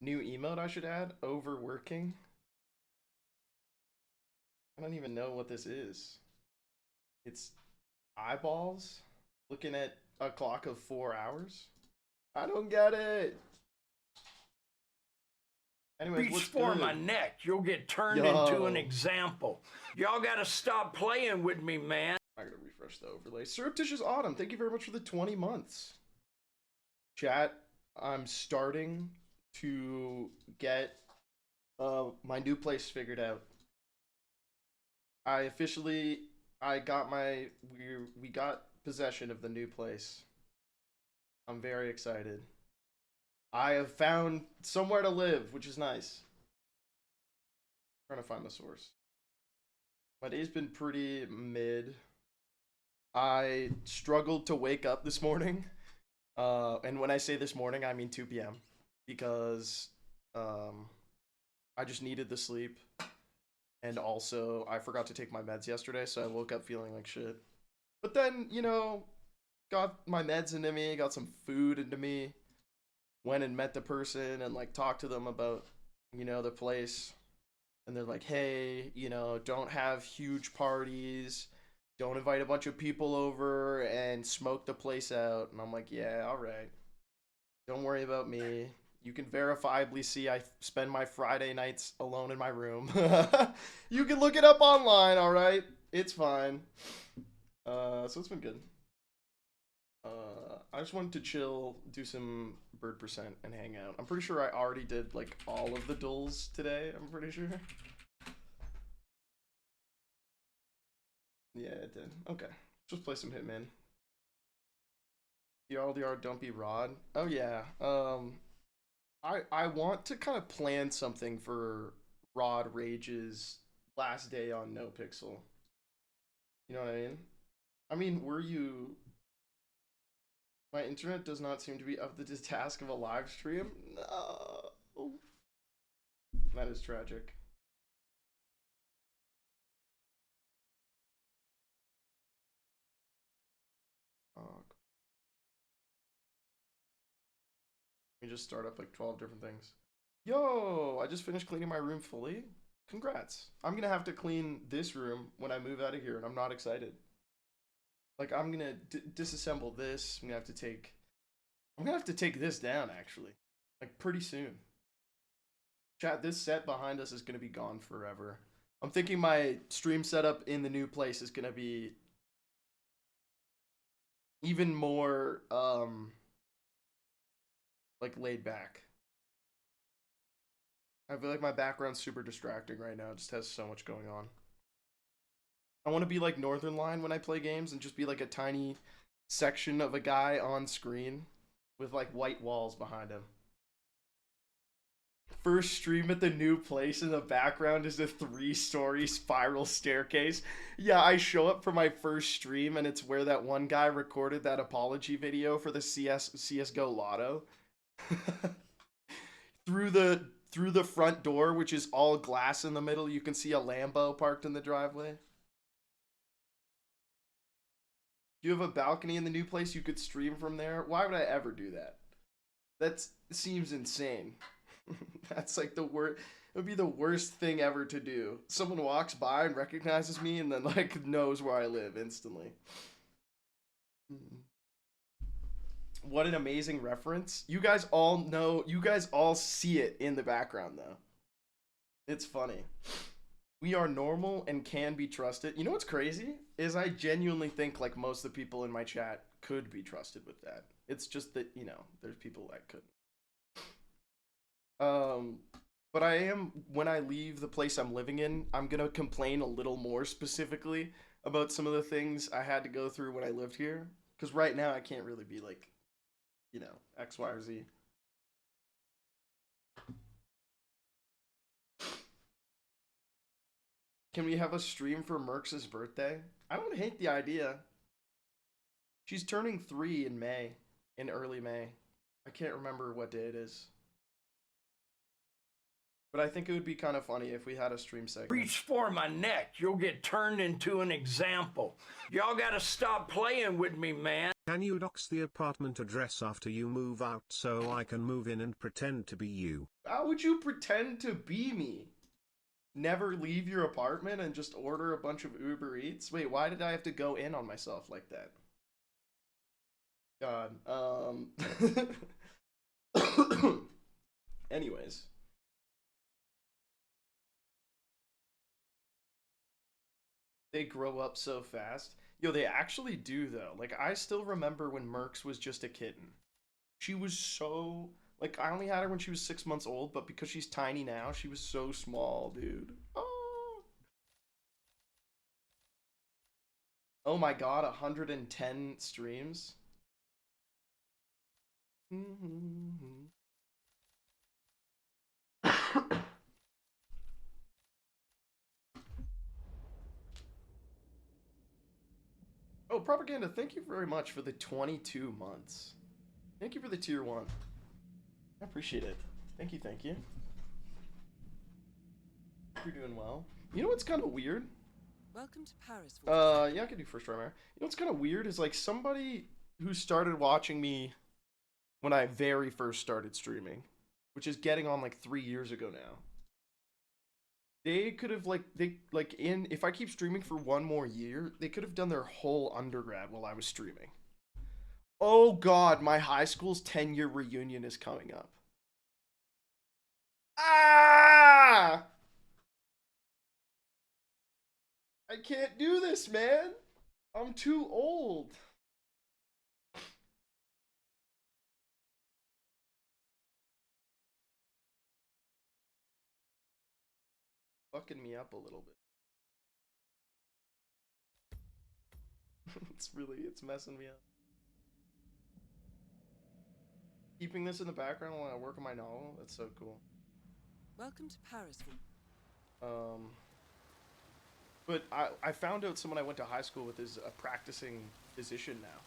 New emote I should add? Overworking? I don't even know what this is. It's eyeballs looking at a clock of 4 hours. I don't get it. Anyways, Reach what's for good? my neck. You'll get turned into an Yo. example. Y'all gotta stop playing with me, man. I gotta refresh the overlay. Surreptitious Autumn, thank you very much for the 20 months. Chat, I'm starting to get my new place figured out. I got we got possession of the new place. I'm very excited. I have found somewhere to live, which is nice. I'm trying to find the source. My day's been pretty mid. I struggled to wake up this morning. And when I say this morning, I mean 2 p.m. because I just needed the sleep. And also, I forgot to take my meds yesterday, so I woke up feeling like shit. But then, got my meds into me, got some food into me, went and met the person and like talked to them about, the place. And they're like, hey, don't have huge parties, don't invite a bunch of people over and smoke the place out. And I'm like, yeah, all right. Don't worry about me. You can verifiably see I spend my Friday nights alone in my room. You can look it up online, all right? It's fine. So it's been good. I just wanted to chill, do some bird percent, and hang out. I'm pretty sure I already did like all of the dulls today. I'm pretty sure. Yeah, it did. Okay, just play some Hitman. DRLDR, don't be Rod. Oh yeah. I want to kind of plan something for Rod Rage's last day on No Pixel. You know what I mean? I mean, were you? My internet does not seem to be up to the task of a live stream. No, that is tragic. Oh, we just start up like 12 different things. Yo, I just finished cleaning my room fully. Congrats. I'm gonna have to clean this room when I move out of here, and I'm not excited. Like I'm gonna disassemble this. I'm gonna have to take this down actually, like pretty soon. Chat, this set behind us is gonna be gone forever. I'm thinking my stream setup in the new place is gonna be even more like laid back. I feel like my background's super distracting right now. It just has so much going on. I want to be like Northern Line when I play games and just be like a tiny section of a guy on screen with like white walls behind him. First stream at the new place in the background is a 3-story spiral staircase. Yeah, I show up for my first stream and it's where that one guy recorded that apology video for the CS:GO Lotto. through the front door, which is all glass in the middle, you can see a Lambo parked in the driveway. Do you have a balcony in the new place you could stream from there? Why would I ever do that? That seems insane. That's like the worst. It would be the worst thing ever to do. Someone walks by and recognizes me and then like knows where I live instantly. What an amazing reference. You guys all know, you guys all see it in the background though. It's funny. We are normal and can be trusted. You know what's crazy? Is I genuinely think like most of the people in my chat could be trusted with that. It's just that, there's people that couldn't. Um, but I am, when I leave the place I'm living in, I'm gonna complain a little more specifically about some of the things I had to go through when I lived here. Because right now I can't really be like, X, Y, or Z. Can we have a stream for Merx's birthday? I don't hate the idea. She's turning 3 in May, in early May. I can't remember what day it is. But I think it would be kind of funny if we had a stream segment. Reach for my neck. You'll get turned into an example. Y'all gotta stop playing with me, man. Can you dox the apartment address after you move out so I can move in and pretend to be you? How would you pretend to be me? Never leave your apartment and just order a bunch of Uber Eats? Wait, why did I have to go in on myself like that? God, anyways. They grow up so fast. Yo, they actually do though. Like, I still remember when Mercs was just a kitten. She was so... Like, I only had her when she was 6 months old, but because she's tiny now, she was so small, dude. Oh, oh my god, 110 streams? Oh, Propaganda, thank you very much for the 22 months. Thank you for the tier 1. I appreciate it. Thank you, thank you. You're doing well. You know what's kind of weird? Welcome to Paris. Yeah, I can do first try, Mary. You know what's kind of weird is like somebody who started watching me when I very first started streaming, which is getting on like 3 years ago now. They could have if I keep streaming for 1 more year, they could have done their whole undergrad while I was streaming. Oh god, my high school's 10-year reunion is coming up. Ah! I can't do this, man. I'm too old. Fucking me up a little bit. It's messing me up. Keeping this in the background while I work on my novel, that's so cool. Welcome to Paris. But I found out someone I went to high school with is a practicing physician now.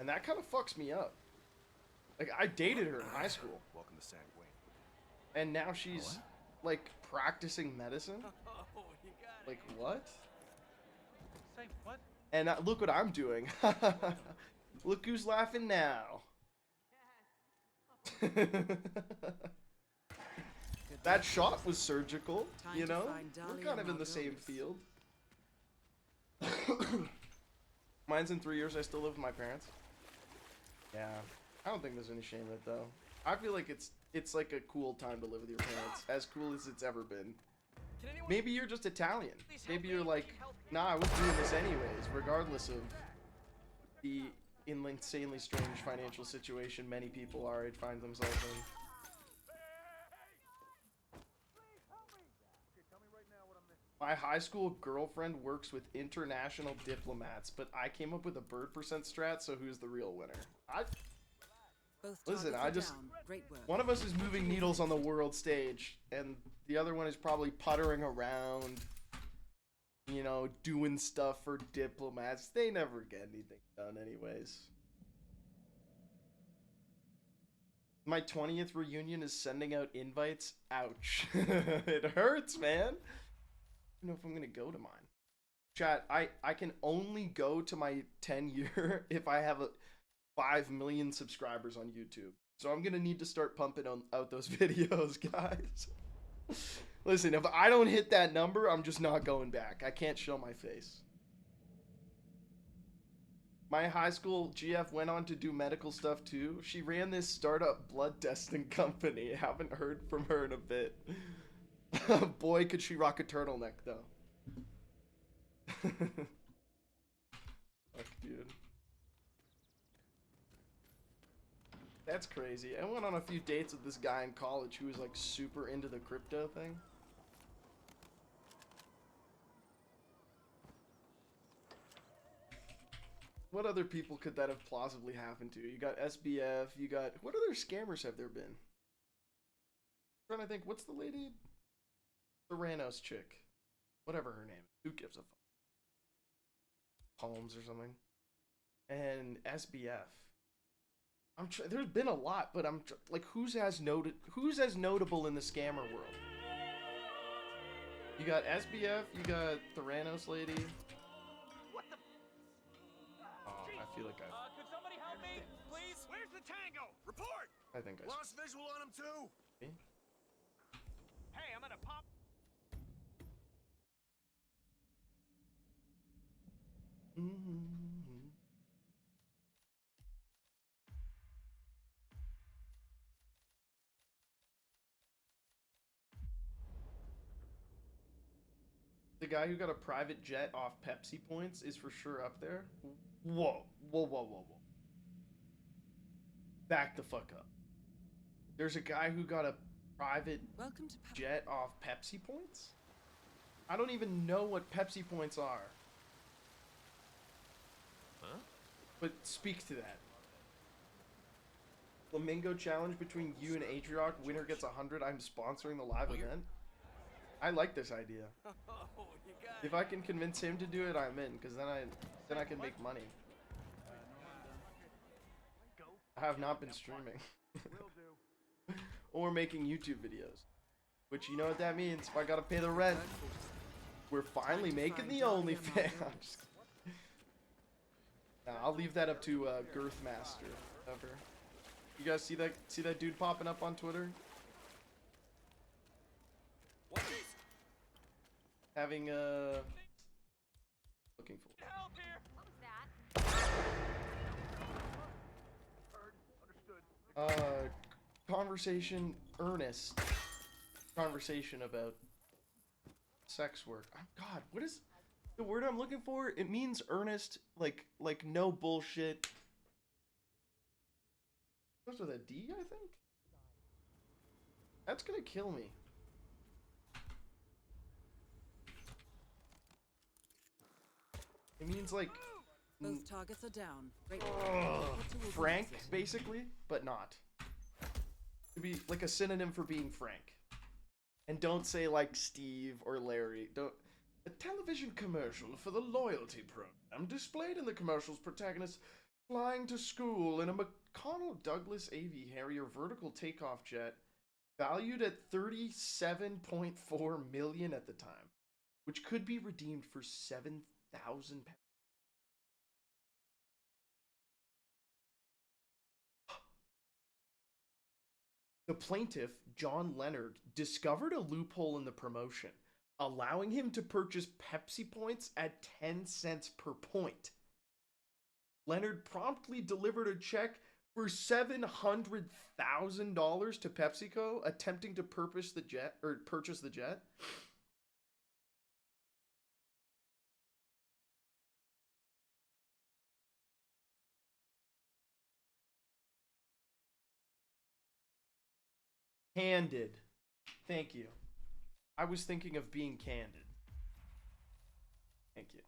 And that kind of fucks me up. Like, I dated her in high school. Welcome to San Wayne. And now she's, like, practicing medicine? Like, what? Say what? And look what I'm doing. Look who's laughing now. That shot was surgical, you know? We're kind of in the same field. Mine's in 3 years. I still live with my parents. Yeah. I don't think there's any shame in it, though. I feel like it's like a cool time to live with your parents. As cool as it's ever been. Maybe you're just Italian. Maybe you're like, nah, I was doing this anyways, regardless of the insanely strange financial situation many people our age find themselves in. My high school girlfriend works with international diplomats, but I came up with a bird percent strat, so who's the real winner? Listen, one of us is moving needles on the world stage, and the other one is probably puttering around, you know, doing stuff for diplomats. They never get anything done anyways. My 20th reunion is sending out invites. Ouch. It hurts, man. I don't know if I'm gonna go to mine. Chat, I can only go to my 10-year if I have 5 million subscribers on YouTube. So I'm gonna need to start pumping out those videos, guys. Listen, if I don't hit that number, I'm just not going back. I can't show my face. My high school GF went on to do medical stuff too. She ran this startup blood testing company. Haven't heard from her in a bit. Boy, could she rock a turtleneck, though. Fuck, dude. That's crazy. I went on a few dates with this guy in college who was, like, super into the crypto thing. What other people could that have plausibly happened to? You got SBF, you got... What other scammers have there been? I'm trying to think, what's the lady... Theranos chick. Whatever her name is. Who gives a fuck? Holmes or something. And SBF. There's been a lot, but like, who's as notable in the scammer world? You got SBF, you got Theranos lady. What the? Oh, I feel like Could somebody help me, please? Where's the tango? Report. I think I. Lost visual on him too. See? Hey, I'm gonna pop. Mm-hmm. The guy who got a private jet off Pepsi points is for sure up there. Whoa, whoa, whoa, whoa, whoa. Back the fuck up. There's a guy who got a private Welcome to jet off Pepsi points? I don't even know what Pepsi points are. Huh? But speak to that. Flamingo challenge between you and Atrioc. Winner gets 100. I'm sponsoring the live event. I like this idea. If I can convince him to do it, I'm in, because then I can make money. I have not been streaming. Or making YouTube videos. Which, you know what that means. If I gotta pay the rent. We're finally making the OnlyFans. Nah, I'll leave that up to Girthmaster. Ever. You guys see that dude popping up on Twitter? Having looking for Help here. What was that? conversation, earnest conversation about sex work. Oh, God, what is the word I'm looking for? It means earnest, like no bullshit. Starts with a D, I think. That's gonna kill me. It means like both targets are down. Great. frank, basically, but not. To be like a synonym for being frank. And don't say like Steve or Larry. Don't. A television commercial for the loyalty program. Displayed in the commercial's protagonist flying to school in a McConnell Douglas AV Harrier vertical takeoff jet, valued at $37.4 million at the time, which could be redeemed for £7,000. The plaintiff, John Leonard, discovered a loophole in the promotion, allowing him to purchase Pepsi points at 10 cents per point. Leonard promptly delivered a check for $700,000 to PepsiCo, attempting to purchase the jet. Candid. Thank you. I was thinking of being candid. Thank you.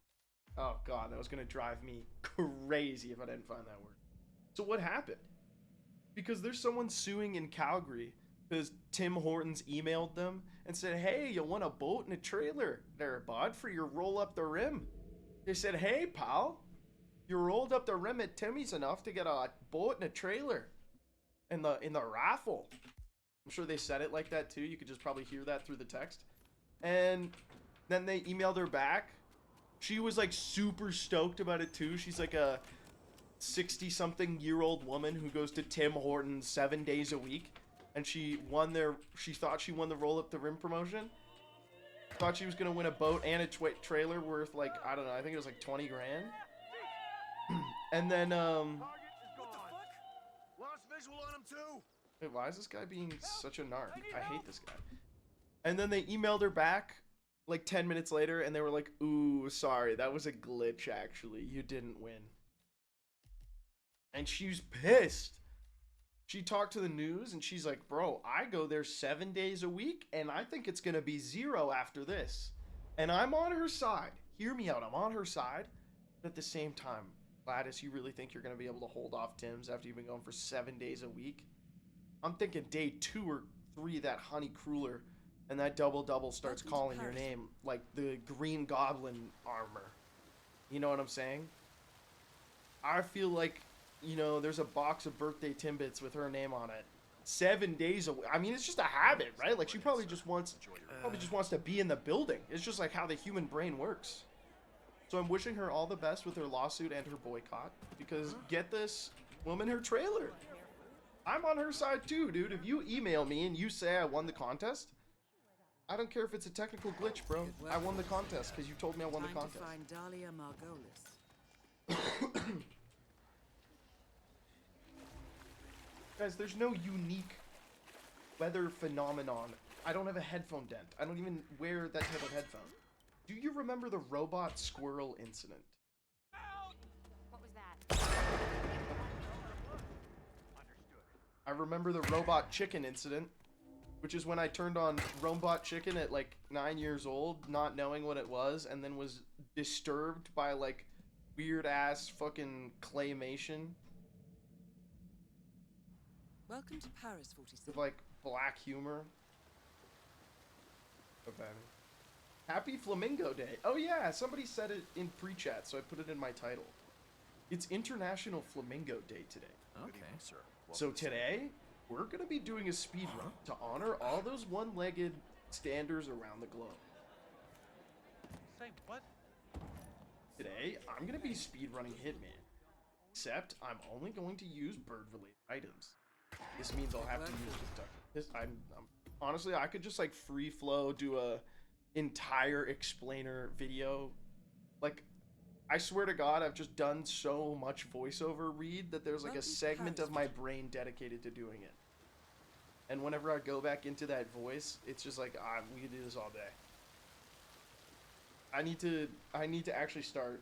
Oh God, that was gonna drive me crazy if I didn't find that word. So what happened? Because there's someone suing in Calgary because Tim Hortons emailed them and said, "Hey, you want a boat and a trailer there, bud, for your roll up the rim?" They said, "Hey, pal, you rolled up the rim at Timmy's enough to get a boat and a trailer in the raffle." I'm sure they said it like that too. You could just probably hear that through the text. And then they emailed her back. She was like super stoked about it too. She's like a 60-something-year-old woman who goes to Tim Hortons 7 days a week. And she thought she won the roll up the rim promotion. Thought she was going to win a boat and a trailer worth like, I don't know, I think it was like 20 grand. And then, What the fuck? Lost visual on him too. wait, why is this guy being such a narc? I hate this guy. And then they emailed her back like 10 minutes later and they were like, "Ooh, sorry, that was a glitch actually. You didn't win." And she's pissed. She talked to the news and she's like, "Bro, I go there 7 days a week and I think it's going to be zero after this." And I'm on her side. Hear me out. I'm on her side. But at the same time, Gladys, you really think you're going to be able to hold off Tim's after you've been going for 7 days a week? I'm thinking day 2 or 3, that Honey Crueler and that double starts calling your name like the Green Goblin armor. You know what I'm saying? I feel like you know, there's a box of birthday Timbits with her name on it. 7 days away. I mean, it's just a habit, right? Like she probably just wants to be in the building. It's just like how the human brain works. So I'm wishing her all the best with her lawsuit and her boycott, because get this woman her trailer. I'm on her side too, dude. If you email me and you say I won the contest, I don't care if it's a technical glitch, bro. I won the contest because you told me I won the Time to contest. find Dahlia Margolis. Guys, there's no unique weather phenomenon. I don't have a headphone dent. I don't even wear that type of headphone. Do you remember the robot squirrel incident? What was that? I remember the robot chicken incident, which is when I turned on Robot Chicken at like 9 years old, not knowing what it was, and then was disturbed by like weird ass fucking claymation Welcome to Paris, 46. with like black humor. Okay. Happy Flamingo Day. Oh yeah, somebody said it in pre-chat, so I put it in my title. It's International Flamingo Day today. Good evening, sir. So today, we're gonna be doing a speed run to honor all those one-legged standers around the globe. Say what? Today, I'm gonna be speed running Hitman. Except, I'm only going to use bird-related items. This means I'll have to use this. I'm honestly, I could just like free flow, do a entire explainer video. Like, I swear to God, I've just done so much voiceover read that there's like a segment of my brain dedicated to doing it. And whenever I go back into that voice, it's just like, we can do this all day. I need to actually start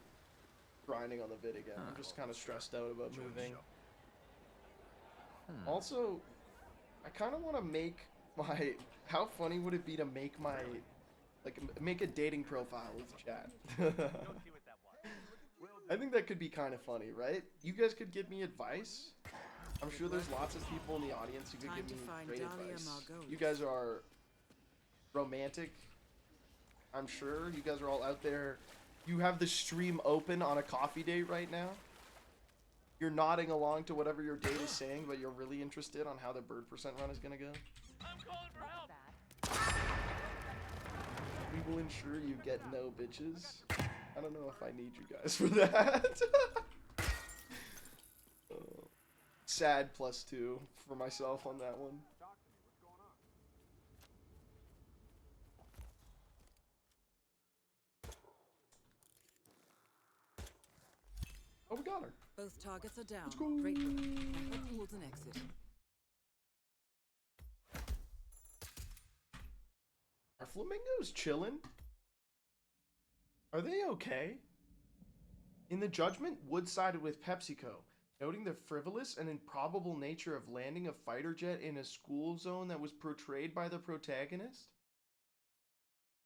grinding on the vid again. I'm just kind of stressed out about moving. Also, I kind of want to make my... How funny would it be to make my... Like, make a dating profile with chat? I think that could be kind of funny, right? You guys could give me advice. I'm sure there's lots of people in the audience who could give me great advice. You guys are romantic. I'm sure you guys are all out there. You have the stream open on a coffee date right now. You're nodding along to whatever your date is saying, but you're really interested on how the bird percent run is gonna go. I'm calling for help. We will ensure you get no bitches. I don't know if I need you guys for that. Sad +2 for myself on that one. Oh, we got her. Both targets are down. Let's go. Great work. Now head towards an exit. Are flamingos chilling? Are they okay? In the judgment, Wood sided with PepsiCo, noting the frivolous and improbable nature of landing a fighter jet in a school zone that was portrayed by the protagonist.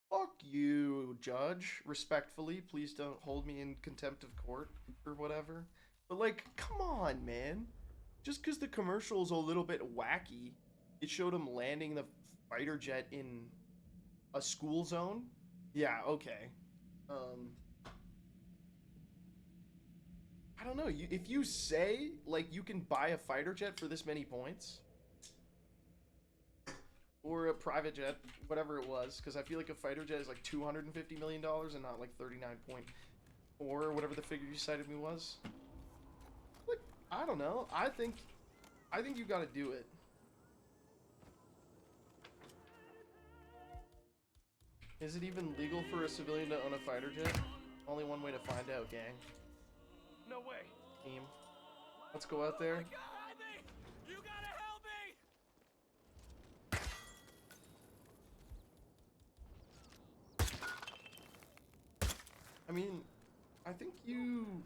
Fuck you, Judge. Respectfully, please don't hold me in contempt of court or whatever. But like, come on, man. Just because the commercial's a little bit wacky, it showed him landing the fighter jet in a school zone? Yeah, okay. I don't know. If you say, like, you can buy a fighter jet for this many points, or a private jet, whatever it was, because I feel like a fighter jet is like $250 million and not like 39.4 or whatever the figure you cited me was. Like, I don't know. I think you gotta do it. Is it even legal for a civilian to own a fighter jet? Only one way to find out, gang. No way. Team. Let's go out there. God, help me! You gotta help me! I mean, I think you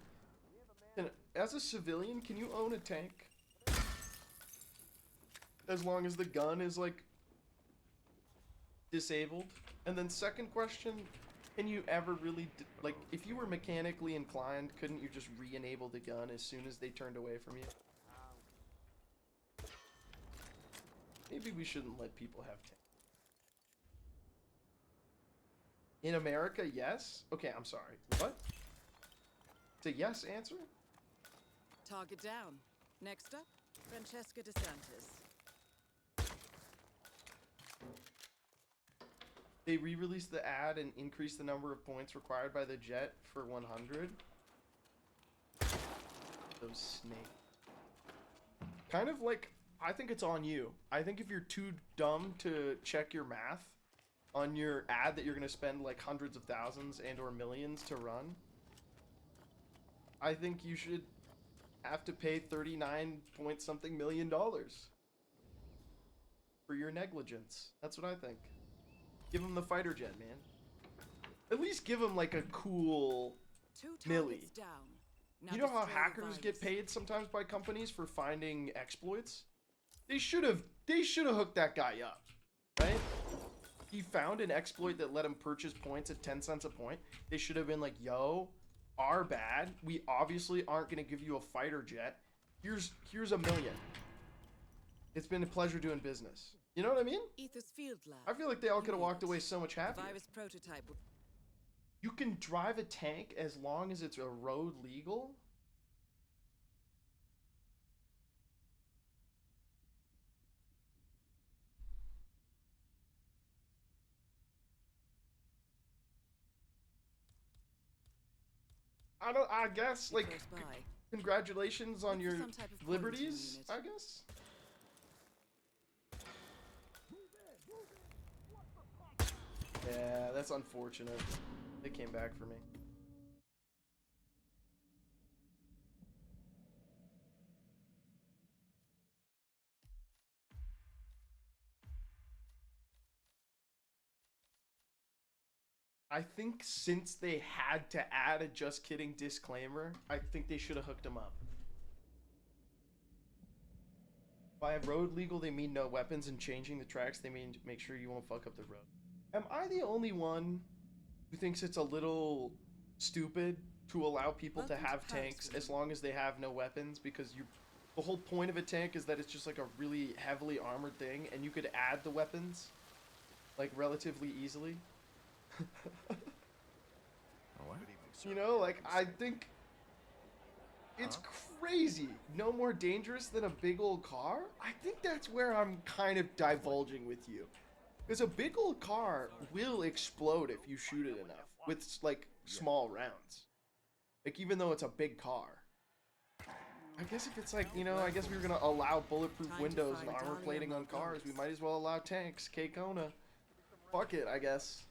can, as a civilian, can you own a tank? As long as the gun is like disabled. And then second question, can you ever really, like, if you were mechanically inclined, couldn't you just re-enable the gun as soon as they turned away from you? Maybe we shouldn't let people have tanks. In America, yes? Okay, I'm sorry. What? It's a yes answer? Target down. Next up, Francesca DeSantis. They re-released the ad and increased the number of points required by the jet for 100. Those snake. Kind of like, I think it's on you. I think if you're too dumb to check your math on your ad that you're going to spend like hundreds of thousands and or millions to run, I think you should have to pay 39 point something million dollars for your negligence. That's what I think. Give him the fighter jet, man. At least give him like a cool 2 milli. targets down. Now You know how destroy the hackers get virus. paid sometimes by companies for finding exploits? They should have hooked that guy up, right? He found an exploit that let him purchase points at 10 cents a point. They should have been like, yo, our bad. We obviously aren't going to give you a fighter jet. Here's $1 million. It's been a pleasure doing business. You know what I mean? Ether's field lab. I feel like they all You could have need walked it. away so much The happier. virus prototype will... You can drive a tank as long as it's a road legal? I guess, like, close by. congratulations on Look for your some type of quarantine liberties, unit. I guess? Yeah, that's unfortunate. They came back for me. I think since they had to add a just kidding disclaimer, I think they should have hooked him up. By road legal, they mean no weapons, and changing the tracks, they mean make sure you won't fuck up the road. Am I the only one who thinks it's a little stupid to allow people to Welcome to have Paris, tanks woman. as long as they have no weapons? Because the whole point of a tank is that it's just like a really heavily armored thing, and you could add the weapons like relatively easily. You know, like, I think it's crazy. No more dangerous than a big old car? I think that's where I'm kind of divulging with you. Because a big old car will explode if you shoot it enough with, like, small rounds. Like, even though it's a big car. I guess if it's like, you know, I guess we were going to allow bulletproof Time to windows and find armor Dahlia plating on cars. We Margolis. might as well allow tanks. K-Kona. Fuck it, I guess.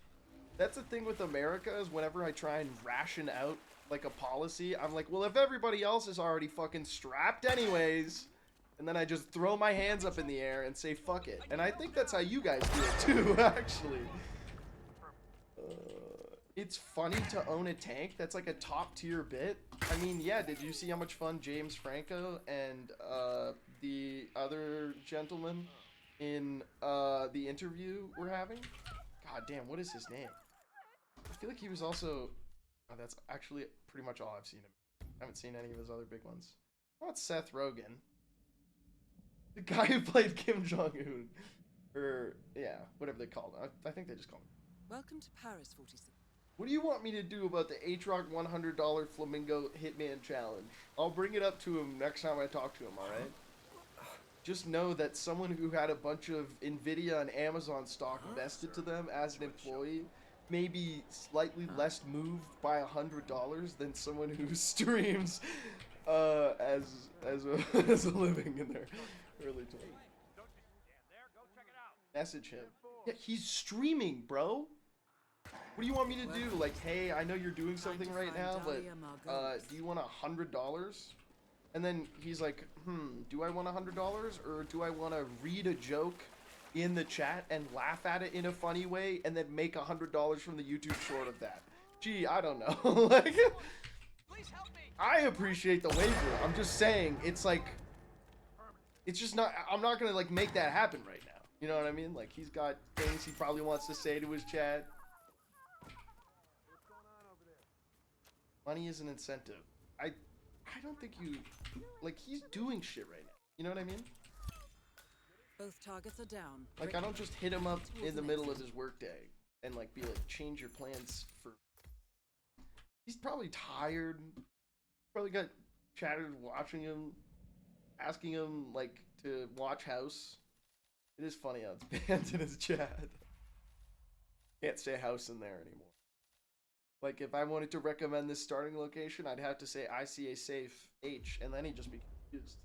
That's the thing with America, is whenever I try and ration out, like, a policy, I'm like, well, if everybody else is already fucking strapped anyways, and then I just throw my hands up in the air and say, fuck it. And I think that's how you guys do it, too, actually. It's funny to own a tank. That's, like, a top-tier bit. I mean, yeah, did you see how much fun James Franco and, the other gentleman in, the interview were having? God damn, what is his name? I feel like he was also... Oh, that's actually pretty much all I've seen him. I haven't seen any of his other big ones. How about Seth Rogen? The guy who played Kim Jong-un. Or, yeah, whatever they called him. I think they just called him. Welcome to Paris 46. What do you want me to do about the H-Rock $100 Flamingo Hitman Challenge? I'll bring it up to him next time I talk to him, alright? Just know that someone who had a bunch of Nvidia and Amazon stock vested to them as an employee may be slightly less moved by $100 than someone who streams as a living in their early 20s. Message him. Yeah, he's streaming, bro. What do you want me to do? Like, hey, I know you're doing something right now, but do you want $100? And then he's like, do I want $100 or do I want to read a joke in the chat and laugh at it in a funny way and then make $100 from the YouTube short of that? Gee, I don't know. Like, I appreciate the wager. I'm just saying, it's like, it's just not, I'm not going to like make that happen right now. You know what I mean? Like, he's got things he probably wants to say to his chat. Money is an incentive. I don't think you, like, he's doing shit right now. You know what I mean? Both targets are down. Like, I don't just hit him up in the middle of his workday and, like, be like, change your plans for... He's probably tired. Probably got chatted watching him, asking him like to watch House. It is funny how it's banned in his chat. Can't say House in there anymore. Like if I wanted to recommend this starting location, I'd have to say I see a safe H, and then he'd just be confused.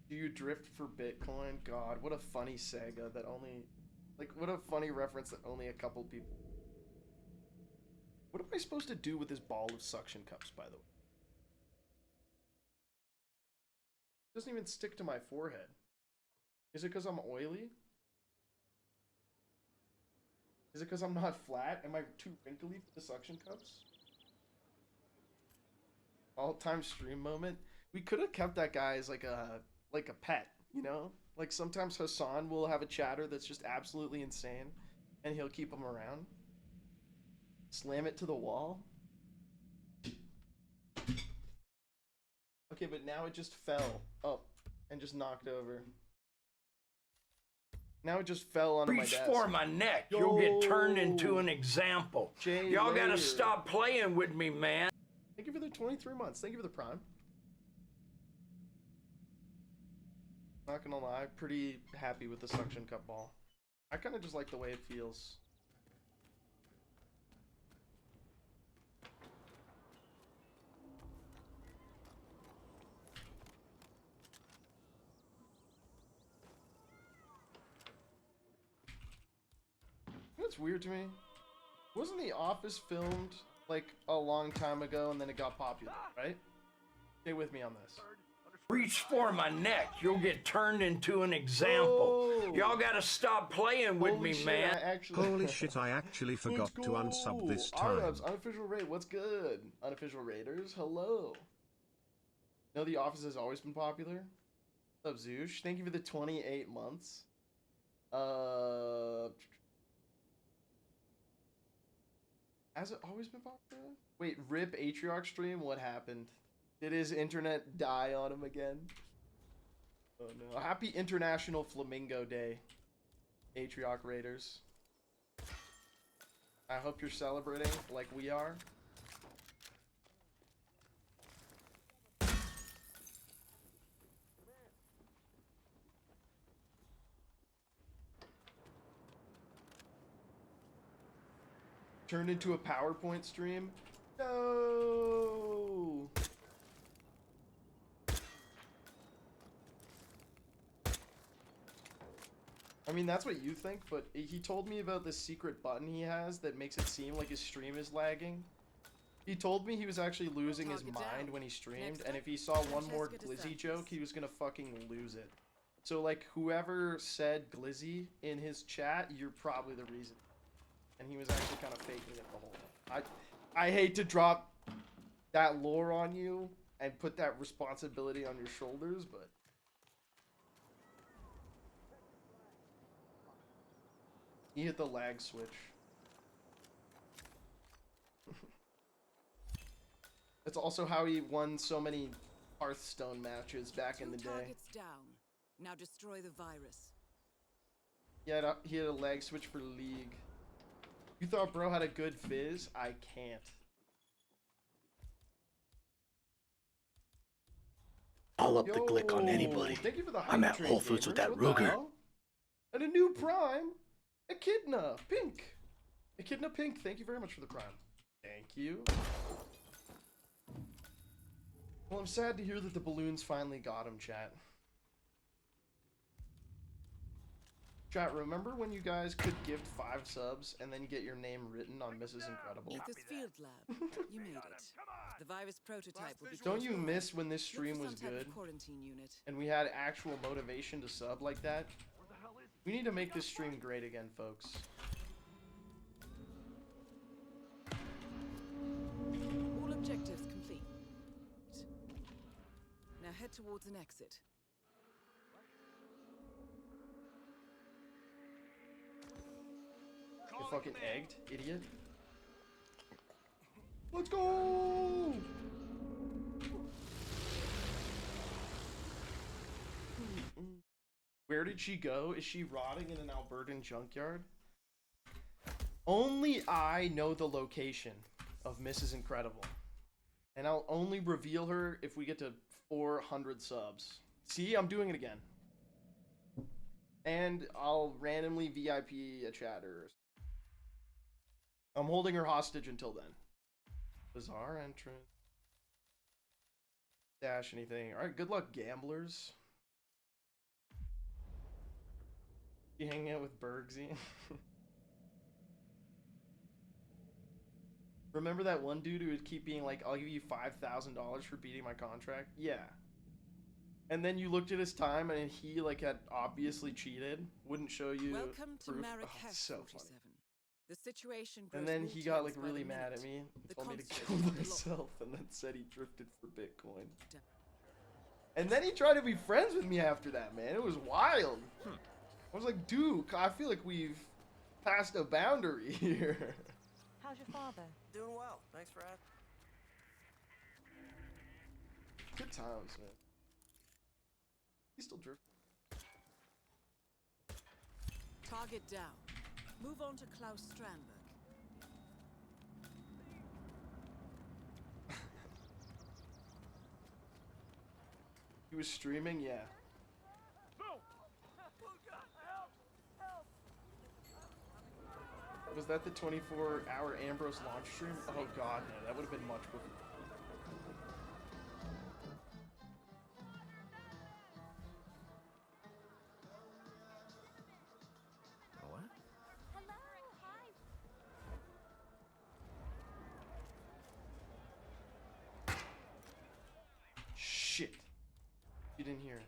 Do you drift for Bitcoin? God, what a funny Sega that only, like, what a funny reference that only a couple people. What am I supposed to do with this ball of suction cups, by the way? It doesn't even stick to my forehead. Is it because I'm oily? Is it because I'm not flat? Am I too wrinkly for the suction cups? All-time stream moment. We could have kept that guy as like a pet, you know? Like sometimes Hassan will have a chatter that's just absolutely insane, and he'll keep him around. Slam it to the wall. Okay, but now it just fell up and just knocked over. Now it just fell onto my Reach desk. for my neck. You'll get turned into an example. Y'all gotta stop playing with me, man. Thank you for the 23 months. Thank you for the prime. Not gonna lie, pretty happy with the suction cup ball. I kind of just like the way it feels. That's weird to me. Wasn't The Office filmed like a long time ago and then it got popular, right? Stay with me on this. Reach for my neck. You'll get turned into an example. Oh. Y'all gotta stop playing with Holy me, shit, man. Holy shit, I actually forgot to unsub this time. Arabs, unofficial raid, what's good? Unofficial raiders, hello. No, The Office has always been popular. What's up, Zoosh? Thank you for the 28 months. Has it always been popular? Wait, RIP Atriarch stream? What happened? Did his internet die on him again? Oh no. Happy International Flamingo Day, Atriarch Raiders. I hope you're celebrating like we are. Turned into a PowerPoint stream? No! I mean, that's what you think, but he told me about this secret button he has that makes it seem like his stream is lagging. He told me he was actually losing his mind when he streamed, and if he saw one more Glizzy joke, he was gonna fucking lose it. So, like, whoever said Glizzy in his chat, you're probably the reason. And he was actually kind of faking it the whole time. I hate to drop that lore on you and put that responsibility on your shoulders, but... He hit the lag switch. That's also how he won so many Hearthstone matches back in the day. Targets down. Now destroy the virus. Yeah, he had a lag switch for League. You thought bro had a good fizz? I can't. I'll up the glick on anybody. Thank you for the hype I'm at train, Whole Foods with gamer. that What the Ruger. hell? And a new prime. Echidna Pink. Echidna Pink, thank you very much for the prime. Thank you. Well, I'm sad to hear that the balloons finally got him, chat. Chat, remember when you guys could gift 5 subs and then get your name written on Mrs. Incredible? Ether's field lab. You made it. The virus prototype will be. Don't you miss when this stream Look was for some type of good quarantine unit. and we had actual motivation to sub like that? We need to make this stream great again, folks. All objectives complete. Now head towards an exit. You're fucking egged, idiot. Let's go! Where did she go? Is she rotting in an Albertan junkyard? Only I know the location of Mrs. Incredible. And I'll only reveal her if we get to 400 subs. See, I'm doing it again. And I'll randomly VIP a chatter. I'm holding her hostage until then. Bizarre entrance. Dash anything. Alright, good luck, gamblers. You hanging out with Bergsy? Remember that one dude who would keep being like, I'll give you $5,000 for beating my contract? Yeah. And then you looked at his time and he like had obviously cheated. Wouldn't show you Welcome to proof. Marrakesh, Oh, it's so 47. funny. The situation And grows then more he got like tense by really the mad minute. at me and The told me to constant kill on the myself and then said he drifted for Bitcoin. Damn. And then he tried to be friends with me after that, man. It was wild. I was like, dude, I feel like we've passed a boundary here. How's your father? Doing well. Thanks for asking. Good times, man. He's still drifting. Target down. Move on to Klaus Strandberg. He was streaming, yeah. Was that the 24-hour Ambrose launch stream? Oh god, no, that would have been much before. What? Hello, hi. Shit. You didn't hear it.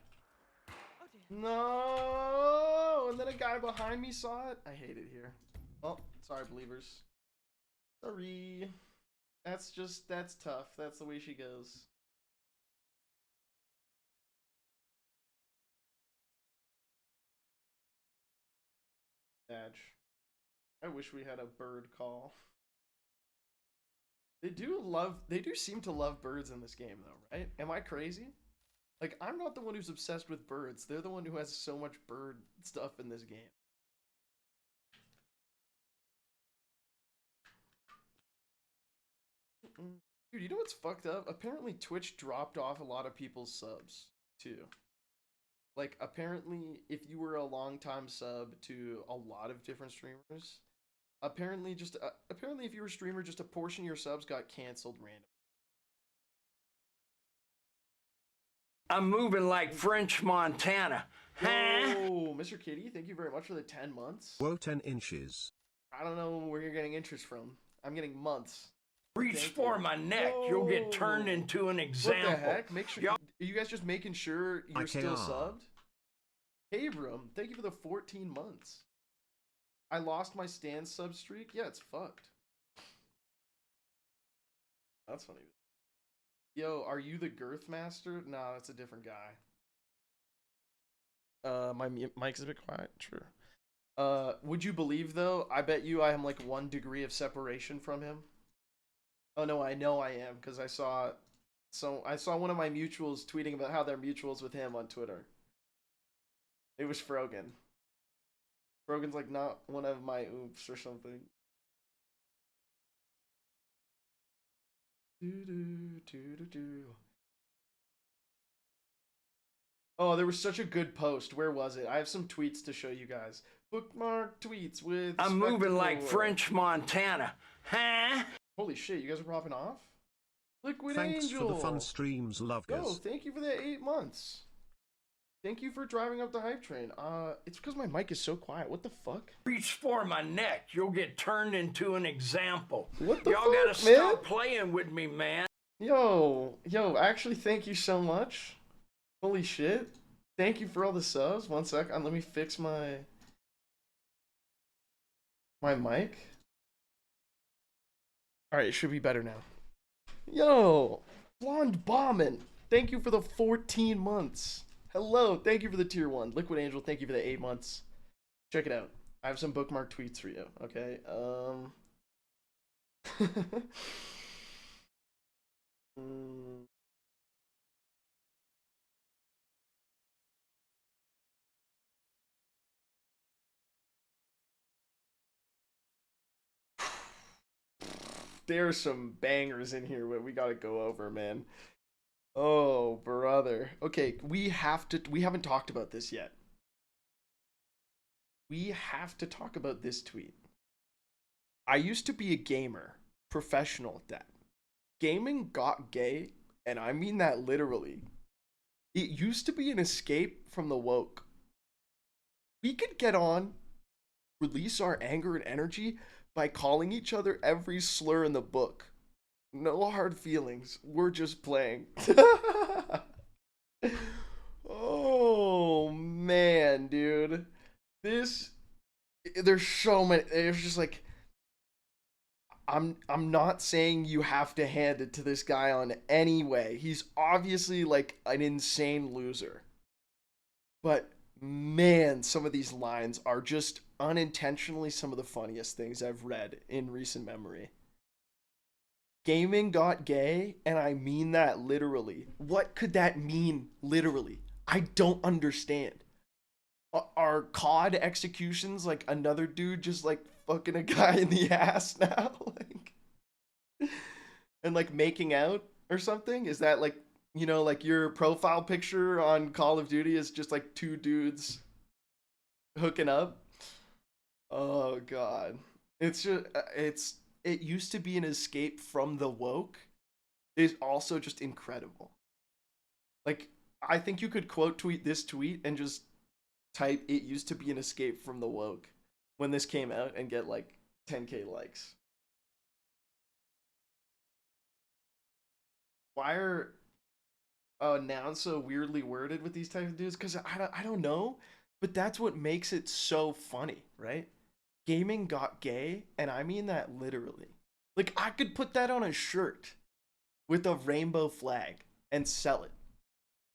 Oh dear. No! And then a guy behind me saw it. I hate it here. Oh, sorry, believers. Sorry. That's tough. That's the way she goes. Badge. I wish we had a bird call. They do seem to love birds in this game though, right? Am I crazy? Like, I'm not the one who's obsessed with birds. They're the one who has so much bird stuff in this game. Dude, you know what's fucked up? Apparently Twitch dropped off a lot of people's subs, too. Like, apparently, if you were a long-time sub to a lot of different streamers, apparently if you were a streamer, just a portion of your subs got canceled randomly. I'm moving like French Montana. Huh? Oh, Mr. Kitty, thank you very much for the 10 months. Whoa, 10 inches. I don't know where you're getting interest from. I'm getting months. Reach Thank for you. my neck. You'll get turned into an example. What the heck? Make sure. Are you guys just making sure you're still IKR. subbed? Hey, Brum, thank you for the 14 months. I lost my stand sub streak. Yeah, it's fucked. That's funny. Yo, are you the Girth Master? No, that's a different guy. My mic's a bit quiet. True. Would you believe though? I bet you I am like 1 degree of separation from him. Oh no, I know I am because I saw one of my mutuals tweeting about how they're mutuals with him on Twitter. It was Frogan. Frogan's like not one of my oops or something. Oh, there was such a good post. Where was it? I have some tweets to show you guys. Bookmark tweets with. I'm moving like Spectacle. French Montana. Huh? Holy shit, you guys are popping off? Liquid Thanks Angel. for the fun streams, Yo, Lovegers. thank you for the 8 months. Thank you for driving up the hype train. It's because my mic is so quiet. What the fuck? Reach for my neck. You'll get turned into an example. What the Y'all fuck, gotta man? stop playing with me, man. Yo, actually, thank you so much. Holy shit. Thank you for all the subs. 1 sec. Let me fix my mic. Alright, it should be better now. Yo, Blonde Bombin. Thank you for the 14 months. Hello, thank you for the tier 1. Liquid Angel, thank you for the 8 months. Check it out. I have some bookmark tweets for you, okay? there's some bangers in here that we gotta go over, man. Oh, brother. Okay, we haven't talked about this yet. We have to talk about this tweet. I used to be a gamer, professional at that. Gaming got gay, and I mean that literally. It used to be an escape from the woke. We could get on, release our anger and energy by calling each other every slur in the book. No hard feelings. We're just playing. Oh man, dude. This there's so many there's just like I'm not saying you have to hand it to this guy on any way. He's obviously like an insane loser. But man, some of these lines are just unintentionally some of the funniest things I've read in recent memory. Gaming got gay, and I mean that literally. What could that mean literally? I don't understand. Are COD executions like another dude just like fucking a guy in the ass now? Like, and like making out or something? Is that like, like your profile picture on Call of Duty is just like two dudes hooking up? Oh god. It's just it used to be an escape from the woke. It's also just incredible. Like I think you could quote tweet this tweet and just type "it used to be an escape from the woke" when this came out and get like 10K likes. Why are nouns so weirdly worded with these types of dudes? Because I don't know, but that's what makes it so funny, right? Gaming got gay, and I mean that literally. Like I could put that on a shirt with a rainbow flag and sell it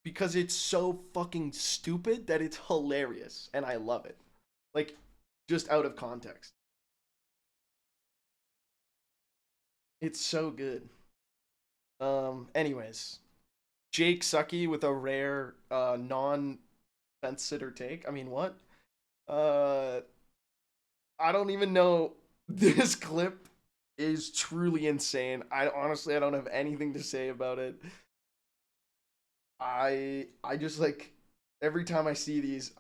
because it's so fucking stupid that it's hilarious and I love it. Like just out of context. It's so good. Anyways, Jake Sucky with a rare non fence sitter take. I mean, what? Uh I don't even know. This clip is truly insane. I honestly I don't have anything to say about it. I just like every time I see these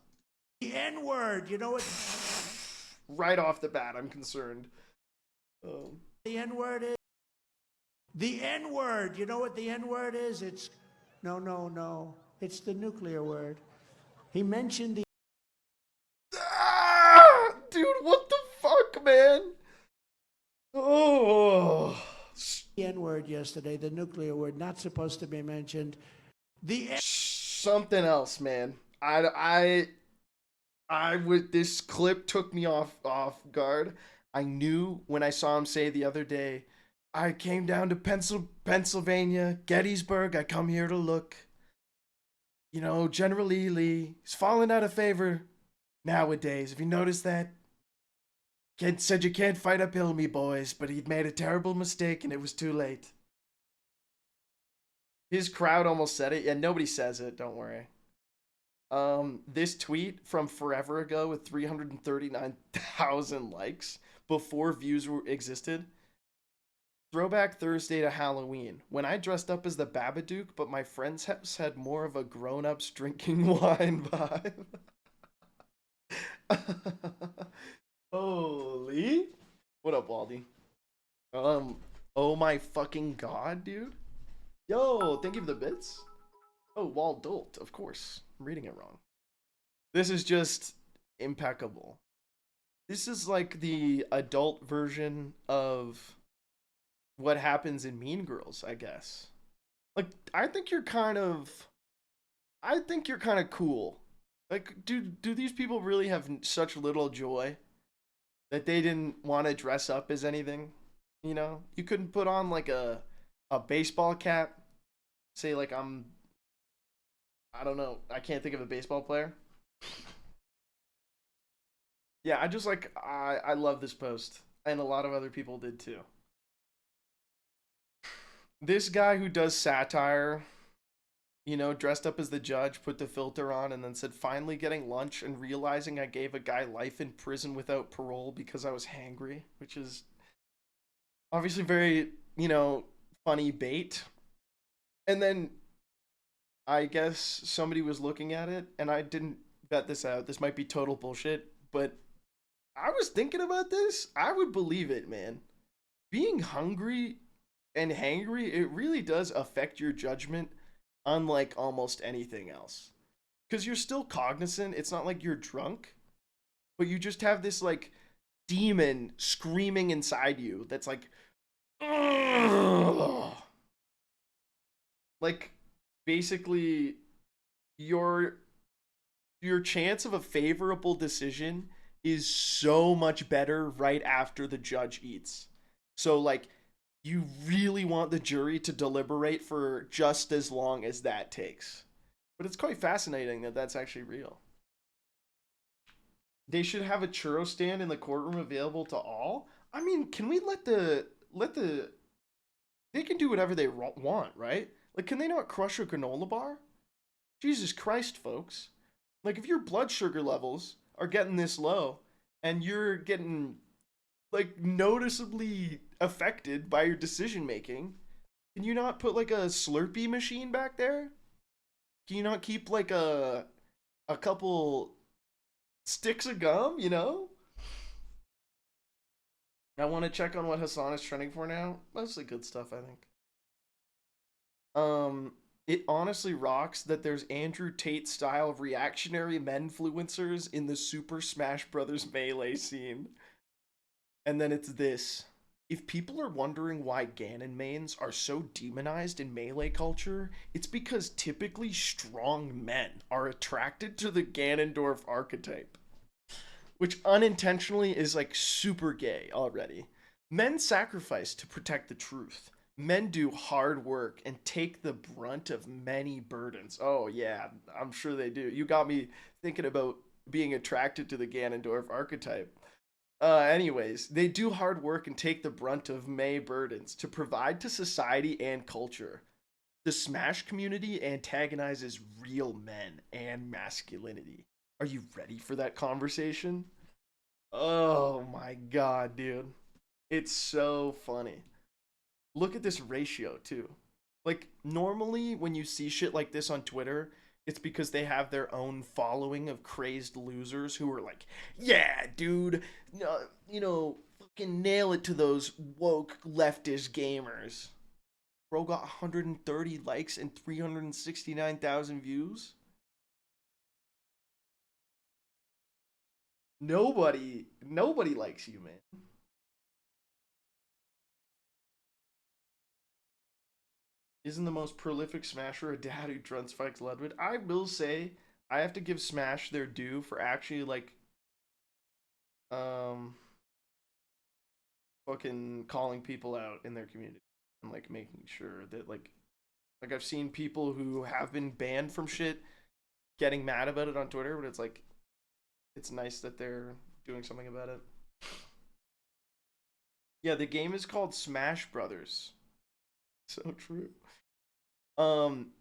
The N-word, you know what right off the bat I'm concerned. the N-word is? The N-word, you know what the N-word is? It's, no. It's the nuclear word. He mentioned the Dude, what the fuck, man? Oh, N-word yesterday, the nuclear word, not supposed to be mentioned. The something else, man. I would. This clip took me off guard. I knew when I saw him say the other day, I came down to Pennsylvania, Gettysburg. I come here to look. General Lee, he's fallen out of favor nowadays. Have you noticed that? Kid said you can't fight uphill, me boys, but he'd made a terrible mistake and it was too late. His crowd almost said it. Yeah, nobody says it, don't worry. This tweet from forever ago with 339,000 likes before views existed. Throwback Thursday to Halloween. When I dressed up as the Babadook, but my friend's house had more of a grown-ups drinking wine vibe. Holy. What up, Waldy? Oh my fucking god, dude. Yo, thank you for the bits. Oh, Waldolt, of course. I'm reading it wrong. This is just impeccable. This is like the adult version of what happens in Mean Girls, I guess. Like, I think you're kind of cool. Like, do these people really have such little joy that they didn't want to dress up as anything? You couldn't put on like a baseball cap. Say like I don't know. I can't think of a baseball player. Yeah, I just like I love this post, and a lot of other people did too. This guy who does satire, dressed up as the judge, put the filter on, and then said, finally getting lunch and realizing I gave a guy life in prison without parole because I was hangry, which is Obviously, very, funny bait. And then I guess somebody was looking at it, and I didn't vet this out. This might be total bullshit, but I was thinking about this. I would believe it, man. Being hungry and hangry, it really does affect your judgment, unlike almost anything else. Because you're still cognizant. It's not like you're drunk, but you just have this, like, demon screaming inside you that's like, ugh. Like, basically, your chance of a favorable decision is so much better right after the judge eats. So, like, you really want the jury to deliberate for just as long as that takes. But it's quite fascinating that that's actually real. They should have a churro stand in the courtroom available to all. I mean, can we let the they can do whatever they want, right? Like, can they not crush a granola bar? Jesus Christ, folks. Like, if your blood sugar levels are getting this low and you're getting, like, noticeably affected by your decision making, can you not put, like, a Slurpee machine back there? Can you not keep, like, a couple sticks of gum, I want to check on what Hassan is trending for now. Mostly good stuff, I think. It honestly rocks that there's Andrew Tate style reactionary menfluencers in the Super Smash Brothers Melee scene. And then it's this. If people are wondering why Ganon mains are so demonized in Melee culture, it's because typically strong men are attracted to the Ganondorf archetype, which unintentionally is like super gay already. Men sacrifice to protect the truth. Men do hard work and take the brunt of many burdens. Oh, yeah, I'm sure they do. You got me thinking about being attracted to the Ganondorf archetype. Anyways, they do hard work and take the brunt of many burdens to provide to society and culture. The Smash community antagonizes real men and masculinity. Are you ready for that conversation? Oh my god, dude. It's so funny. Look at this ratio, too. Like, normally when you see shit like this on Twitter, it's because they have their own following of crazed losers who are like, yeah, dude, fucking nail it to those woke leftist gamers. Bro got 130 likes and 369,000 views. Nobody likes you, man. Isn't the most prolific smasher a dad who drunk spikes Ludwig? I will say I have to give Smash their due for actually, like, um fucking calling people out in their community and, like, making sure that, like I've seen people who have been banned from shit getting mad about it on Twitter, but it's like it's nice that they're doing something about it. Yeah, the game is called Smash Brothers. So true. Um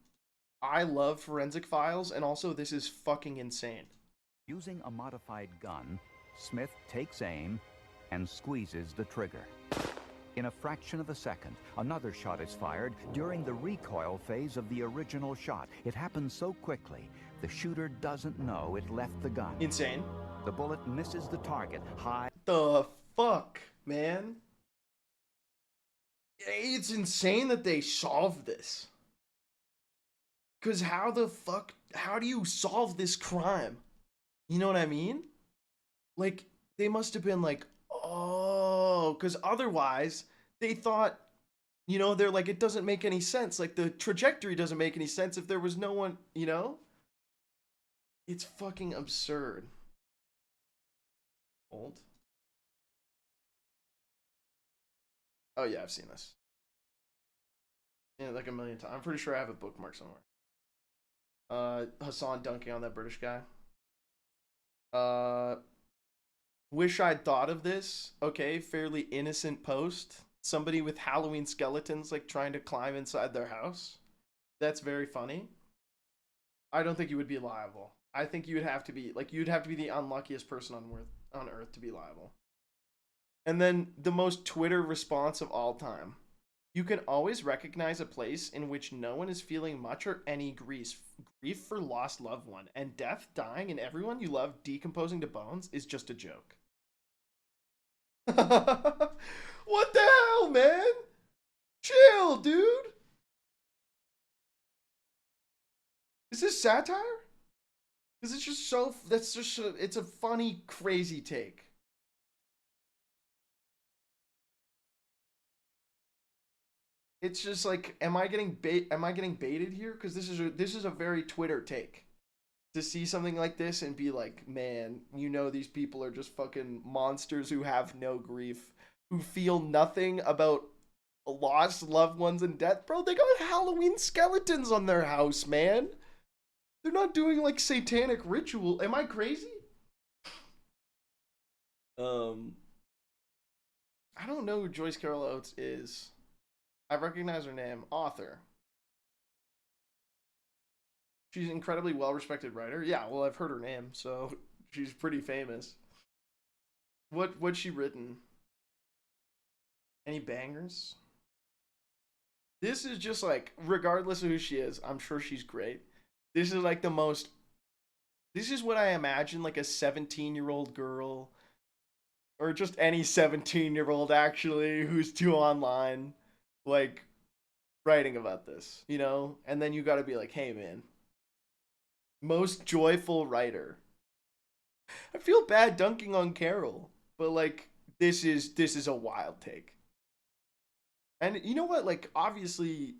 I love Forensic Files, and also this is fucking insane. Using a modified gun, Smith takes aim and squeezes the trigger. In a fraction of a second, another shot is fired during the recoil phase of the original shot. It happens so quickly, the shooter doesn't know it left the gun. Insane. The bullet misses the target high. The fuck, man? It's insane that they solved this. Because how do you solve this crime? You know what I mean? Like, they must have been like, oh, because otherwise they thought, they're like, it doesn't make any sense. Like, the trajectory doesn't make any sense if there was no one, It's fucking absurd. Old? Oh, yeah, I've seen this. Yeah, like a million times. I'm pretty sure I have a bookmark somewhere. Hassan dunking on that British guy. Wish I'd thought of this. Okay, fairly innocent post. Somebody with Halloween skeletons, like, trying to climb inside their house. That's very funny. I don't think you would be liable. I think you would have to be, like, you'd have to be the unluckiest person on Earth to be liable. And then the most Twitter response of all time. You can always recognize a place in which no one is feeling much or any grief for lost loved one, and death, dying, and everyone you love decomposing to bones is just a joke. What the hell, man? Chill, dude. Is this satire? Is it just so? That's just it's a funny, crazy take. It's just like, am I getting baited here? Because this is a very Twitter take. To see something like this and be like, man, you know these people are just fucking monsters who have no grief, who feel nothing about lost loved ones and death. Bro, they got Halloween skeletons on their house, man. They're not doing like satanic ritual. Am I crazy? I don't know who Joyce Carol Oates is. I recognize her name. Author. She's an incredibly well-respected writer. Yeah, well, I've heard her name, so she's pretty famous. What's she written? Any bangers? This is just like, regardless of who she is, I'm sure she's great. This is like the most... This is what I imagine like a 17-year-old girl, or just any 17-year-old actually, who's too online, like, writing about this, you know? And then you gotta be like, hey, man. Most joyful writer. I feel bad dunking on Carol, but like this is a wild take. And you know what? Like obviously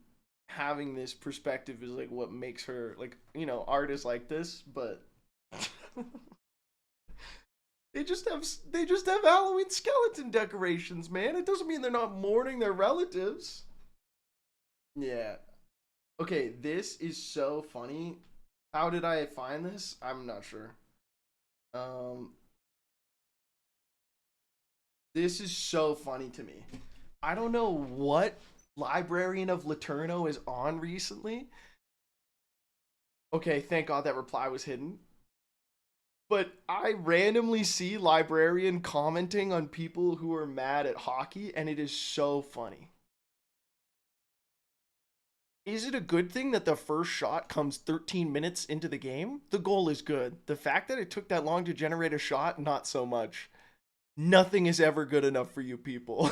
having this perspective is like what makes her like, you know, artists like this, but they just have Halloween skeleton decorations, man. It doesn't mean they're not mourning their relatives. Yeah. Okay, this is so funny. How did I find this? I'm not sure. This is so funny to me. I don't know what Librarian of Laterno is on recently. Okay, thank God that reply was hidden. But I randomly see Librarian commenting on people who are mad at hockey, and it is so funny. Is it a good thing that the first shot comes 13 minutes into the game? The goal is good. The fact that it took that long to generate a shot, not so much. Nothing is ever good enough for you people.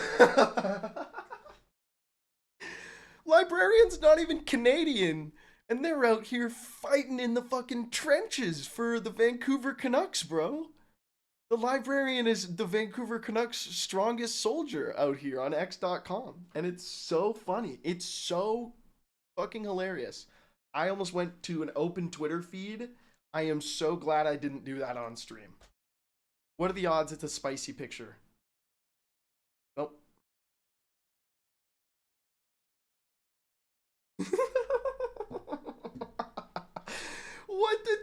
Librarian's not even Canadian, and they're out here fighting in the fucking trenches for the Vancouver Canucks, bro. The Librarian is the Vancouver Canucks' strongest soldier out here on X.com, and it's so funny. It's so fucking hilarious. I almost went to an open Twitter feed. I am so glad I didn't do that on stream. What are the odds it's a spicy picture? Nope.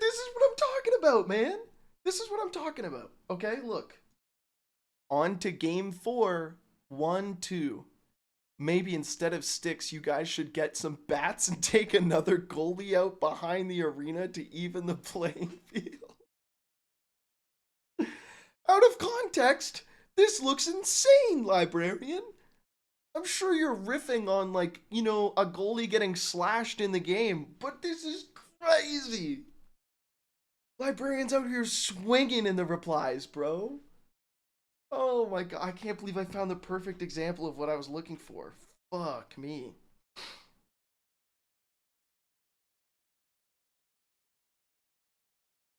This is what I'm talking about, man. This is what I'm talking about. Okay, look. On to game 4. 1-2. Maybe instead of sticks, you guys should get some bats and take another goalie out behind the arena to even the playing field. Out of context, this looks insane, Librarian. I'm sure you're riffing on, like, you know, a goalie getting slashed in the game, but this is crazy. Librarian's out here swinging in the replies, bro. Oh my god, I can't believe I found the perfect example of what I was looking for. Fuck me.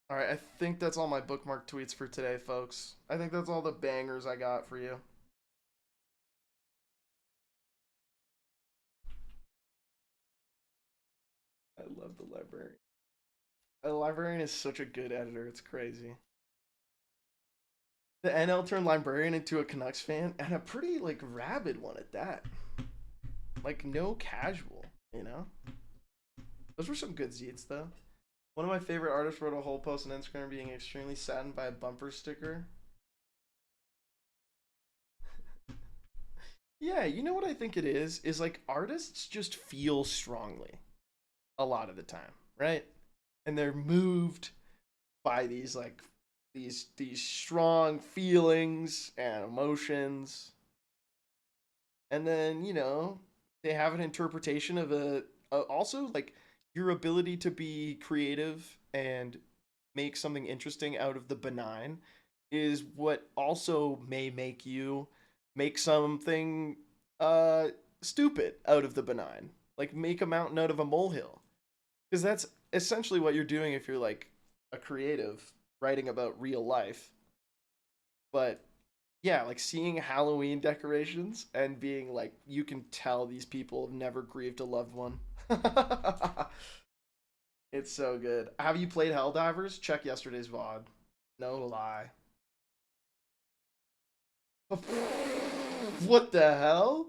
Alright, I think that's all my bookmark tweets for today, folks. I think that's all the bangers I got for you. I love the Librarian. The Librarian is such a good editor, it's crazy. The NL turned Librarian into a Canucks fan, and a pretty, like, rabid one at that. Like, no casual, you know? Those were some good zits, though. One of my favorite artists wrote a whole post on Instagram being extremely saddened by a bumper sticker. Yeah, you know what I think it is? Is, like, artists just feel strongly. A lot of the time, right? And they're moved by these, like, these strong feelings and emotions, and then they have an interpretation of also like your ability to be creative and make something interesting out of the benign is what also may make you make something stupid out of the benign, like make a mountain out of a molehill, because that's essentially what you're doing if you're like a creative writing about real life. But yeah, like seeing Halloween decorations and being like, you can tell these people have never grieved a loved one. It's so good. Have you played Helldivers? Check yesterday's VOD. No lie. What the hell?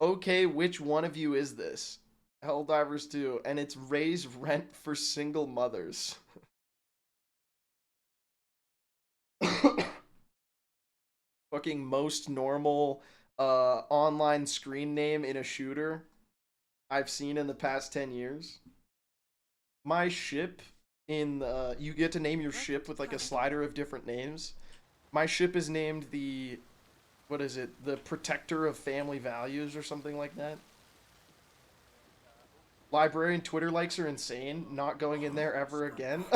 Okay, which one of you is this? Helldivers 2, and it's raise rent for single mothers. Fucking most normal online screen name in a shooter I've seen in the past 10 years. My ship in you get to name your ship with like a slider of different names. My ship is named the, what is it? The Protector of Family Values or something like that. Librarian Twitter likes are insane. Not going in there ever again.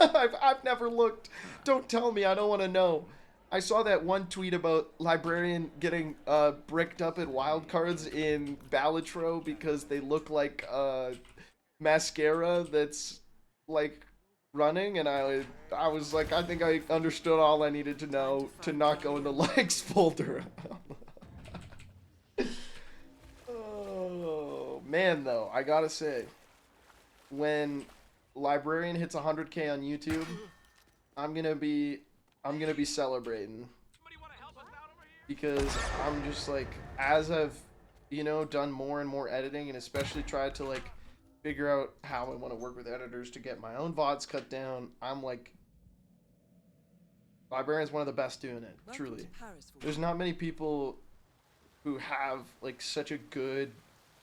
I've never looked. Don't tell me. I don't want to know. I saw that one tweet about Librarian getting bricked up at wildcards in Balatro because they look like mascara that's like running, and I was like, I think I understood all I needed to know to not go in the likes folder. Oh man, though, I gotta say, when Librarian hits 100K on YouTube, I'm gonna be celebrating, because I'm just like, as I've done more and more editing, and especially tried to like figure out how I want to work with editors to get my own VODs cut down, I'm like, Librarian's one of the best doing it, truly. There's not many people who have like such a good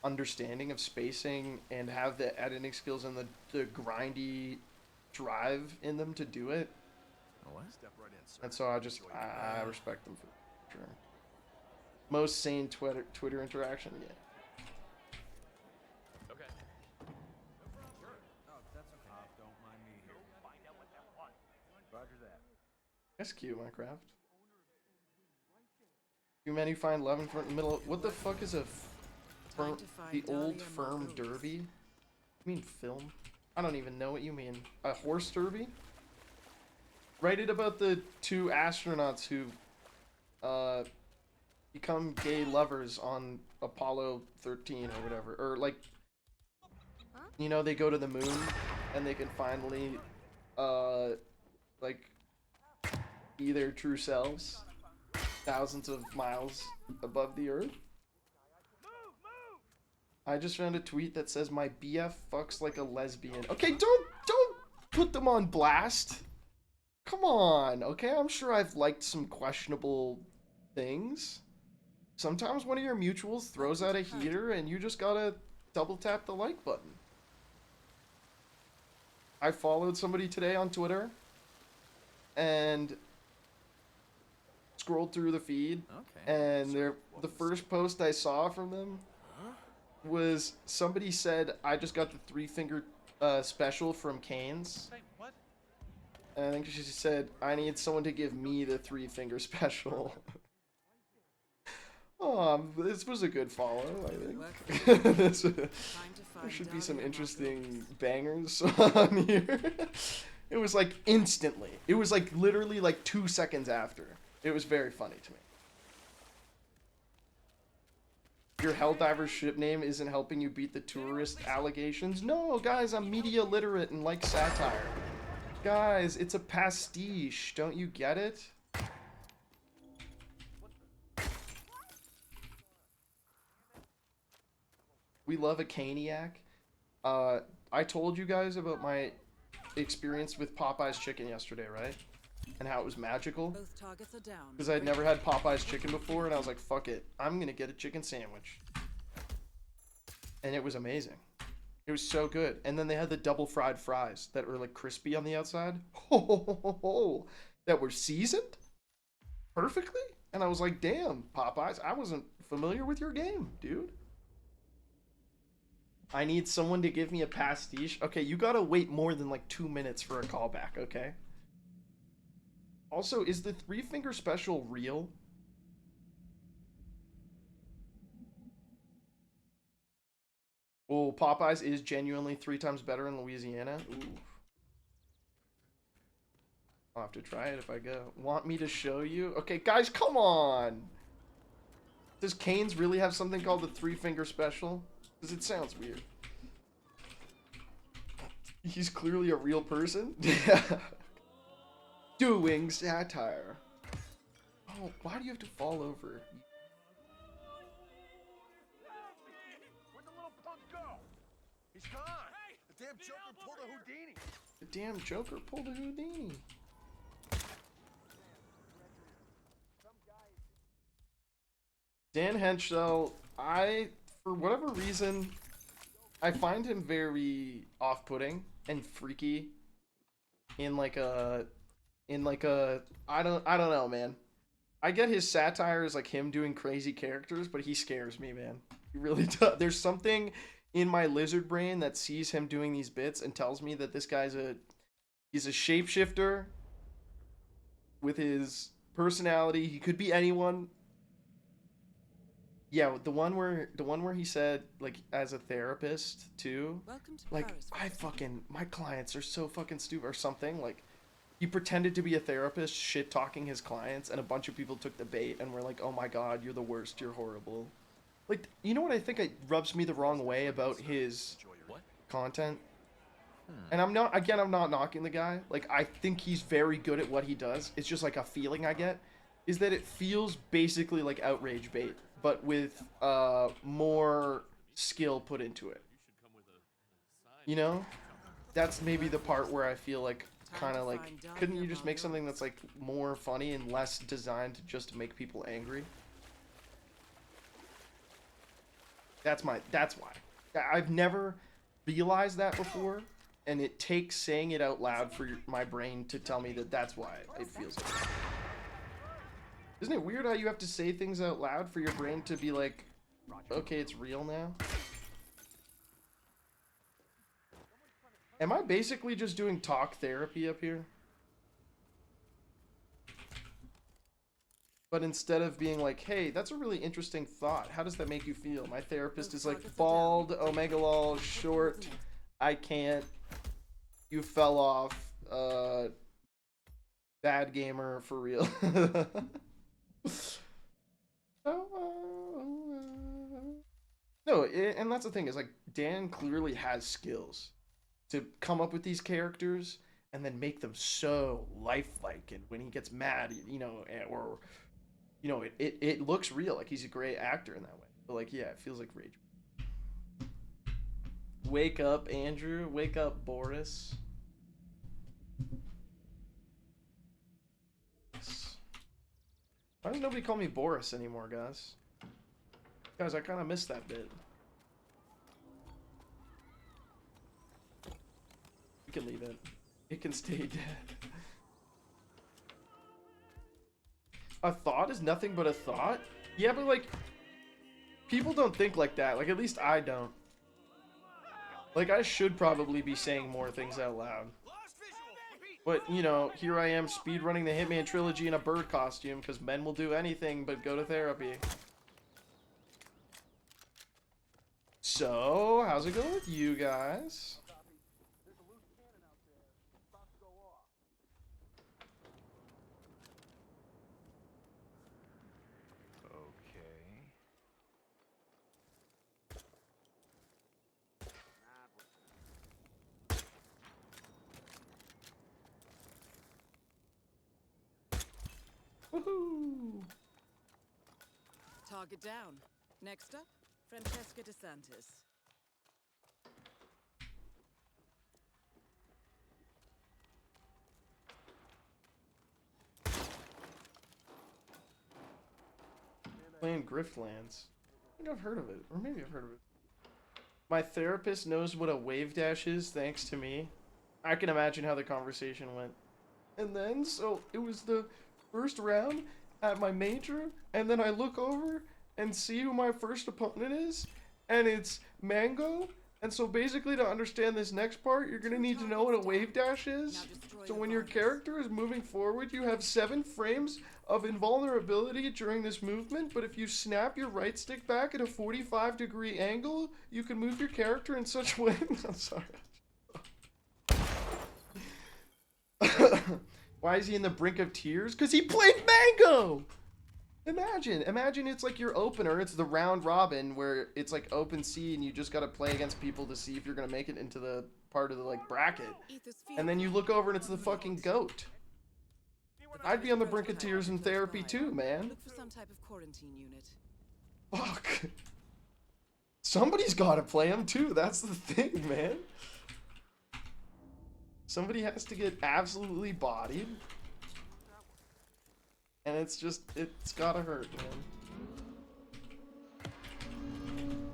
understanding of spacing and have the editing skills and the grindy drive in them to do it. And so I respect them for sure. Most sane Twitter interaction, yeah. That's cute, Minecraft. You men who find love in front middle. What the fuck is the old firm derby? You mean film? I don't even know what you mean. A horse derby? Write it about the two astronauts who become gay lovers on Apollo 13 or whatever. Or like, they go to the moon and they can finally like be their true selves thousands of miles above the earth. I just found a tweet that says my BF fucks like a lesbian. Okay, don't put them on blast. Come on, okay? I'm sure I've liked some questionable things. Sometimes one of your mutuals throws out a heater and you just gotta double tap the like button. I followed somebody today on Twitter and scrolled through the feed, and the first post I saw from them was somebody said, I just got the 3-finger special from Cane's. And I think she said, I need someone to give me the 3-finger special. Oh, this was a good follow, I think. There should be some interesting bangers on here. It was like instantly. It was like literally like 2 seconds after. It was very funny to me. Your Helldiver ship name isn't helping you beat the tourist allegations? No, guys, I'm media literate and like satire. Guys, it's a pastiche. Don't you get it? We love a Caniac. I told you guys about my experience with Popeye's chicken yesterday, right? And how it was magical. Because I'd never had Popeye's chicken before, and I was like, fuck it. I'm gonna get a chicken sandwich. And it was amazing. It was so good. And then they had the double fried fries that were like crispy on the outside. That were seasoned perfectly. And I was like, damn, Popeyes, I wasn't familiar with your game, dude. I need someone to give me a pastiche. Okay, you gotta wait more than like 2 minutes for a callback, okay? Also, is the three finger special real? Oh, Popeyes is genuinely 3 times better in Louisiana. Ooh. I'll have to try it if I go. Want me to show you? Okay, guys, come on! Does Cane's really have something called the three finger special? Because it sounds weird. He's clearly a real person? Doing satire. Oh, why do you have to fall over? Where'd the little punk go? He's gone. Hey, the damn Joker pulled a Houdini. The damn Joker pulled a Houdini. Dan Henschel, for whatever reason, I find him very off-putting and freaky in like a I don't know, man. I get his satire is like him doing crazy characters, but he scares me, man. He really does. There's something in my lizard brain that sees him doing these bits and tells me that this guy's he's a shapeshifter with his personality. He could be anyone. Yeah, the one where he said, like, as a therapist too, like, my clients are so fucking stupid or something. Like, he pretended to be a therapist, shit talking his clients, and a bunch of people took the bait and were like, oh my god, you're the worst, you're horrible. Like, you know what I think it rubs me the wrong way about his content? And I'm not knocking the guy. Like, I think he's very good at what he does. It's just like a feeling I get is that it feels basically like outrage bait, but with more skill put into it. You know? That's maybe the part where I feel like kind of like, couldn't you just make something that's like more funny and less designed just to make people angry? That's why. I've never realized that before, and it takes saying it out loud for my brain to tell me that that's why it feels like that. Isn't it weird how you have to say things out loud for your brain to be like, okay, it's real now? Am I basically just doing talk therapy up here? But instead of being like, hey, that's a really interesting thought. How does that make you feel? My therapist is like, bald, omega lol, short, I can't, you fell off, bad gamer for real. No, and that's the thing is like Dan clearly has skills to come up with these characters and then make them so lifelike, and when he gets mad, you know, or you know, it looks real. Like he's a great actor in that way. But like, yeah, it feels like rage. Wake up, Andrew. Wake up, Boris. Why does nobody call me Boris anymore, guys? Guys, I kind of missed that bit. You can leave it. It can stay dead. A thought is nothing but a thought? Yeah, but like, people don't think like that. Like, at least I don't. Like, I should probably be saying more things out loud. But, you know, here I am speedrunning the Hitman Trilogy in a bird costume, because men will do anything but go to therapy. So, how's it going with you guys? Woohoo! Target down. Next up, Francesca DeSantis. Playing Griftlands. I think I've heard of it, or maybe I've heard of it. My therapist knows what a wave dash is thanks to me. I can imagine how the conversation went. And then, so it was the first round at my major, and then I look over and see who my first opponent is, and it's Mango. And so basically to understand this next part, you're gonna need to know what a wave dash is. So when your character is moving forward, you have 7 frames of invulnerability during this movement, but if you snap your right stick back at a 45-degree angle, you can move your character in such a way. I'm sorry. Why is he in the brink of tears? Because he played Mango! Imagine it's like your opener, it's the round robin where it's like open sea and you just gotta play against people to see if you're gonna make it into the part of the like bracket. And then you look over and it's the fucking goat. I'd be on the brink of tears in therapy too, man. Look for some type of quarantine unit. Fuck. Somebody's gotta play him too, that's the thing, man. Somebody has to get absolutely bodied. And it's gotta hurt, man.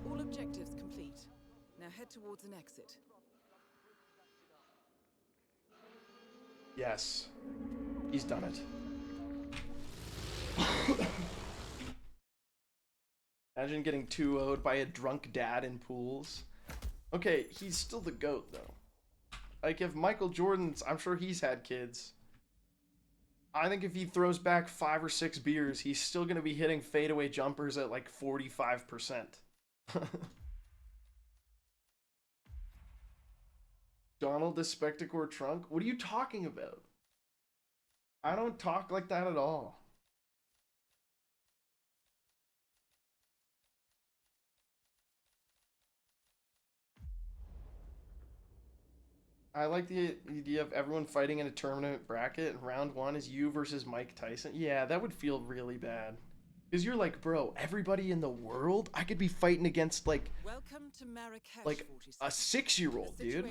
All objectives complete. Now head towards an exit. Yes. He's done it. Imagine getting 2-0'd by a drunk dad in pools. Okay, he's still the GOAT, though. Like, if Michael Jordan's... I'm sure he's had kids. I think if he throws back 5 or 6 beers, he's still going to be hitting fadeaway jumpers at, like, 45%. Donald the Spectacor Trunk? What are you talking about? I don't talk like that at all. I like the idea of everyone fighting in a tournament bracket, and round 1 is you versus Mike Tyson. Yeah, that would feel really bad. Because you're like, bro, everybody in the world? I could be fighting against, like a 6-year-old, dude.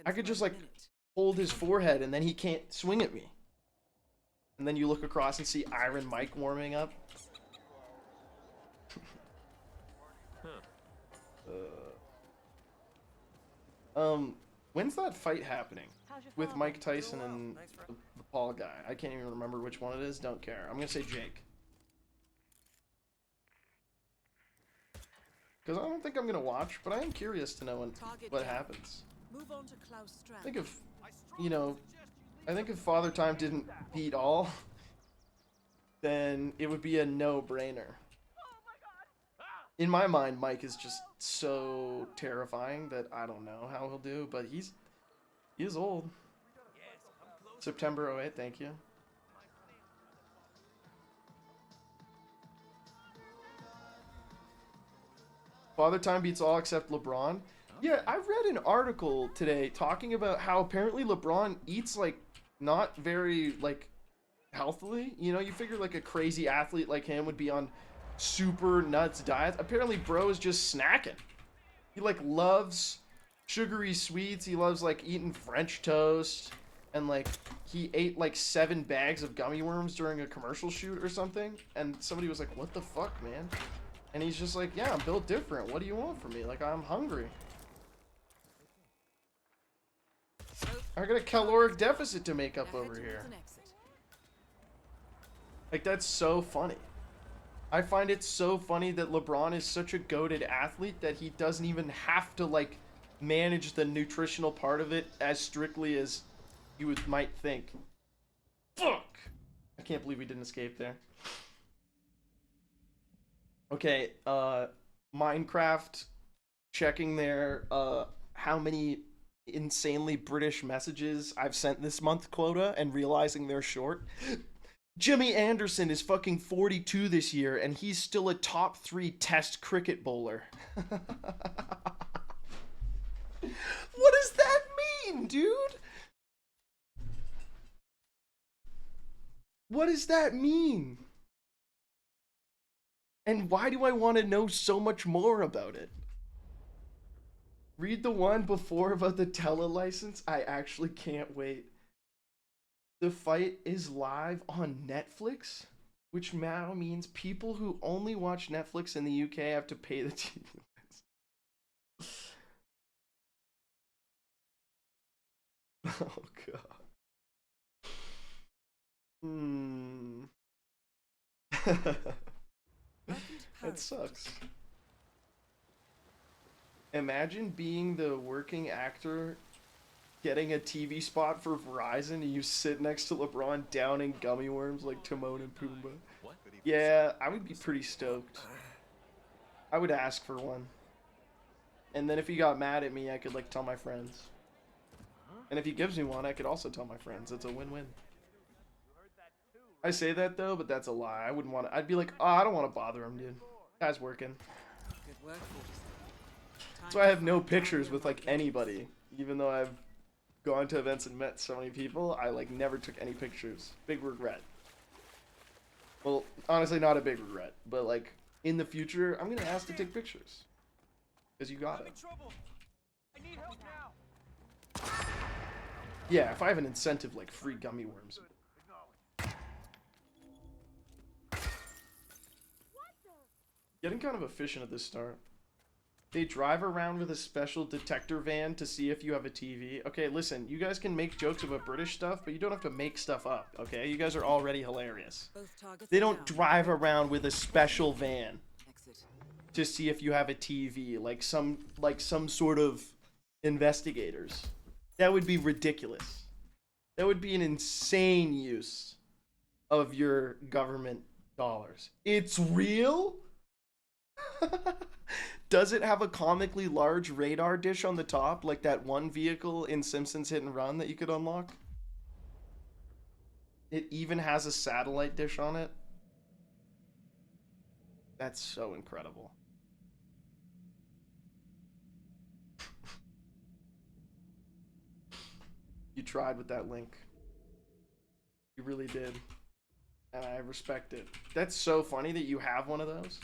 I could just, like, hold his forehead, and then he can't swing at me. And then you look across and see Iron Mike warming up. When's that fight happening? With Mike Tyson and the Paul guy. I can't even remember which one it is. Don't care. I'm gonna say Jake. Because I don't think I'm gonna watch, but I am curious to know what happens. I think if, you know, I think if Father Time didn't beat all, then it would be a no-brainer. In my mind, Mike is just so terrifying that I don't know how he'll do, but he is old. September 08, thank you. Father Time beats all except LeBron. Yeah, I read an article today talking about how apparently LeBron eats, like, not very, like, healthily. You know, you figure, like, a crazy athlete like him would be on super nuts diets. Apparently, bro is just snacking. He, like, loves sugary sweets. He loves, like, eating French toast. And, like, he ate, like, 7 bags of gummy worms during a commercial shoot or something. And somebody was like, what the fuck, man? And he's just like, yeah, I'm built different. What do you want from me? Like, I'm hungry. I got a caloric deficit to make up over here. Like, that's so funny. I find it so funny that LeBron is such a goated athlete that he doesn't even have to, like, manage the nutritional part of it as strictly as you might think. Fuck! I can't believe we didn't escape there. Okay, Minecraft checking their, how many insanely British messages I've sent this month quota and realizing they're short. Jimmy Anderson is fucking 42 this year and he's still a top 3 test cricket bowler. What does that mean, dude? What does that mean? And why do I want to know so much more about it? Read the one before about the tele-license. I actually can't wait. The fight is live on Netflix, which now means people who only watch Netflix in the UK have to pay the TV. Oh god. Hmm. That sucks. Imagine being the working actor getting a TV spot for Verizon and you sit next to LeBron downing gummy worms like Timon and Pumbaa. Yeah, I would be pretty stoked. I would ask for one. And then if he got mad at me, I could like tell my friends. And if he gives me one, I could also tell my friends. It's a win-win. I say that though, but that's a lie. I wouldn't want to. I'd be like, oh, I don't want to bother him, dude. Guy's working. Good work, So I have no pictures with like anybody, even though I've gone to events and met so many people. I like never took any pictures. Big regret. Well, honestly, not a big regret, but like in the future, I'm gonna ask to take pictures because you gotta. I need help now. Yeah, if I have an incentive like free gummy worms. Getting kind of efficient at this start. They drive around with a special detector van to see if you have a TV. Okay, listen, you guys can make jokes about British stuff, but you don't have to make stuff up, okay? You guys are already hilarious. They don't drive around with a special van to see if you have a TV, like some sort of investigators. That would be ridiculous. That would be an insane use of your government dollars. It's real? Does it have a comically large radar dish on the top, like that one vehicle in Simpsons Hit and Run that you could unlock? It even has a satellite dish on it. That's so incredible. You tried with that link. You really did. And I respect it. That's so funny that you have one of those.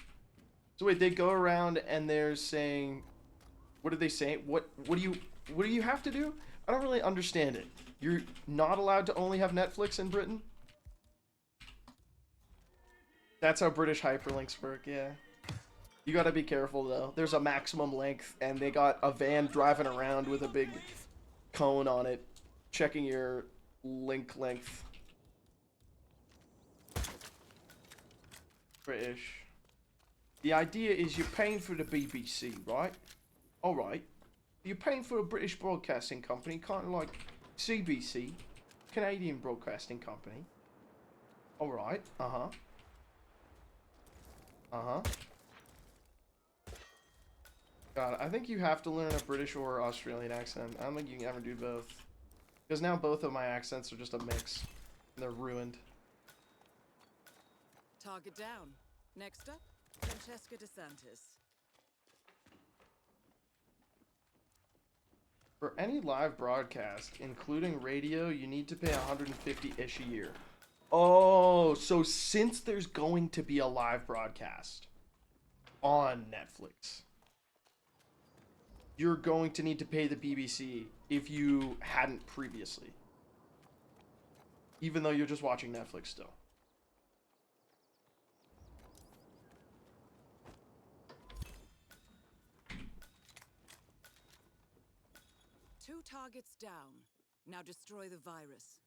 So wait, they go around and they're saying, what are they saying? What do you have to do? I don't really understand it. You're not allowed to only have Netflix in Britain? That's how British hyperlinks work, yeah. You gotta be careful though. There's a maximum length and they got a van driving around with a big cone on it, checking your link length. British. The idea is you're paying for the BBC, right? Alright. You're paying for a British broadcasting company, kind of like CBC, Canadian Broadcasting Company. Alright, uh-huh. Uh-huh. God, I think you have to learn a British or Australian accent. I don't think you can ever do both. Because now both of my accents are just a mix. And they're ruined. Target down. Next up, Francesca DeSantis. For any live broadcast, including radio, you need to pay $150-ish a year. Oh, so since there's going to be a live broadcast on Netflix, you're going to need to pay the BBC if you hadn't previously. Even though you're just watching Netflix still. Two targets down. Now destroy the virus.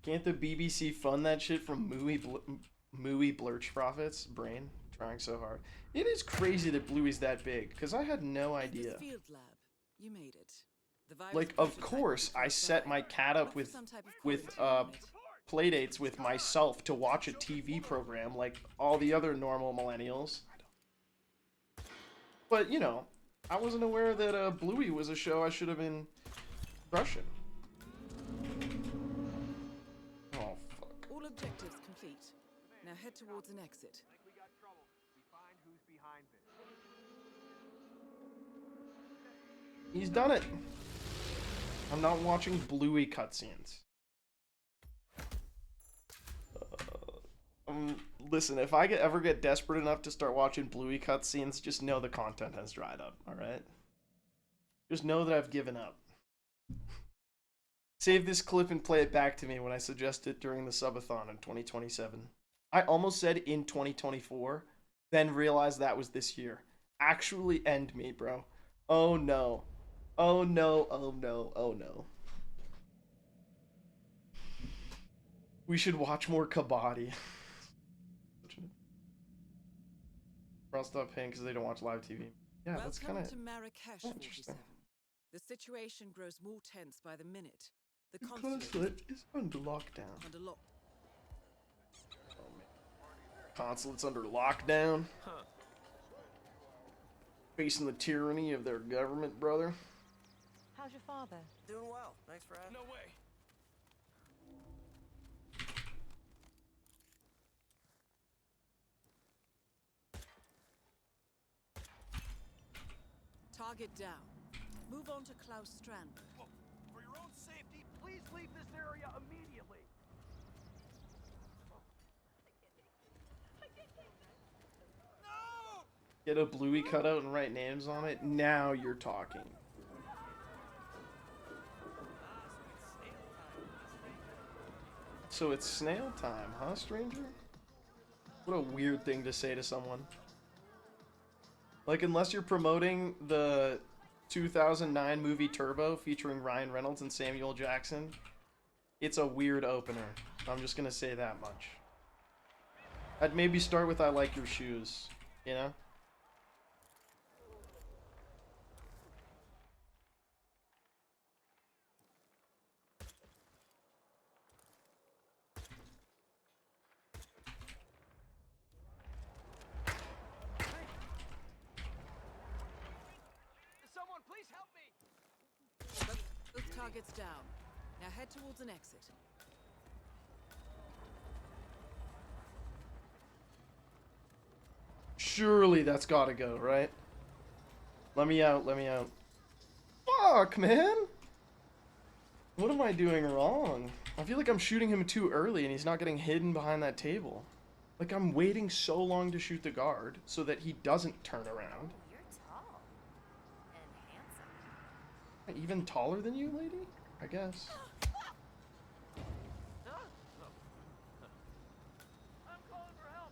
Can't the BBC fund that shit from Mooey Blurch Profits? Brain trying so hard. It is crazy that Bluey's that big, because I had no idea. Field lab. You made it. The virus Like, of course, I set my cat up with playdates with myself to watch a TV program like all the other normal millennials. But, you know, I wasn't aware that Bluey was a show I should have been crushing. Oh, fuck. All objectives complete. Now head towards an exit. We got trouble. We find who's behind this. He's done it. I'm not watching Bluey cutscenes. Listen, if I ever get desperate enough to start watching Bluey cutscenes, just know the content has dried up, alright? Just know that I've given up. Save this clip and play it back to me when I suggest it during the subathon in 2027. I almost said in 2024, then realized that was this year. Actually end me, bro. Oh no. Oh no, oh no, oh no. We should watch more Kabaddi. I'll stop paying because they don't watch live TV. Yeah, that's kind Welcome of to Marrakesh, interesting. 47. The situation grows more tense by the minute. The The consulate consulate is under lockdown. under lock. Oh man. Consulate's under lockdown. Facing the tyranny of their government, brother. How's your father? Doing well. Thanks for asking. No way. Target down. Move on to Klaus Strand. Whoa. For your own safety, please leave this area immediately. No! Get a bluey cutout and write names on it. Now you're talking. So it's snail time, huh, stranger? What a weird thing to say to someone. Like, unless you're promoting the 2009 movie Turbo featuring Ryan Reynolds and Samuel Jackson, it's a weird opener. I'm just gonna say that much. I'd maybe start with I like your shoes, you know? Someone, please help me! Both targets down. Now head towards an exit. Surely that's gotta go, right? Let me out, let me out. Fuck, man! What am I doing wrong? I feel like I'm shooting him too early and he's not getting hidden behind that table. Like, I'm waiting so long to shoot the guard so that he doesn't turn around. You're tall and handsome. Even taller than you, lady? I guess. I'm calling for help!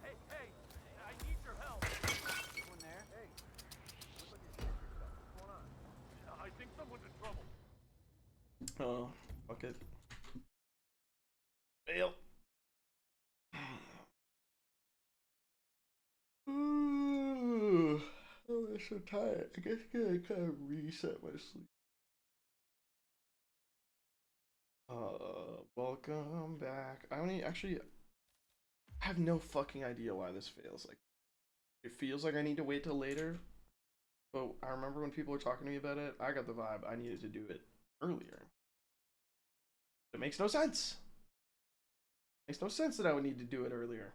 Hey, hey! I need your help! Someone there? Hey! Looks like you're shitting yourself. What's going on? I think someone's in trouble. Oh, fuck it. Fail. Ooh, oh, I'm so tired. I guess I gotta kind of reset my sleep. Welcome back. I only actually have no fucking idea why this fails. Like, it feels like I need to wait till later. But I remember when people were talking to me about it, I got the vibe I needed to do it earlier. It makes no sense. Makes no sense that I would need to do it earlier.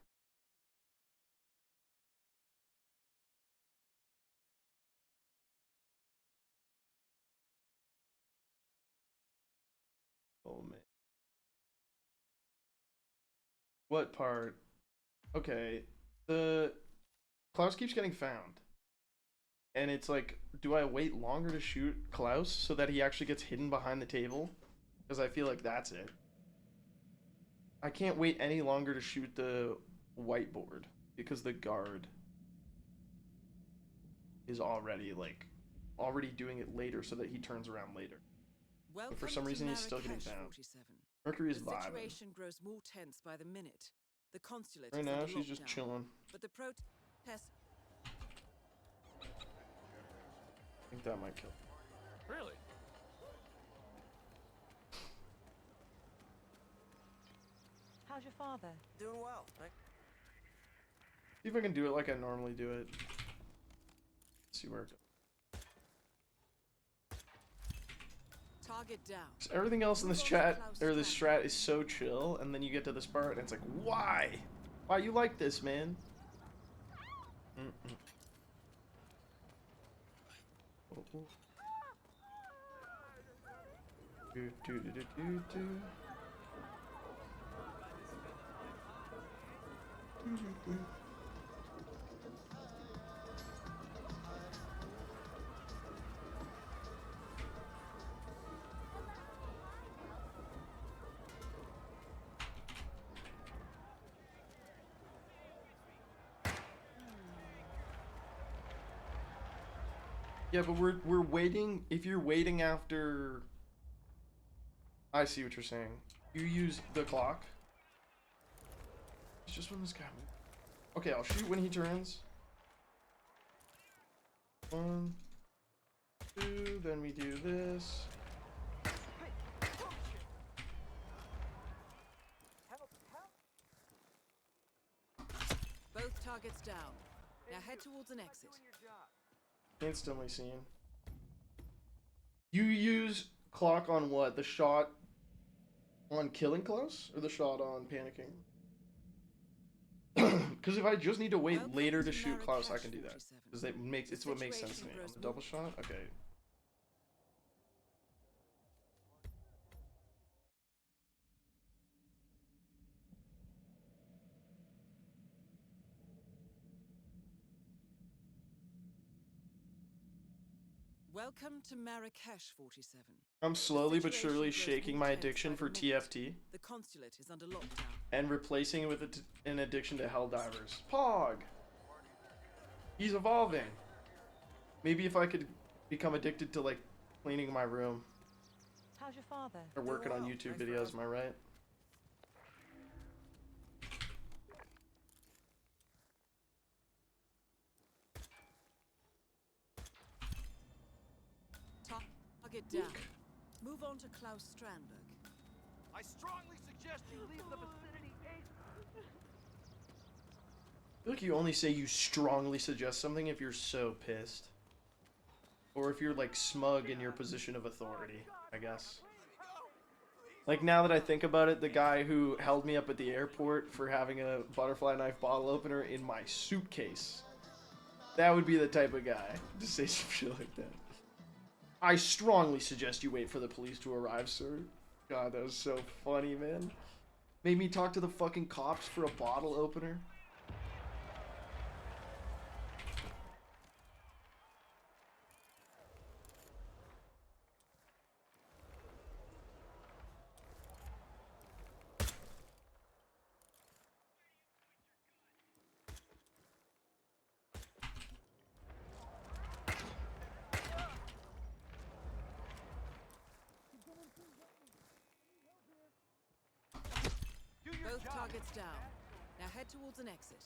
Oh man. What part? Okay. The Klaus keeps getting found. And it's like, do I wait longer to shoot Klaus so that he actually gets hidden behind the table? Because I feel like that's it. I can't wait any longer to shoot the whiteboard because the guard is already doing it later so that he turns around later. Welcome for some to reason, he's still getting Marrakesh, found. 47. Mercury is The vibing. situation grows more tense by the minute. The consulate Right is now, under she's just lockdown. chilling. But the protest. I think that might kill. Really? How's your father? Doing well. Thanks. See if I can do it like I normally do it. See where it goes. Target down. So everything else in this chat, or this strat, is so chill, and then you get to this part, and it's like, why? Why you like this, man? Oh, oh. Do, do, do, do, do, do. Do, do, do. Yeah, but we're waiting. If you're waiting after, I see what you're saying. You use the clock. It's just when this guy moves. Okay, I'll shoot when he turns. 1, 2, then we do this. Both targets down. Now head towards an exit. Instantly seen. You use clock on what? The shot on killing close or the shot on panicking? Because if I just need to wait later to shoot close, I can do that. Because it's what makes sense to me. On the double shot? Okay. Welcome to Marrakesh, 47. I'm slowly but surely shaking my addiction for TFT The consulate is under lockdown. and replacing it with an addiction to Helldivers. Pog! He's evolving. Maybe if I could become addicted to, like, cleaning my room How's your father? or working on YouTube videos, am I right? Target down. Move on to Klaus Strandberg. I strongly suggest you leave the vicinity ASAP. I feel like you only say you strongly suggest something if you're so pissed. Or if you're, like, smug in your position of authority, I guess. Like, now that I think about it, the guy who held me up at the airport for having a butterfly knife bottle opener in my suitcase. That would be the type of guy to say some shit like that. I strongly suggest you wait for the police to arrive, sir. God, that was so funny, man. Made me talk to the fucking cops for a bottle opener. Both targets down. Now head towards an exit.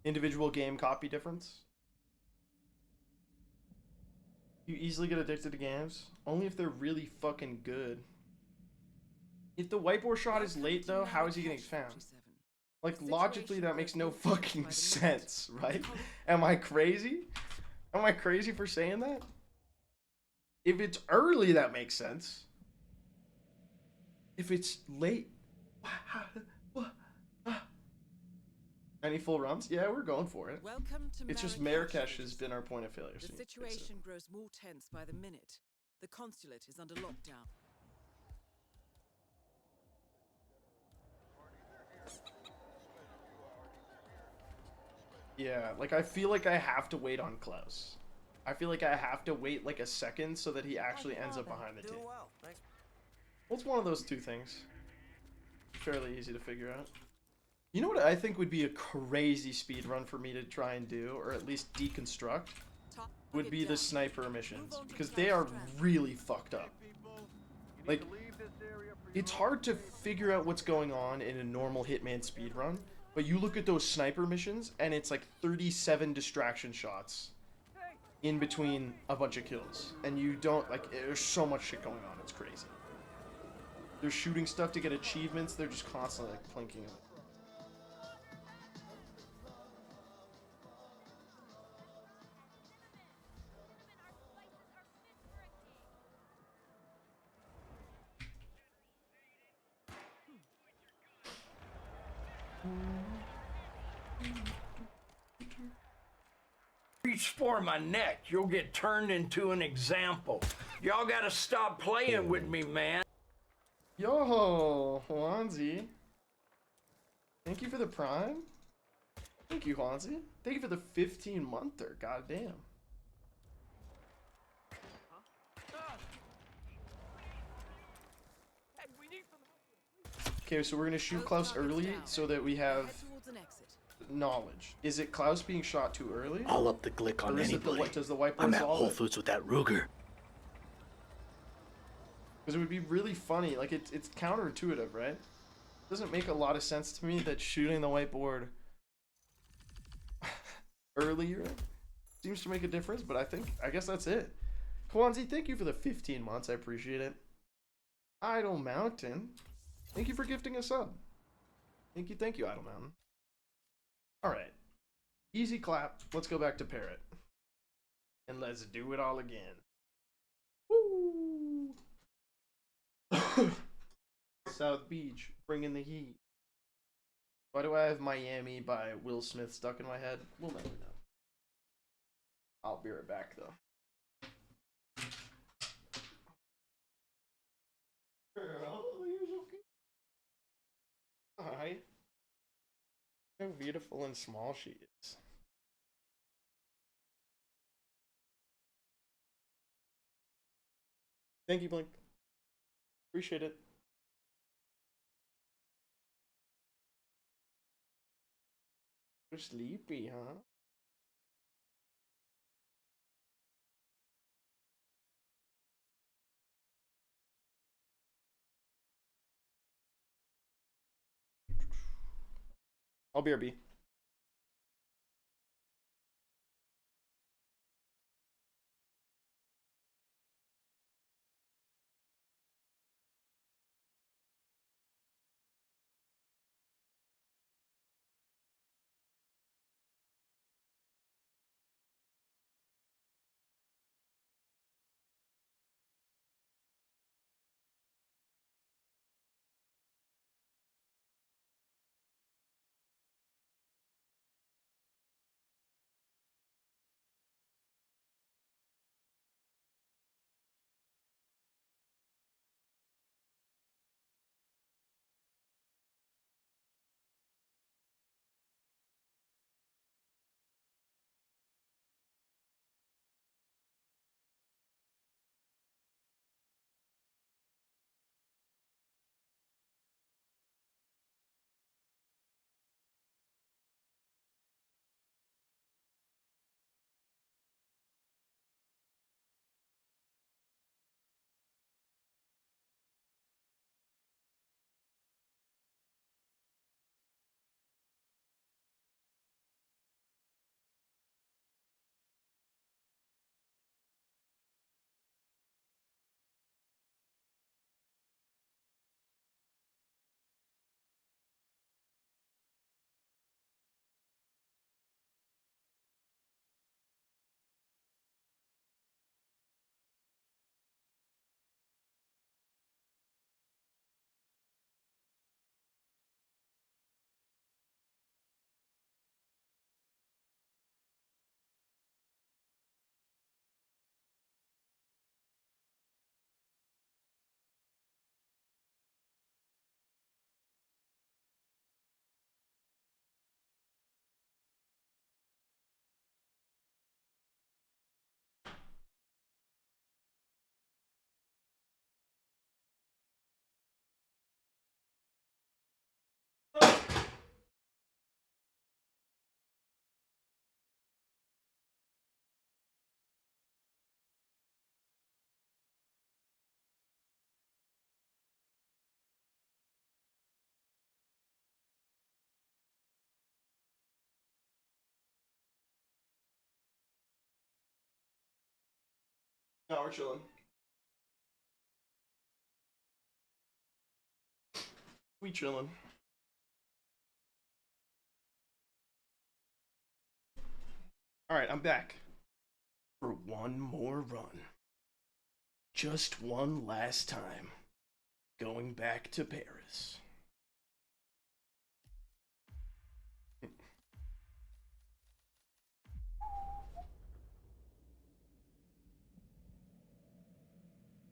Individual game copy difference. You easily get addicted to games. Only if they're really fucking good. If the whiteboard shot is late though, how is he getting found? Like, logically that makes no fucking sense, right? Am I crazy? Am I crazy for saying that? If it's early, that makes sense. If it's late... Any full runs? Yeah, we're going for it. Welcome to It's just Marrakesh has been our point of failure. The situation grows more tense by the minute. The consulate is under lockdown. Yeah, like, I feel like I have to wait on Klaus. I feel like I have to wait like a second so that he actually ends up behind the team. Well, it's one of those two things. Fairly easy to figure out. You know what I think would be a crazy speed run for me to try and do, or at least deconstruct, would be the sniper missions, because they are really fucked up. Like, it's hard to figure out what's going on in a normal Hitman speed run, but you look at those sniper missions, and it's like 37 distraction shots in between a bunch of kills, and you don't, like, there's so much shit going on, it's crazy. They're shooting stuff to get achievements, they're just constantly, like, plinking them. Reach for my neck, you'll get turned into an example. Y'all gotta stop playing with me, man. Yo, Juanzi. Thank you for the prime. Thank you, Juanzi. Thank you for the 15-monther. Goddamn. Okay, so we're gonna shoot Both Klaus targets early down. so that we Now have head towards an exit. knowledge. Is it Klaus being shot too early? I'll up the glick on Or is it anybody. does the whiteboard I'm at solve Whole it? Foods with that Ruger. Because it would be really funny. Like, it's counterintuitive, right? It doesn't make a lot of sense to me that shooting the whiteboard earlier seems to make a difference, but I guess that's it. Kwanzi, thank you for the 15 months. I appreciate it. Idle Mountain, thank you for gifting a sub. Thank you, Idle Mountain. Alright. Easy clap. Let's go back to Parrot. And let's do it all again. Woo! South Beach, bringing the heat. Why do I have Miami by Will Smith stuck in my head? We'll never know. I'll be right back, though. Hi. How beautiful and small she is. Thank you, Blink. Appreciate it. You're sleepy, huh? I'll BRB. No, we're chilling. We chilling. Alright, I'm back. For one more run. Just one last time. Going back to Paris.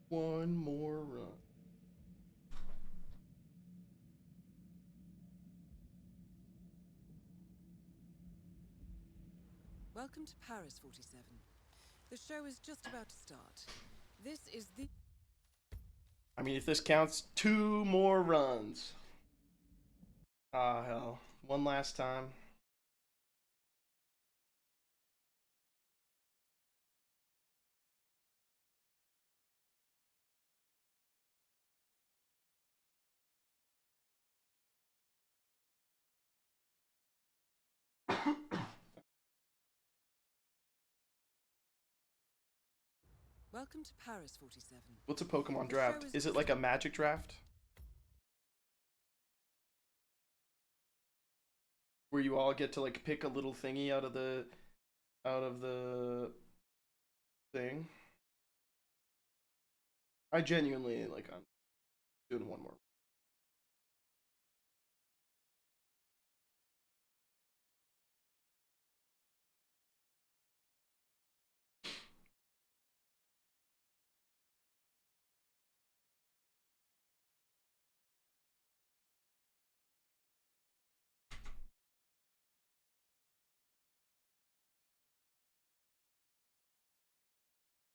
One more run. Welcome to Paris, 47. The show is just about to start. This is the... I mean, if this counts, 2 more runs. Ah, hell. One last time. Welcome to Paris, 47. What's a Pokemon The show draft? is Is it like a Magic draft? Where you all get to like pick a little thingy out of the thing? I genuinely like I'm doing one more.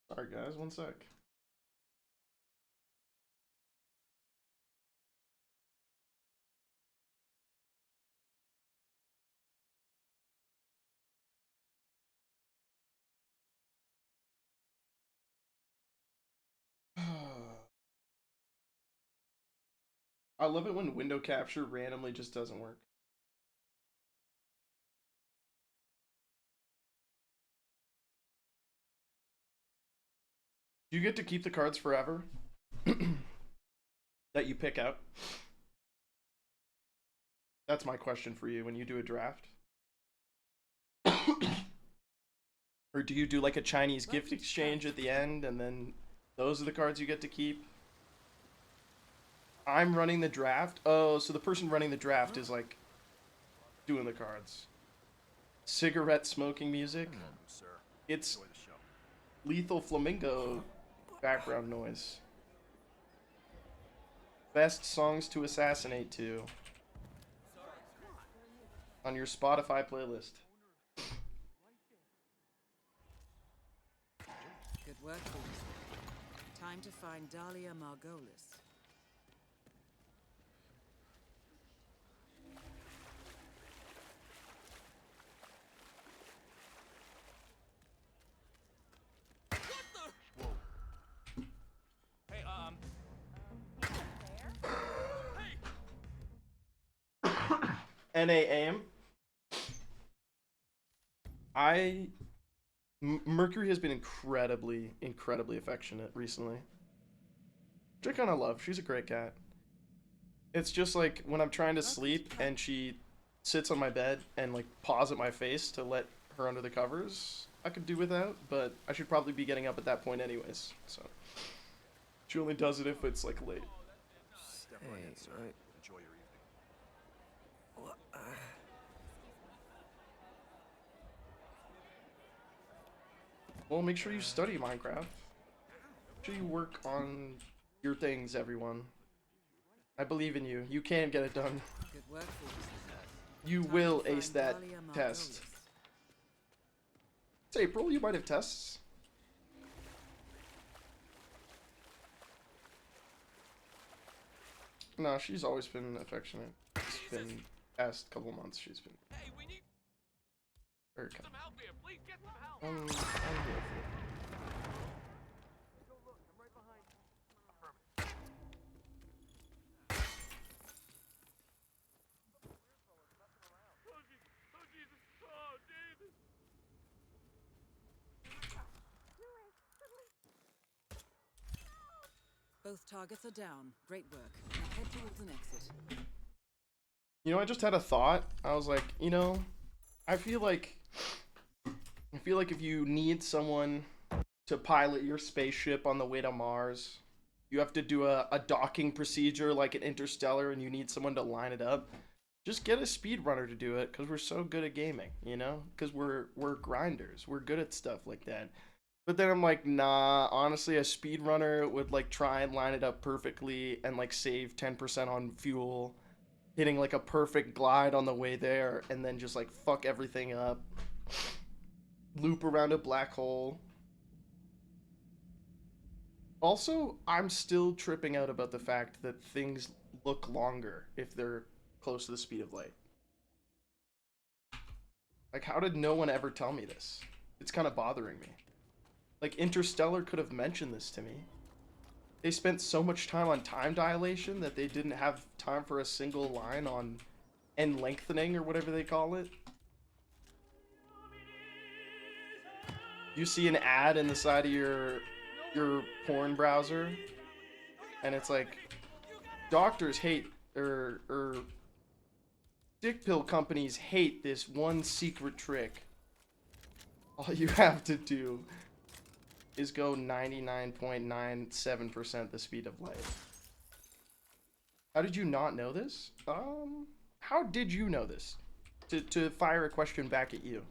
Sorry guys, one sec. I love it when window capture randomly just doesn't work. Do you get to keep the cards forever that you pick out? That's my question for you when you do a draft. Or do you do like a Chinese gift exchange at the end and then those are the cards you get to keep? I'm running the draft. Oh, so the person running the draft is like doing the cards. Cigarette smoking music. It's Lethal Flamingo background noise. Best songs to assassinate to on your Spotify playlist. Good work, 47. Time to find Dahlia Margolis. Hey, NAAM. Mercury has been incredibly affectionate recently. Which I kind of love. She's a great cat. It's just like when I'm trying to sleep and she sits on my bed and like paws at my face to let her under the covers. I could do without, but I should probably be getting up at that point anyways. So she only does it if it's like late. Step right in, sir. Enjoy your evening. Well, make sure you study Minecraft. Make sure you work on your things, everyone. I believe in you. You can get it done. Good work, 47. You Time will to find ace that Dahlia test. Margolis. It's April. You might have tests. No, she's always been affectionate. It's been past couple months. She's been Hey, we need very kind. some help here. Please get some help. I'm here for it. Go look. I'm right behind you. Affirmative. Oh, Jesus. Oh, Jesus. Both targets are down. Great work. Now head towards an exit. You know, I just had a thought. I was like, you know, I feel like if you need someone to pilot your spaceship on the way to Mars, you have to do a docking procedure like an Interstellar, and you need someone to line it up. Just get a speedrunner to do it, because we're so good at gaming, you know? Because we're grinders. We're good at stuff like that. But then I'm like, nah, honestly, a speedrunner would like try and line it up perfectly and like save 10% on fuel, hitting like a perfect glide on the way there, and then just like fuck everything up. Loop around a black hole. Also, I'm still tripping out about the fact that things look longer if they're close to the speed of light. Like, how did no one ever tell me this? It's kind of bothering me. Like, Interstellar could have mentioned this to me. They spent so much time on time dilation that they didn't have time for a single line on end lengthening or whatever they call it. You see an ad in the side of your porn browser, and it's like, doctors hate, or dick pill companies hate this one secret trick. All you have to do is go 99.97% the speed of light. How did you not know this? How did you know this? To fire a question back at you,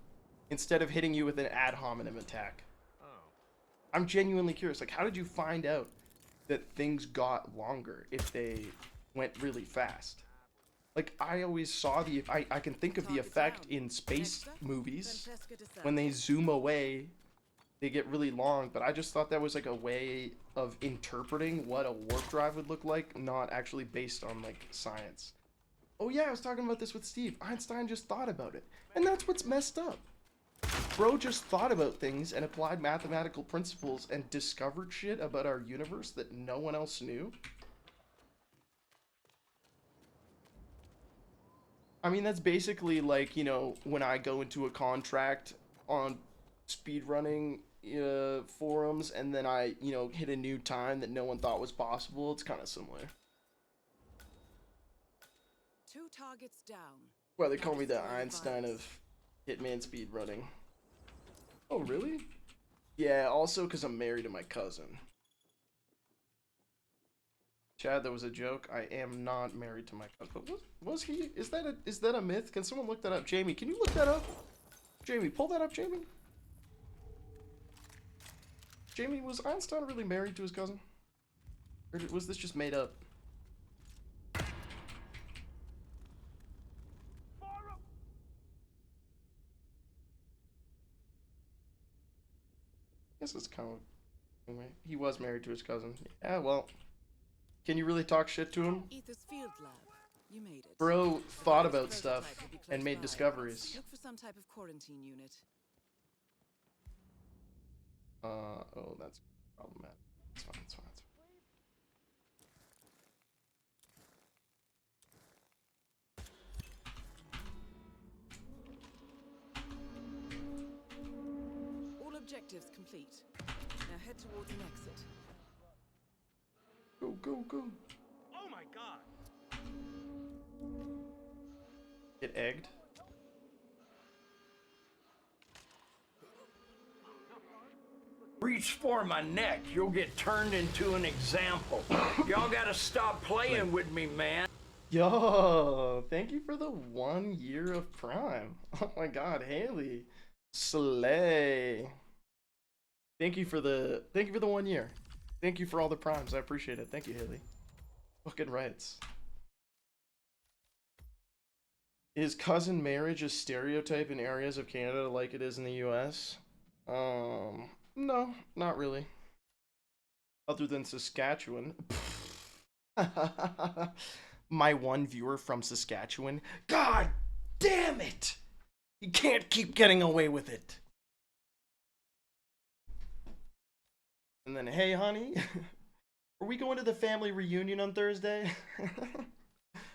instead of hitting you with an ad hominem attack. I'm genuinely curious. Like, how did you find out that things got longer if they went really fast? Like, I always saw I can think of the effect in space movies. When they zoom away, they get really long, but I just thought that was like a way of interpreting what a warp drive would look like, not actually based on like science. Oh yeah, I was talking about this with Steve. Einstein just thought about it. And that's what's messed up. Bro just thought about things and applied mathematical principles and discovered shit about our universe that no one else knew. I mean, that's basically like, you know, when I go into a contract on speedrunning forums and then I, you know, hit a new time that no one thought was possible. It's kind of similar. 2 targets down. Well, they call me the Einstein of Hitman speedrunning. Oh, really? Yeah, also because I'm married to my cousin. Chad, that was a joke. I am not married to my cousin. But was he? Is that a myth? Can someone look that up? Jamie, can you look that up? Jamie, pull that up, Jamie. Jamie, was Einstein really married to his cousin? Or was this just made up? I guess it's kind of... Anyway, he was married to his cousin. Yeah, well... Can you really talk shit to him? Ether's field lab. You made it. Bro thought about stuff and made discoveries. Look for some type of quarantine unit. Oh, that's problematic. It's fine, it's fine, it's fine. All objectives complete. Now head towards an exit. Go, go, go. Oh my god! Get egged. Reach for my neck. You'll get turned into an example. Y'all gotta stop playing with me, man. Yo, thank you for the 1 year of Prime. Oh my god, Haley. Slay. Thank you for the 1 year. Thank you for all the primes. I appreciate it. Thank you, Haley. Fucking rights. Is cousin marriage a stereotype in areas of Canada like it is in the US? No, not really. Other than Saskatchewan. My one viewer from Saskatchewan. God damn it! You can't keep getting away with it. And then, hey, honey, are we going to the family reunion on Thursday?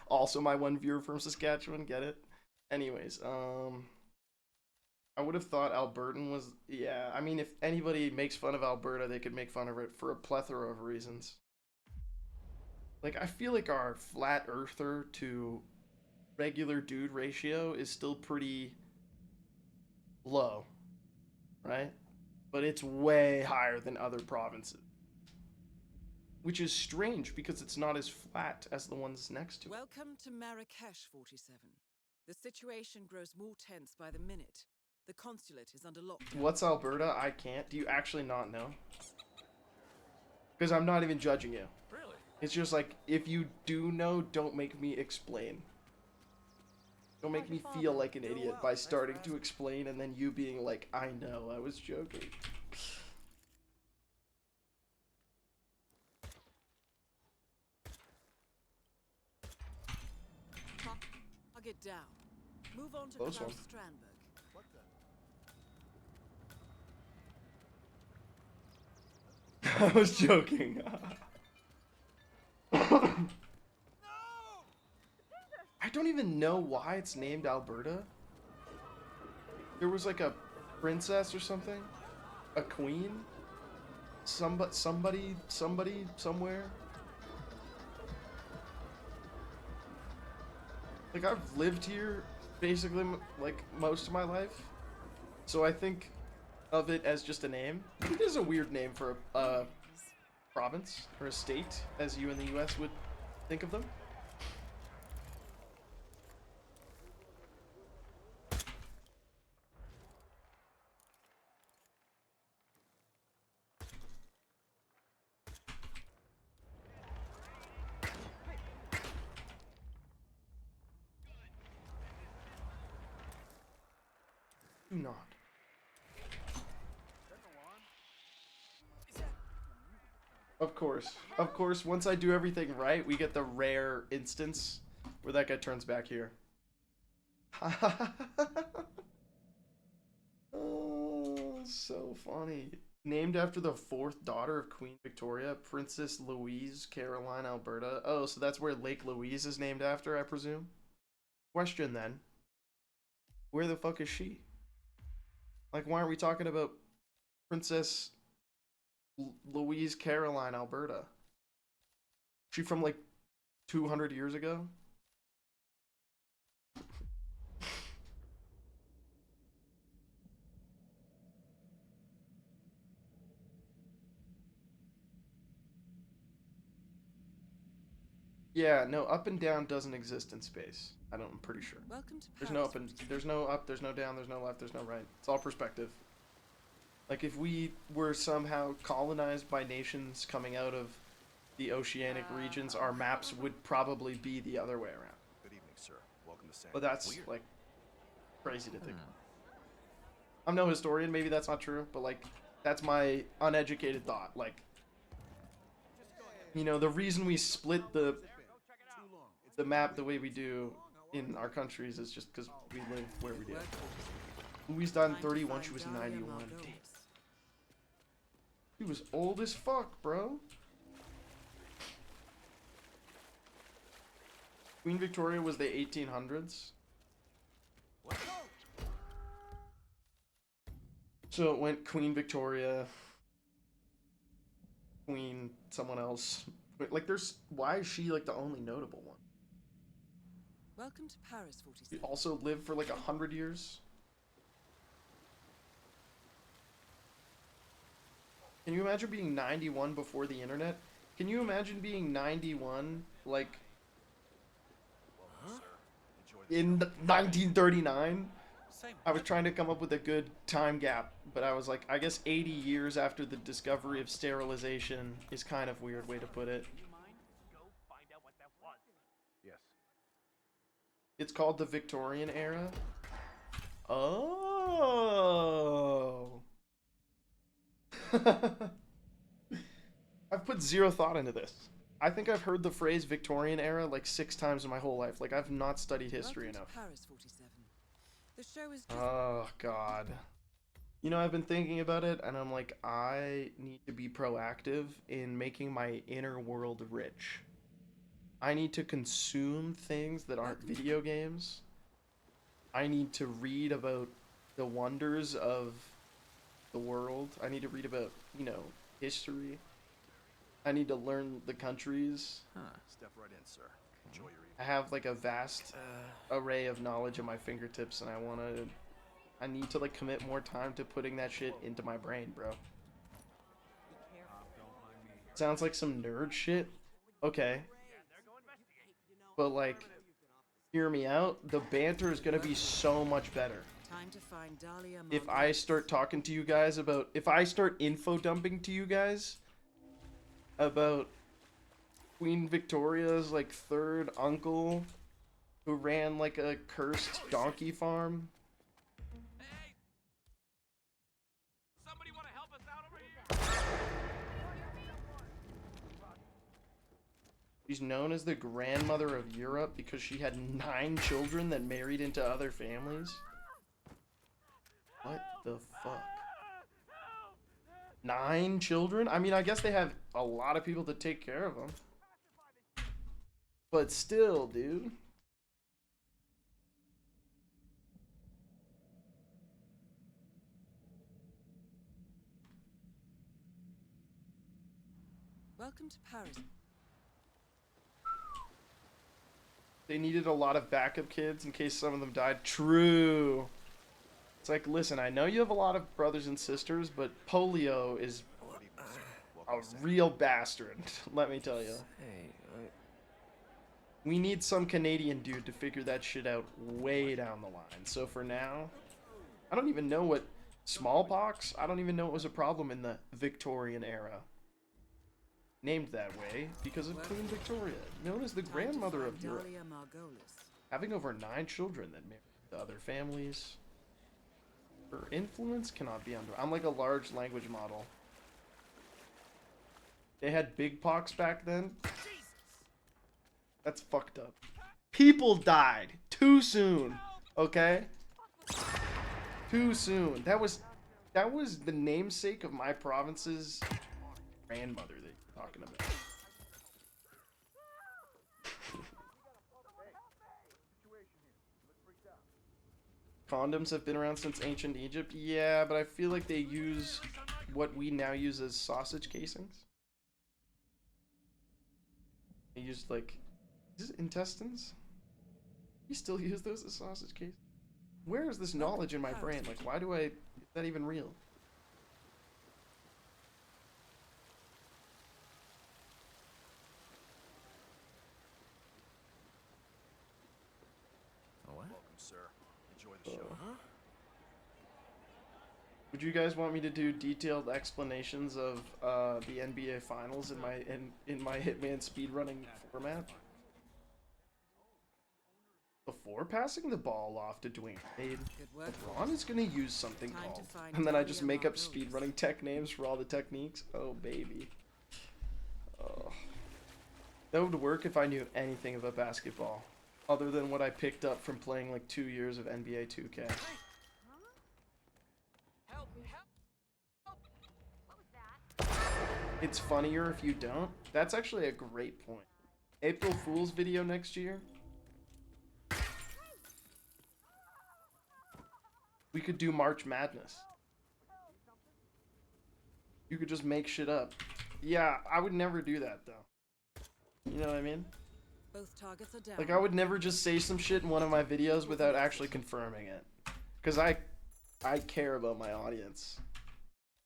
Also, my one viewer from Saskatchewan, get it? Anyways, I would have thought Albertan was, yeah, I mean, if anybody makes fun of Alberta, they could make fun of it for a plethora of reasons. Like, I feel like our flat earther to regular dude ratio is still pretty low, right? But it's way higher than other provinces. Which is strange because it's not as flat as the ones next to it. Welcome to Marrakesh, 47. The situation grows more tense by the minute. The consulate is under lockdown. What's Alberta? I can't. Do you actually not know? Because I'm not even judging you. Really? It's just like, if you do know, don't make me explain. Don't make me feel like an idiot by starting to explain and then you being like, I know, I was joking. down. Move on to Close Klaus one. Strandberg. I was joking. I don't even know why it's named Alberta. There was like a princess or something, a queen, somebody, somewhere. Like I've lived here basically like most of my life, so I think of it as just a name. It is a weird name for a province or a state, as you in the U.S. would think of them. Do not. Of course, once I do everything right, we get the rare instance where that guy turns back here. Oh, so funny. Named after the fourth daughter of Queen Victoria, Princess Louise, Caroline, Alberta. Oh, so that's where Lake Louise is named after, I presume? Question then. Where the fuck is she? Like, why aren't we talking about Princess Louise Caroline, Alberta? She from like 200 years ago? Yeah, no, up and down doesn't exist in space. I'm pretty sure. Welcome to There's Paris. no up and there's no up, there's no down, there's no left, there's no right. It's all perspective. Like if we were somehow colonized by nations coming out of the oceanic regions, our maps would probably be the other way around. Good evening, sir. Welcome to San. But that's like crazy to think. I'm no historian, maybe that's not true, but like that's my uneducated thought. Like, you know, the reason we split the map the way we do in our countries is just because we live where we do. Louise died in 31, she was 91. Damn. He was old as fuck, bro. Queen Victoria was the 1800s. So it went Queen Victoria, Queen someone else. Like there's, why is she like the only notable one? Welcome to Paris, 47. She also lived for like 100 years. Can you imagine being 91 before the internet? Can you imagine being 91 like in 1939? I was trying to come up with a good time gap, but I was like, I guess 80 years after the discovery of sterilization is kind of a weird way to put it. Yes. It's called the Victorian era. Oh. I've put zero thought into this. I think I've heard the phrase Victorian era like 6 times in my whole life. Like I've not studied history Welcome enough. to Paris, 47. The show is just Oh god. You know, I've been thinking about it and I'm like, I need to be proactive in making my inner world rich. I need to consume things that aren't video games. I need to read about the wonders of the world. I need to read about, you know, history. I need to learn the countries. Step right in, sir. Enjoy your evening. I have like a vast array of knowledge at my fingertips and I need to like commit more time to putting that shit into my brain, bro. Sounds like some nerd shit. Okay. But like, hear me out. The banter is gonna be so much better time to find Dahlia if I start talking to you guys about, if I start info dumping to you guys about Queen Victoria's like third uncle who ran like a cursed donkey farm. Hey! Somebody want to help us out over here? She's known as the grandmother of Europe because she had 9 children that married into other families. What the fuck? 9 children? I mean, I guess they have a lot of people to take care of them. But still, dude. Welcome to Paris. They needed a lot of backup kids in case some of them died. True. It's like, listen, I know you have a lot of brothers and sisters, but polio is a real bastard, let me tell you. We need some Canadian dude to figure that shit out way down the line. So for now, I don't even know what smallpox, I don't even know it was a problem in the Victorian era. Named that way because of Queen Victoria, known as the grandmother of Europe. Having over 9 children that married to other families. Her influence cannot be under. I'm like a large language model. They had big pox back then. That's fucked up. People died too soon. Okay? Too soon. That was the namesake of my province's grandmother that you're talking about. Condoms have been around since ancient Egypt. Yeah, but I feel like they use what we now use as sausage casings. They used like, is it intestines? You still use those as sausage casings? Where is this knowledge in my brain? Like, why do I, is that even real? Welcome, sir. Enjoy the show. Would you guys want me to do detailed explanations of the NBA Finals in my Hitman speedrunning format? Before passing the ball off to Dwayne Wade, LeBron is going to use something called, and then I just make up speedrunning tech names for all the techniques. Oh, baby. Oh. That would work if I knew anything about basketball, other than what I picked up from playing like 2 years of NBA 2K. It's funnier if you don't. That's actually a great point. April Fool's video next year. We could do March Madness. You could just make shit up. Yeah, I would never do that though. You know what I mean? Both targets are down. Like I would never just say some shit in one of my videos without actually confirming it. Cause I care about my audience.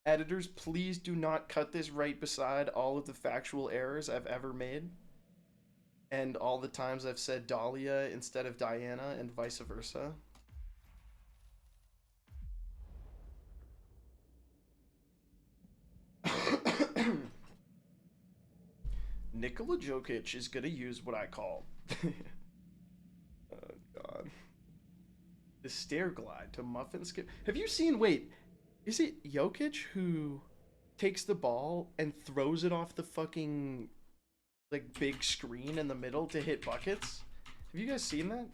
Editors, please do not cut this right beside all of the factual errors I've ever made. And all the times I've said Dahlia instead of Diana and vice versa. Nikola Jokic is gonna use what I call oh god, the stair glide to muffin skip. Have you seen, wait, is it Jokic who takes the ball and throws it off the fucking like big screen in the middle to hit buckets? Have you guys seen that?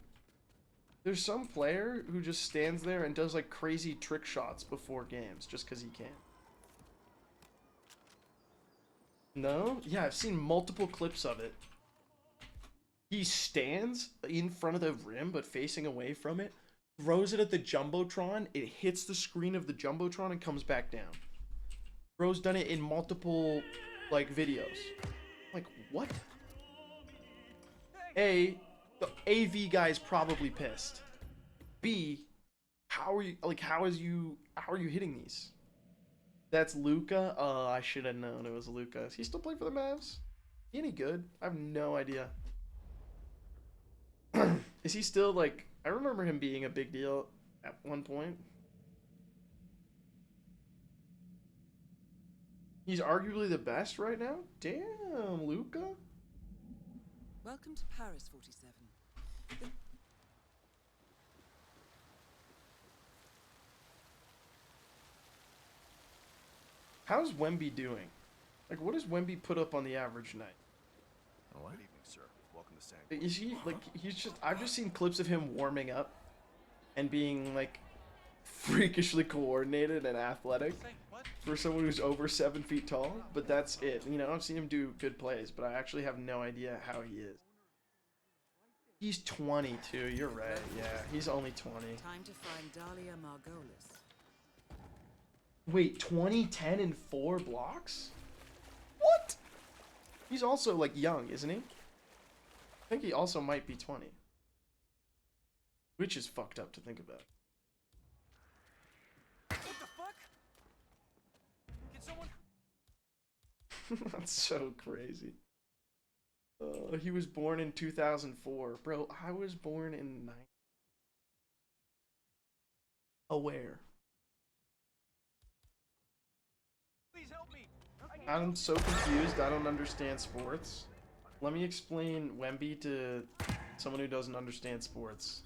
There's some player who just stands there and does like crazy trick shots before games just because he can. No? Yeah, I've seen multiple clips of it. He stands in front of the rim, but facing away from it, throws it at the Jumbotron, it hits the screen of the Jumbotron and comes back down. Bro's done it in multiple, like, videos. Like, what? A, the AV guy's probably pissed. B, how are you hitting these? That's Luka? Oh, I should have known it was Luka. Is he still playing for the Mavs? He any good? I have no idea. Is he still, like... I remember him being a big deal at one point. He's arguably the best right now? Damn, Luka. Welcome to Paris, 47. How's Wemby doing? Like, what does Wemby put up on the average night? Good evening, sand. Is he like he's just? I've just seen clips of him warming up and being like freakishly coordinated and athletic for someone who's over 7 feet tall. But that's it. You know, I've seen him do good plays, but I actually have no idea how he is. He's 22. You're right. Yeah, he's only 20. Time to find Dahlia Margolis. Wait, 20, 10, and 4 blocks? What? He's also like young, isn't he? I think he also might be 20. Which is fucked up to think about. What the fuck? Can someone? That's so crazy. He was born in 2004. Bro, I was born in 9. Aware. Please help me. I'm so confused. I don't understand sports. Let me explain Wemby to someone who doesn't understand sports.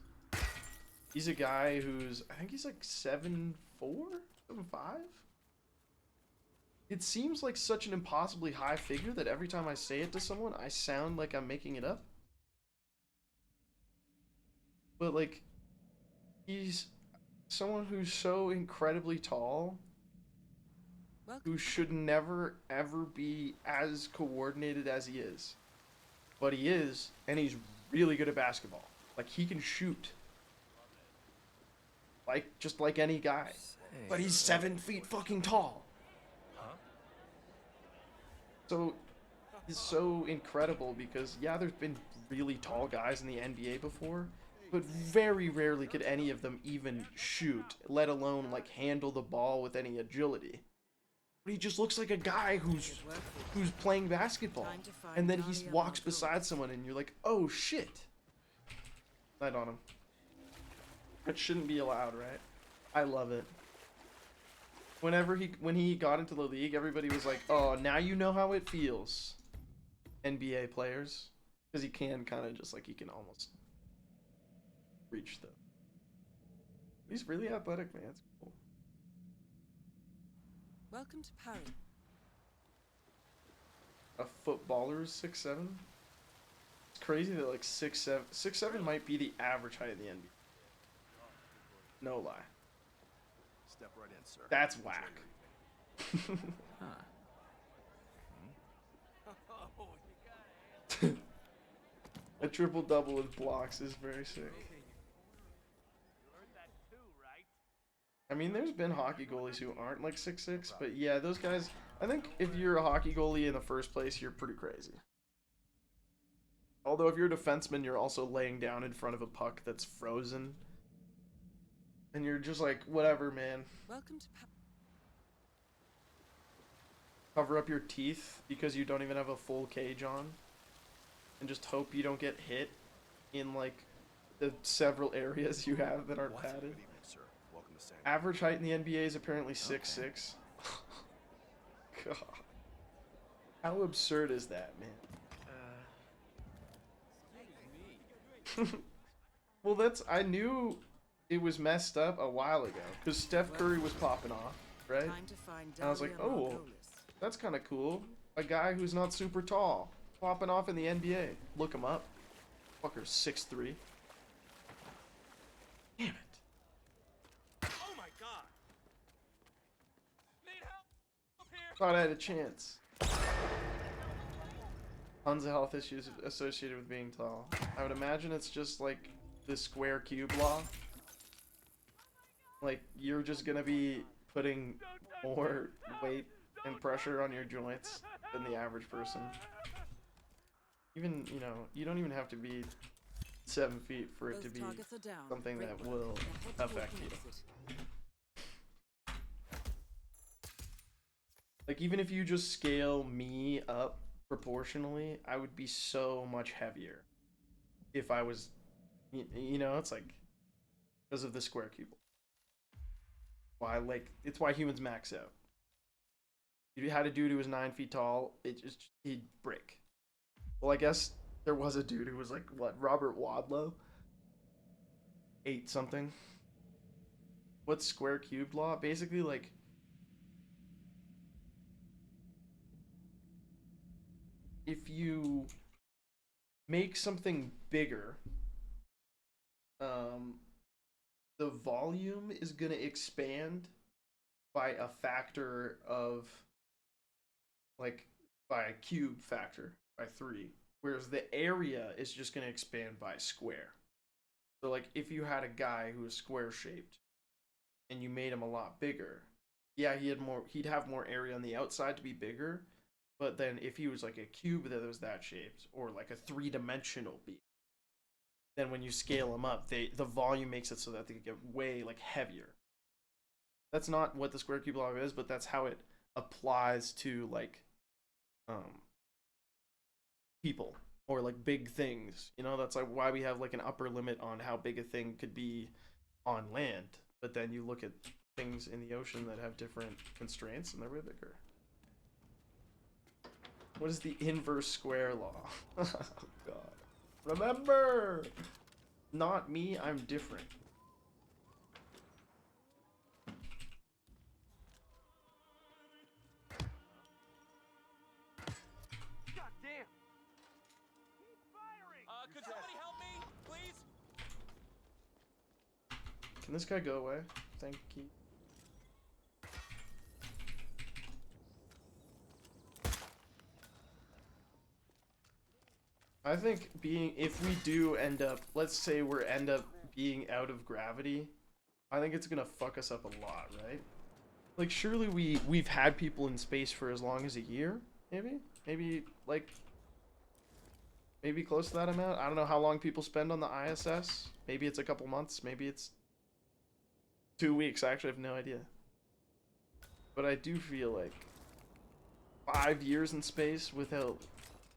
He's a guy who's, I think he's like 7'4", 7'5". It seems like such an impossibly high figure that every time I say it to someone, I sound like I'm making it up. But like, he's someone who's so incredibly tall, who should never ever be as coordinated as he is. But he is, and he's really good at basketball. Like, he can shoot. Like, just like any guy. But he's 7 feet fucking tall. So, it's so incredible because, yeah, there's been really tall guys in the NBA before, but very rarely could any of them even shoot, let alone, like, handle the ball with any agility. But he just looks like a guy who's playing basketball. And then he walks beside someone and you're like, oh shit. Night on him. That shouldn't be allowed, right? I love it. When he got into the league, everybody was like, oh, now you know how it feels. NBA players. Because he can kind of just like, he can almost reach them. He's really athletic, man. It's cool. Welcome to Paris. A footballer's 6'7"? It's crazy that like 6'7", 6'7" might be the average height of the NBA. No lie. Step right in, sir. That's whack. A triple double with blocks is very sick. I mean, there's been hockey goalies who aren't like 6'6", but yeah, those guys, I think if you're a hockey goalie in the first place, you're pretty crazy. Although if you're a defenseman, you're also laying down in front of a puck that's frozen. And you're just like, whatever, man. Welcome to Cover up your teeth because you don't even have a full cage on. And just hope you don't get hit in like the several areas you have that aren't padded. Average height in the NBA is apparently 6'6". God. How absurd is that, man? Well, that's, I knew it was messed up a while ago because Steph Curry was popping off, right? And I was like, oh, that's kind of cool. A guy who's not super tall popping off in the NBA. Look him up. Fucker's 6'3". Damn it. Oh my god. Need help here. Thought I had a chance. Tons of health issues associated with being tall. I would imagine it's just like the square cube law. Like, you're just gonna be putting more weight and pressure on your joints than the average person. Even, you know, you don't even have to be 7 feet for it to be something that will affect you. Like, even if you just scale me up proportionally, I would be so much heavier if I was, you know, it's like, because of the square cube. Why, like, it's why humans max out. If you had a dude who was 9 feet tall, he'd break. Well, I guess there was a dude who was like, what, Robert Wadlow? 8 something. What's square cubed law? Basically, like, if you make something bigger, the volume is gonna expand by a factor of, like, by a cube factor, by 3, whereas the area is just gonna expand by square. So like if you had a guy who was square shaped and you made him a lot bigger, yeah, he'd have more area on the outside to be bigger, but then if he was like a cube that was that shaped, or like a 3-dimensional being, then when you scale them up, the volume makes it so that they get way like heavier. That's not what the square cube law is, but that's how it applies to like people or like big things. You know, that's like why we have like an upper limit on how big a thing could be on land. But then you look at things in the ocean that have different constraints and they're way bigger. What is the inverse square law? Oh god. Remember! Not me, I'm different. God damn! Keep firing! Could somebody help me, please? Can this guy go away? Thank you. I think if we do end up, let's say end up being out of gravity, I think it's gonna fuck us up a lot, right? Like surely we've had people in space for as long as a year, maybe like maybe close to that amount. I don't know how long people spend on the ISS. Maybe it's a couple months, maybe it's 2 weeks. I actually have no idea. But I do feel like 5 years in space without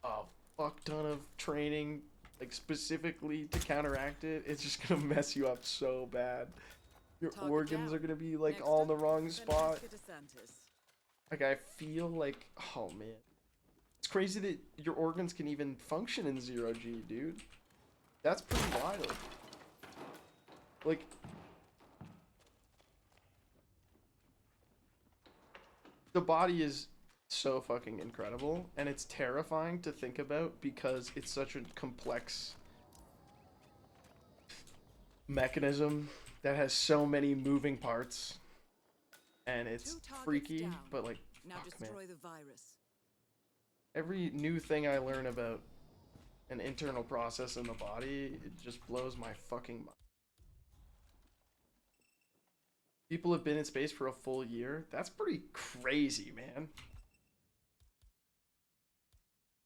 a fuck ton of training, like specifically to counteract it, it's just gonna mess you up so bad. Your organs are gonna be like all in the wrong spot. Like I feel like, oh man, it's crazy that your organs can even function in 0G, dude. That's pretty wild. Like, the body is so fucking incredible, and it's terrifying to think about because it's such a complex mechanism that has so many moving parts, and it's freaky, but like, fuck, man. Every new thing I learn about an internal process in the body, it just blows my fucking mind. People have been in space for a full year. That's pretty crazy, man.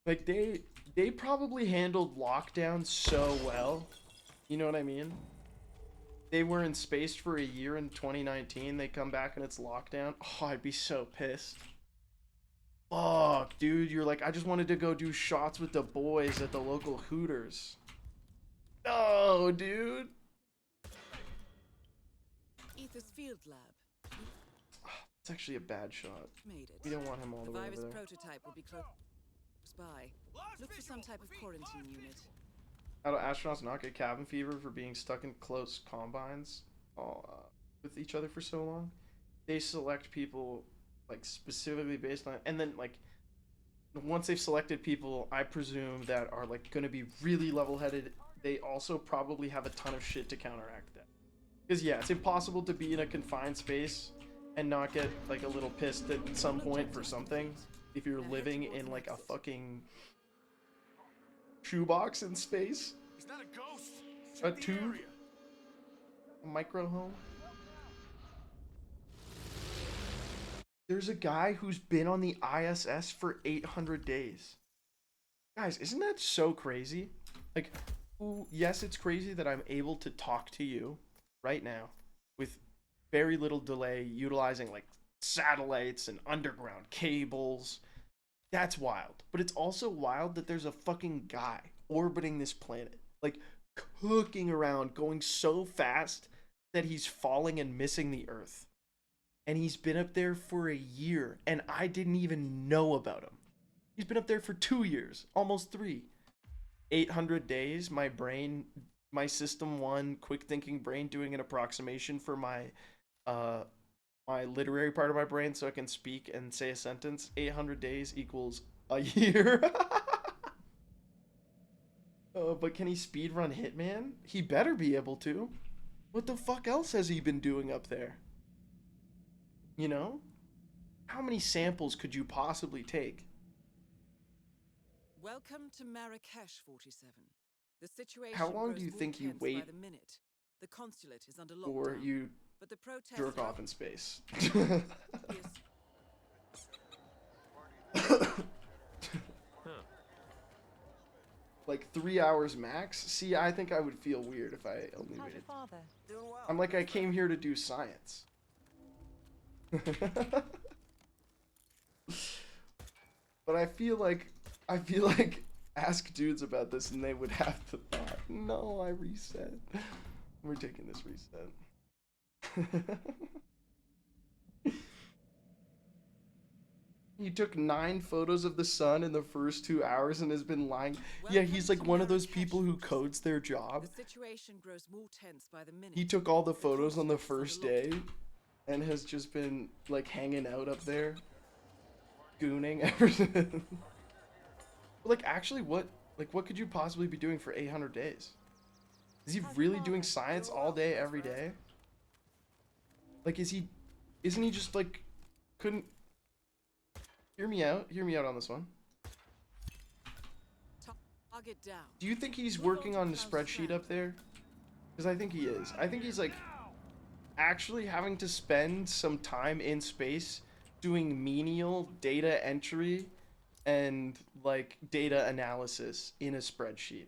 Like they probably handled lockdown so well. You know what I mean? They were in space for a year in 2019. They come back and it's lockdown. Oh, I'd be so pissed. Fuck, dude. You're like, I just wanted to go do shots with the boys at the local Hooters. No, dude. Ether's field lab. It's actually a bad shot. Made it. We don't want him all the way virus over there. prototype will be close by. Look for some type of quarantine unit. How do astronauts not get cabin fever for being stuck in close combines with each other for so long? They select people like specifically based on, and then like once they've selected people, I presume that are like going to be really level-headed. They also probably have a ton of shit to counteract that. Because yeah, it's impossible to be in a confined space and not get like a little pissed at some point for something if you're living in like a fucking shoebox in space. He's not a ghost. A tube. A micro home. There's a guy who's been on the ISS for 800 days. Guys, isn't that so crazy? Like, yes, it's crazy that I'm able to talk to you right now with very little delay, utilizing like satellites and underground cables. That's wild. But it's also wild that there's a fucking guy orbiting this planet, like cooking around, going so fast that he's falling and missing the Earth. And he's been up there for a year, and I didn't even know about him. He's been up there for 2 years, almost 3. 800 days, my brain, my system 1 quick thinking brain doing an approximation for my my literary part of my brain so I can speak and say a sentence. 800 days equals a year. But can he speedrun Hitman? He better be able to. What the fuck else has he been doing up there? You know? How many samples could you possibly take? Welcome to Marrakesh, 47. The situation How long grows do you more think you tense wait by the minute. The consulate is under or lockdown. you But the protests jerk are off in space? Like 3 hours max? See, I think I would feel weird if I only How's your waited. father? Doing well. I'm like, I came here to do science. But I feel like ask dudes about this and they would have the thought, no, I reset. We're taking this reset. He took 9 photos of the sun in the first 2 hours and has been lying. Yeah, he's like one of those people who codes their job. The situation grows more tense by the minute. He took all the photos on the first day and has just been like hanging out up there, gooning ever since. Like, actually, what could you possibly be doing for 800 days? Is he really doing science all day, every day? Like, isn't he just like, couldn't, hear me out on this one. Target down. Do you think he's working on the spreadsheet up there? Because I think he is. I think he's like actually having to spend some time in space doing menial data entry and like data analysis in a spreadsheet.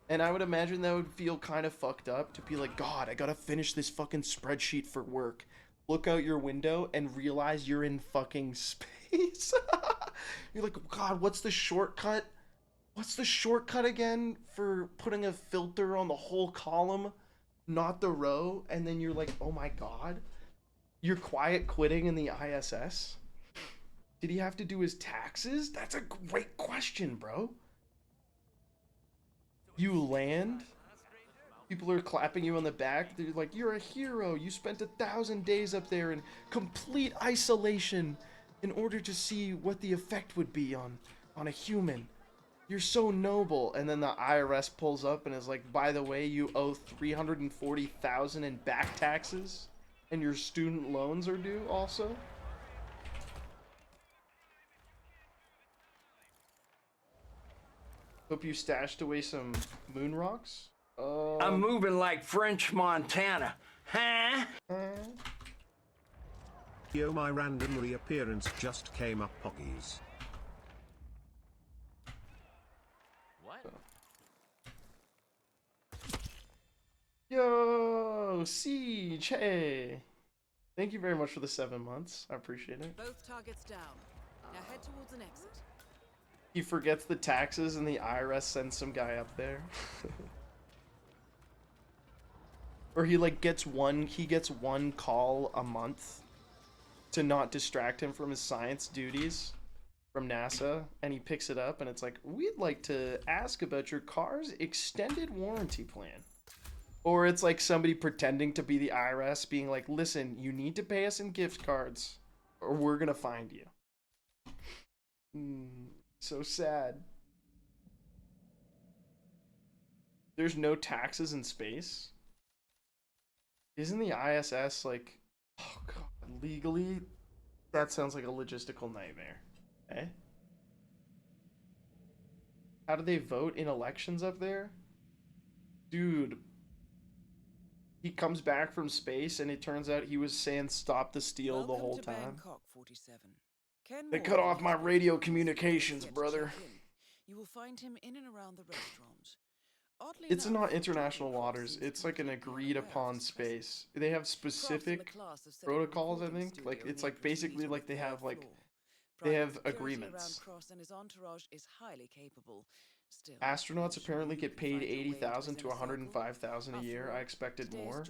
And I would imagine that would feel kind of fucked up to be like, God, I gotta finish this fucking spreadsheet for work. Look out your window and realize you're in fucking space. You're like, God, what's the shortcut? What's the shortcut again for putting a filter on the whole column, not the row? And then you're like, oh my God, you're quiet quitting in the ISS? Did he have to do his taxes? That's a great question, bro. You land, people are clapping you on the back. They're like, you're a hero. You spent 1,000 days up there in complete isolation in order to see what the effect would be on a human. You're so noble. And then the IRS pulls up and is like, by the way, you owe $340,000 in back taxes and your student loans are due also. Hope you stashed away some moon rocks. I'm moving like French Montana. Huh? Yo, my random reappearance just came up, Pockies. What? Yo, Siege, hey. Thank you very much for the 7 months. I appreciate it. Both targets down. Now head towards an exit. He forgets the taxes and the IRS sends some guy up there. Or he like gets one call a month to not distract him from his science duties from NASA, and he picks it up and it's like, we'd like to ask about your car's extended warranty plan. Or it's like somebody pretending to be the IRS being like, listen, you need to pay us in gift cards or we're gonna find you. So sad. There's no taxes in space? Isn't the ISS like, oh God, legally? That sounds like a logistical nightmare. Eh? How do they vote in elections up there? Dude. He comes back from space and it turns out he was saying stop the steal the whole time. Bangkok, 47. They cut off my radio communications, brother. You will find him in and around the restaurant. Oddly It's enough, not international waters. It's like an agreed upon space. They have specific protocols, I think. Like it's like basically like they have agreements. And his entourage is highly capable. Still, Astronauts apparently get paid $80,000 to $105,000 a year. I expected more.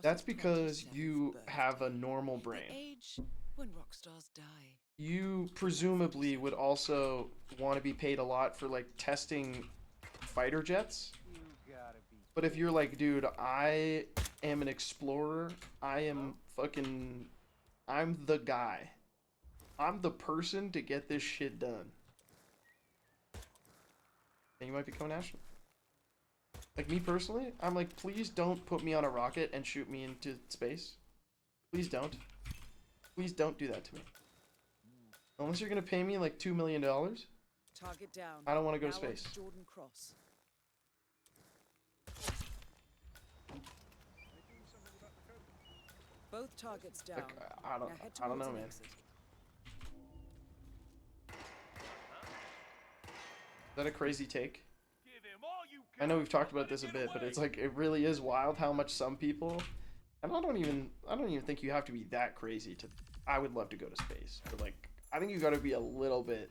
That's because you have a normal brain. Age when rock stars die. You presumably would also want to be paid a lot for like testing fighter jets. But if you're like, dude, I am an explorer, I'm the guy. I'm the person to get this shit done. And you might become an astronaut. Like, me personally, I'm like, please don't put me on a rocket and shoot me into space. Please don't. Please don't do that to me. Unless you're gonna pay me like $2 million, Target down. I don't want to go Now to on space. Jordan Cross. Both targets down. Like, I Now head don't towards know, an man. exit. Is that a crazy take? Give him all you I know we've talked about this a bit, but it's like, it really is wild how much some people, and I don't even think you have to be that crazy to, I would love to go to space, but like, I think you gotta be a little bit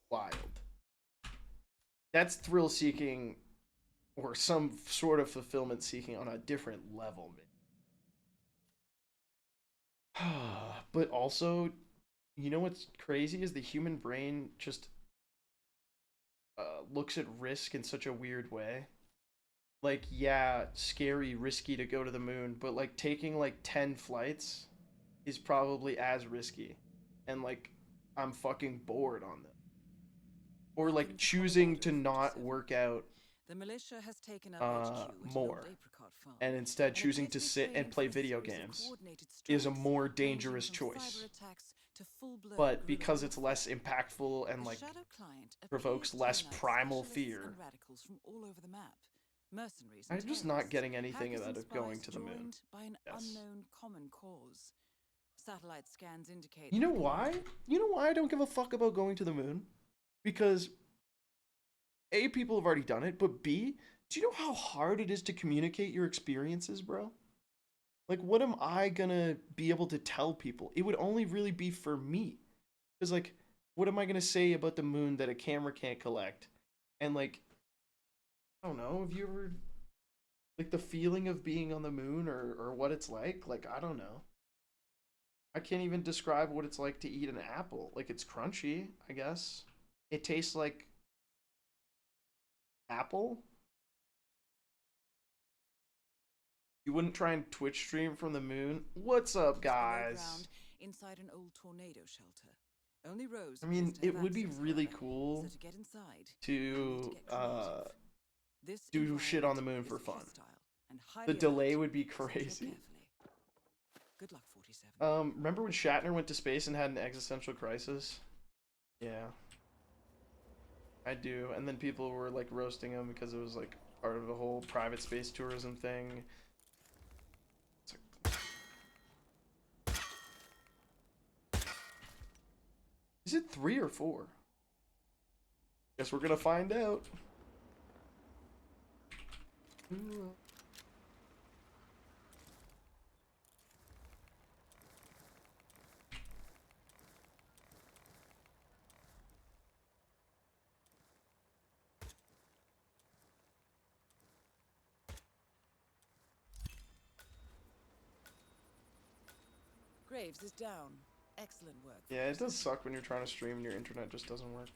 wild. That's thrill seeking or some sort of fulfillment seeking on a different level, man. But also, you know what's crazy is the human brain just looks at risk in such a weird way. Like, yeah, scary, risky to go to the moon, but like taking like 10 flights is probably as risky. And like, I'm fucking bored on them. Or like choosing to not work out The militia has taken up HQ at an more, old apricot farm, and instead and choosing appear to be sit and trained play for a video series of games coordinated is a strikes, more ranging dangerous from choice. cyber attacks to full-blown But guerrilla because it's warfare. less impactful and The like Shadow Client provokes appears to less unite primal specialists fear, and radicals from all over the map. Mercenaries I'm and just not terrorists, getting anything hackers out and of going spies to the moon. joined by an Yes. unknown common cause. Satellite scans indicate You that know the why? commander- You know why I don't give a fuck about going to the moon? Because A, people have already done it, but B, do you know how hard it is to communicate your experiences, bro? Like, what am I gonna be able to tell people? It would only really be for me. Because, like, what am I gonna say about the moon that a camera can't collect? And, like, I don't know, have you ever, like, the feeling of being on the moon or what it's like? Like, I don't know. I can't even describe what it's like to eat an apple. Like, it's crunchy, I guess. It tastes like apple. You wouldn't try and Twitch stream from the moon? What's up, below guys? ground, inside an old tornado shelter. Only Rose I mean, appears to it have would be access, really however, cool so to get inside, to you need to get creative. This do shit on the moon environment for is fun. hostile and highly The delay alert, would be so tread crazy. carefully. Good luck, 47. Remember when Shatner went to space and had an existential crisis? Yeah. I do. And then people were like roasting him because it was like part of the whole private space tourism thing. It's like... Is it 3 or 4? Guess we're gonna find out. Graves is down. Excellent work. Yeah, it does suck when you're trying to stream and your internet just doesn't work.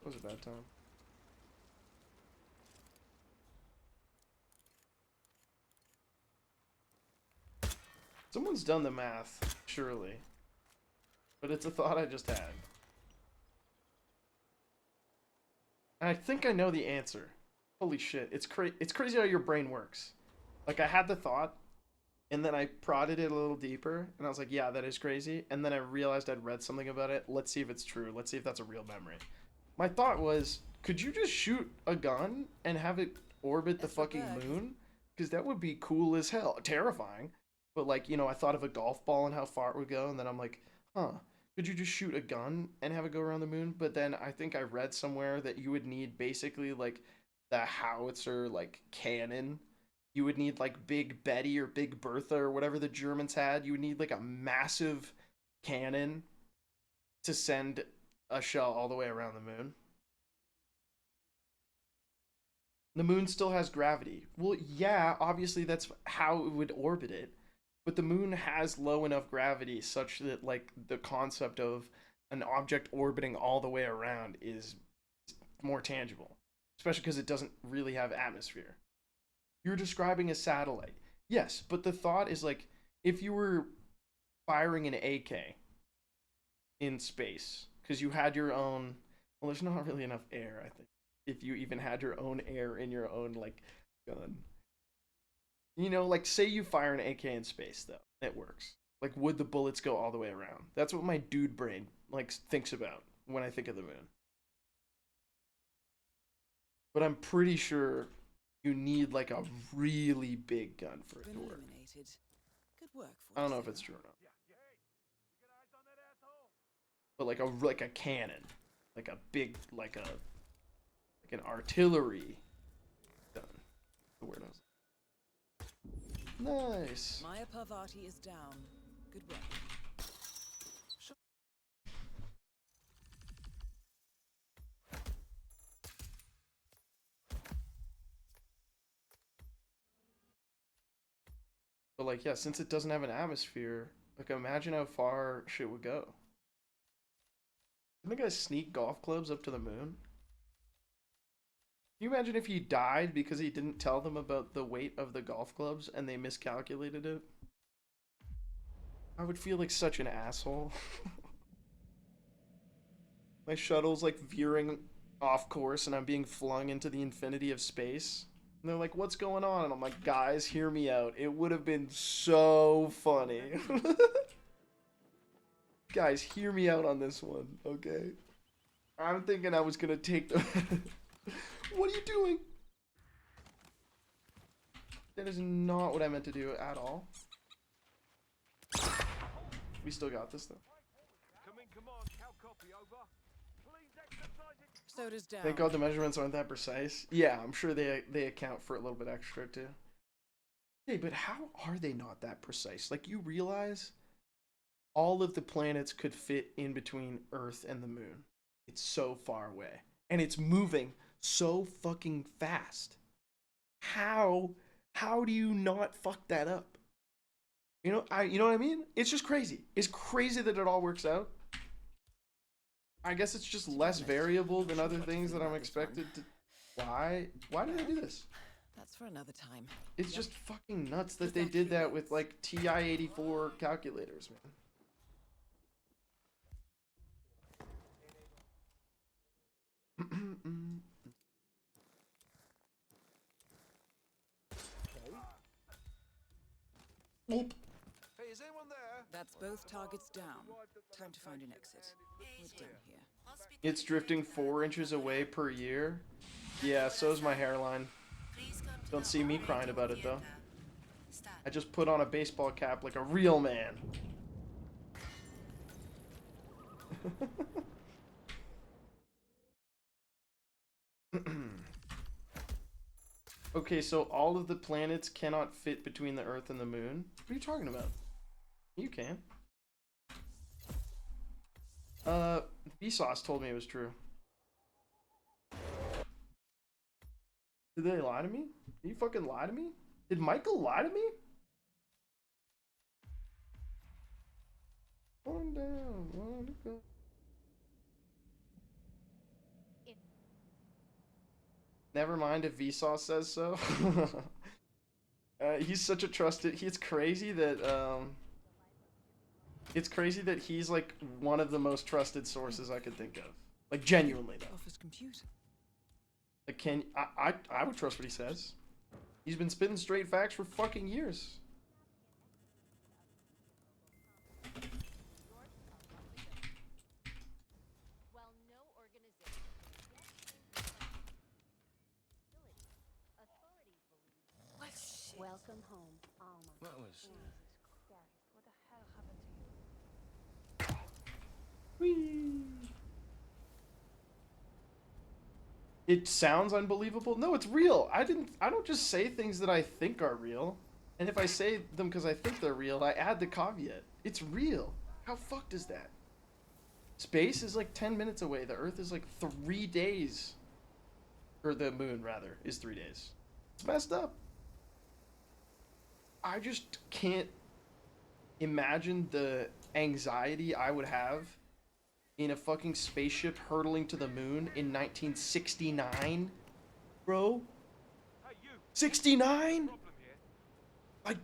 It was a bad time. Someone's done the math, surely. But it's a thought I just had. And I think I know the answer. Holy shit, it's crazy how your brain works. Like, I had the thought, and then I prodded it a little deeper, and I was like, yeah, that is crazy. And then I realized I'd read something about it. Let's see if it's true. Let's see if that's a real memory. My thought was, could you just shoot a gun and have it orbit the fucking moon? Because that would be cool as hell. Terrifying. But, like, you know, I thought of a golf ball and how far it would go, and then I'm like, huh, could you just shoot a gun and have it go around the moon? But then I think I read somewhere that you would need basically, like, the howitzer, like, cannon. You would need, like, Big Betty or Big Bertha or whatever the Germans had. You would need, like, a massive cannon to send a shell all the way around the moon. The moon still has gravity. Well, yeah, obviously that's how it would orbit it. But the moon has low enough gravity such that, like, the concept of an object orbiting all the way around is more tangible. Especially because it doesn't really have atmosphere. You're describing a satellite. Yes, but the thought is, like, if you were firing an AK in space, because you had your own... Well, there's not really enough air, I think. if you even had your own air in your own like gun. You know, like say you fire an AK in space though, it works. Like would the bullets go all the way around? That's what my dude brain like thinks about when I think of the moon. But I'm pretty sure you need like a really big gun for it to work. Good work, I don't know if it's true or not. But like a cannon, like a big like an artillery gun. The word I was. Nice. Maya Parvati is down. Good work. But like, yeah, since it doesn't have an atmosphere, like imagine how far shit would go. I think I sneak golf clubs up to the moon. Can you imagine if he died because he didn't tell them about the weight of the golf clubs and they miscalculated it? I would feel like such an asshole. My shuttle's like veering off course and I'm being flung into the infinity of space. And they're like, what's going on? And I'm like, guys, hear me out. It would have been so funny. Guys, hear me out on this one, okay? I'm thinking I was gonna take the... What are you doing? That is not what I meant to do at all. We still got this though. Soda's down. Thank God the measurements aren't that precise. Yeah, I'm sure they account for a little bit extra too. Hey, but how are they not that precise? Like you realize all of the planets could fit in between Earth and the moon. It's so far away. And it's moving so fucking fast. How do you not fuck that up? You know what I mean? It's just crazy. It's crazy that it all works out. I guess it's just less variable than other things that I'm expected to. Why did I do this? That's for another time. It's just fucking nuts that they did that with like TI-84 calculators, man. Nope. Hey, is anyone there? That's both targets down. Time to find an exit. We're done here. It's drifting 4 inches away per year. Yeah, so's my hairline. Don't see me crying about it though. I just put on a baseball cap like a real man. Okay, so all of the planets cannot fit between the Earth and the Moon? What are you talking about? You can. Vsauce told me it was true. Did they lie to me? Did you fucking lie to me? Did Michael lie to me? Going down, wanna go. Never mind if Vsauce says so. He's such a trusted. It's crazy that he's like one of the most trusted sources I could think of. Like genuinely though. Office computer. Like I would trust what he says. He's been spitting straight facts for fucking years. Welcome home, Alma. What was... Jesus Christ, what the hell happened to you? Whee. It sounds unbelievable. No, it's real. I don't just say things that I think are real. And if I say them because I think they're real, I add the caveat. It's real. How fucked is that? Space is like 10 minutes away. The Earth is like 3 days. Or the moon, rather, is 3 days. It's messed up. I just can't imagine the anxiety I would have in a fucking spaceship hurtling to the moon in 1969, bro. 69? Like,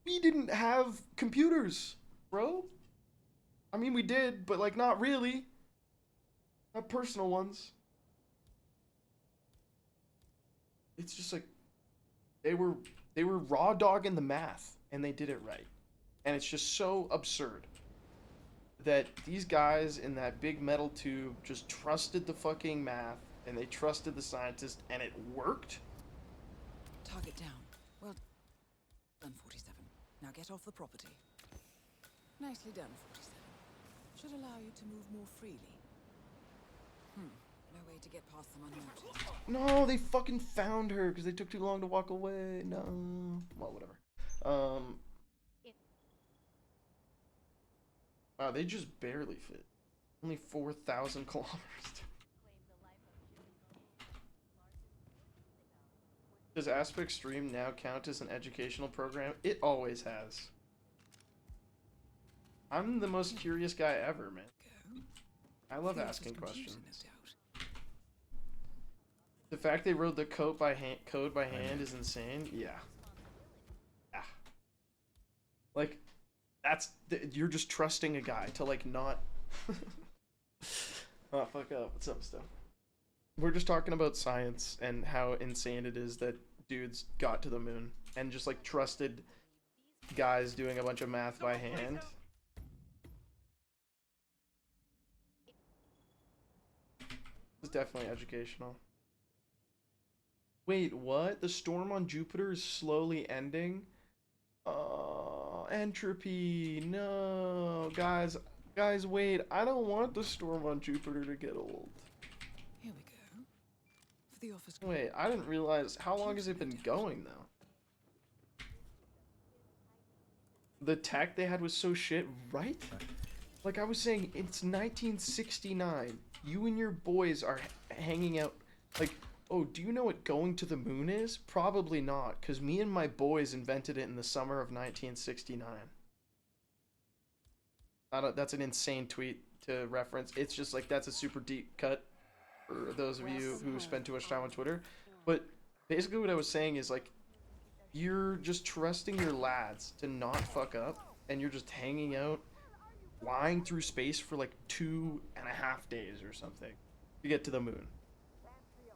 we didn't have computers, bro. I mean, we did, but like not really. Not personal ones. It's just like they were raw dogging the math and they did it right. And it's just so absurd that these guys in that big metal tube just trusted the fucking math and they trusted the scientist and it worked. Target down. Well done, 47. Now get off the property. Nicely done, 47. Should allow you to move more freely. No way to get past them unnoticed. No, they fucking found her because they took too long to walk away. No. Well, whatever. Wow, they just barely fit. Only 4,000 kilometers. Does Aspect Stream now count as an educational program? It always has. I'm the most curious guy ever, man. I love asking questions. The fact they wrote the code by hand is insane. Yeah. Yeah. Like, you're just trusting a guy to like not. Oh, fuck up. What's up, stuff? We're just talking about science and how insane it is that dudes got to the moon and just like trusted guys doing a bunch of math by hand. It's definitely educational. Wait, what? The storm on Jupiter is slowly ending? Entropy. No. Guys, wait. I don't want the storm on Jupiter to get old. Here we go. For the office. Wait, I didn't realize. How long has it been going, though? The tech they had was so shit, right? Like I was saying, it's 1969. You and your boys are hanging out. Like, oh, do you know what going to the moon is? Probably not, because me and my boys invented it in the summer of 1969. That's an insane tweet to reference. It's just like, that's a super deep cut for those of you who spend too much time on Twitter. But basically what I was saying is like, you're just trusting your lads to not fuck up, and you're just hanging out, flying through space for like 2.5 days or something to get to the moon.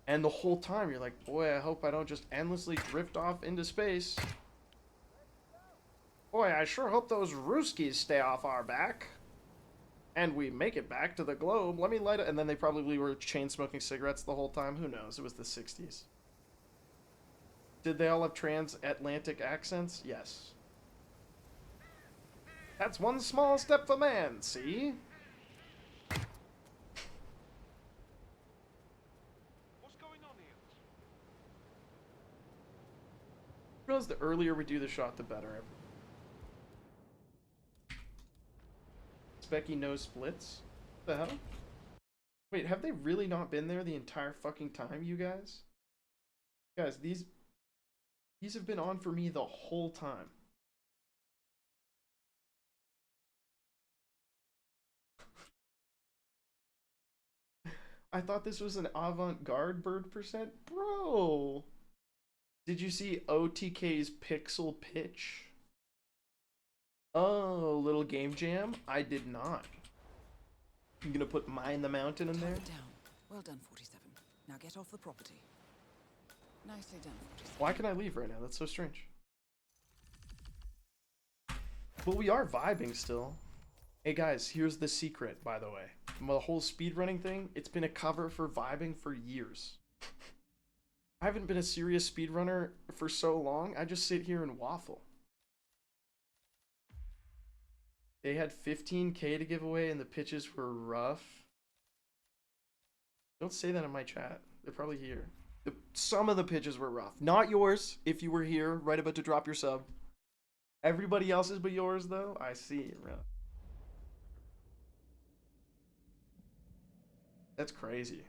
And the whole time you're like, boy, I hope I don't just endlessly drift off into space. Boy, I sure hope those Ruskies stay off our back. And we make it back to the globe. Let me light it. And then they probably were chain smoking cigarettes the whole time. Who knows? It was the 60s. Did they all have transatlantic accents? Yes. That's one small step for man, see? What's going on here? I realize the earlier we do the shot, the better. Specky no splits? What the hell? Wait, have they really not been there the entire fucking time, you guys? Guys, these have been on for me the whole time. I thought this was an avant-garde bird percent? Bro! Did you see OTK's Pixel Pitch? Oh, little game jam? I did not. You gonna put Mine the Mountain in there? Down. Well done, 47. Now get off the property. Nicely done, 47. Why can I leave right now? That's so strange. Well, we are vibing still. Hey guys, here's the secret, by the way. The whole speedrunning thing, it's been a cover for vibing for years. I haven't been a serious speedrunner for so long, I just sit here and waffle. They had 15K to give away and the pitches were rough. Don't say that in my chat. They're probably here. Some of the pitches were rough. Not yours, if you were here, right about to drop your sub. Everybody else's but yours, though? I see, bro. That's crazy.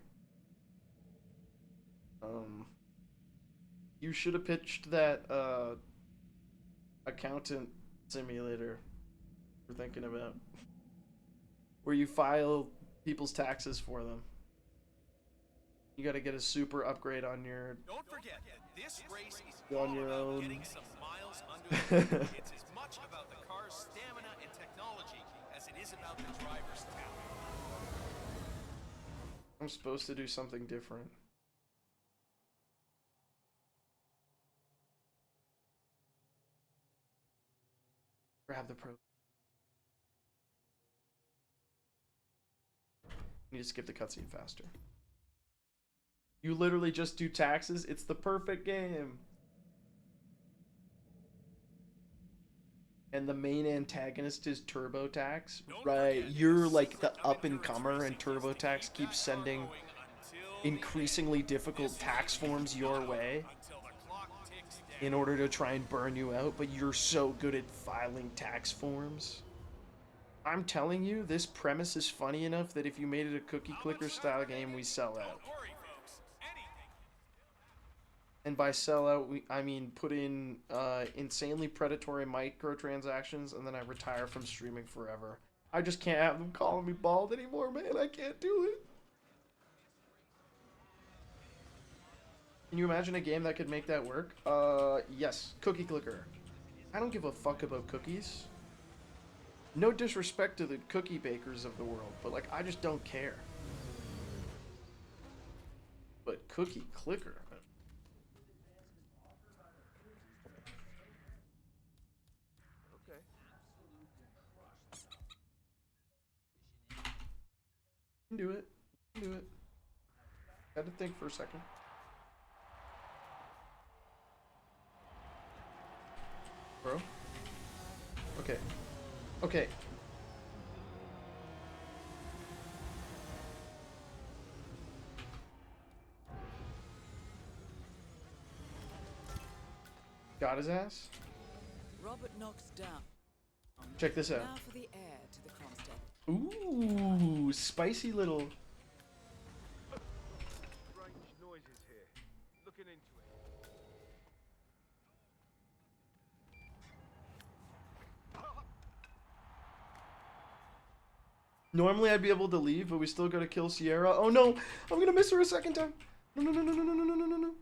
You should have pitched that, accountant simulator we're thinking about. Where you file people's taxes for them. You gotta get a super upgrade on your... Don't forget, this race is on your own. getting some miles under the hood. It's as much about the car's stamina and technology as it is about the driver's talent. I'm supposed to do something different. Grab the pro. You need to skip the cutscene faster. You literally just do taxes. It's the perfect game. And the main antagonist is TurboTax. Right, you're like the up-and-comer, and TurboTax keeps sending increasingly difficult tax forms your way in order to try and burn you out, but you're so good at filing tax forms. I'm telling you, this premise is funny enough that if you made it a cookie clicker style game, we sell out. And by sell out, I mean put in insanely predatory microtransactions, and then I retire from streaming forever. I just can't have them calling me bald anymore, man. I can't do it. Can you imagine a game that could make that work? Yes. Cookie clicker. I don't give a fuck about cookies. No disrespect to the cookie bakers of the world, but like, I just don't care. But cookie clicker. Okay. You can do it. You can do it. Had to think for a second. Bro? Okay. Okay. Got his ass? Robert knocks down. Check this out. Now for the heir to the Cromstead. Ooh, spicy little. Strange noises here. Looking into it. Normally I'd be able to leave, but we still gotta kill Sierra. Oh no! I'm gonna miss her a second time! No, no, no, no, no, no, no, no, no, no.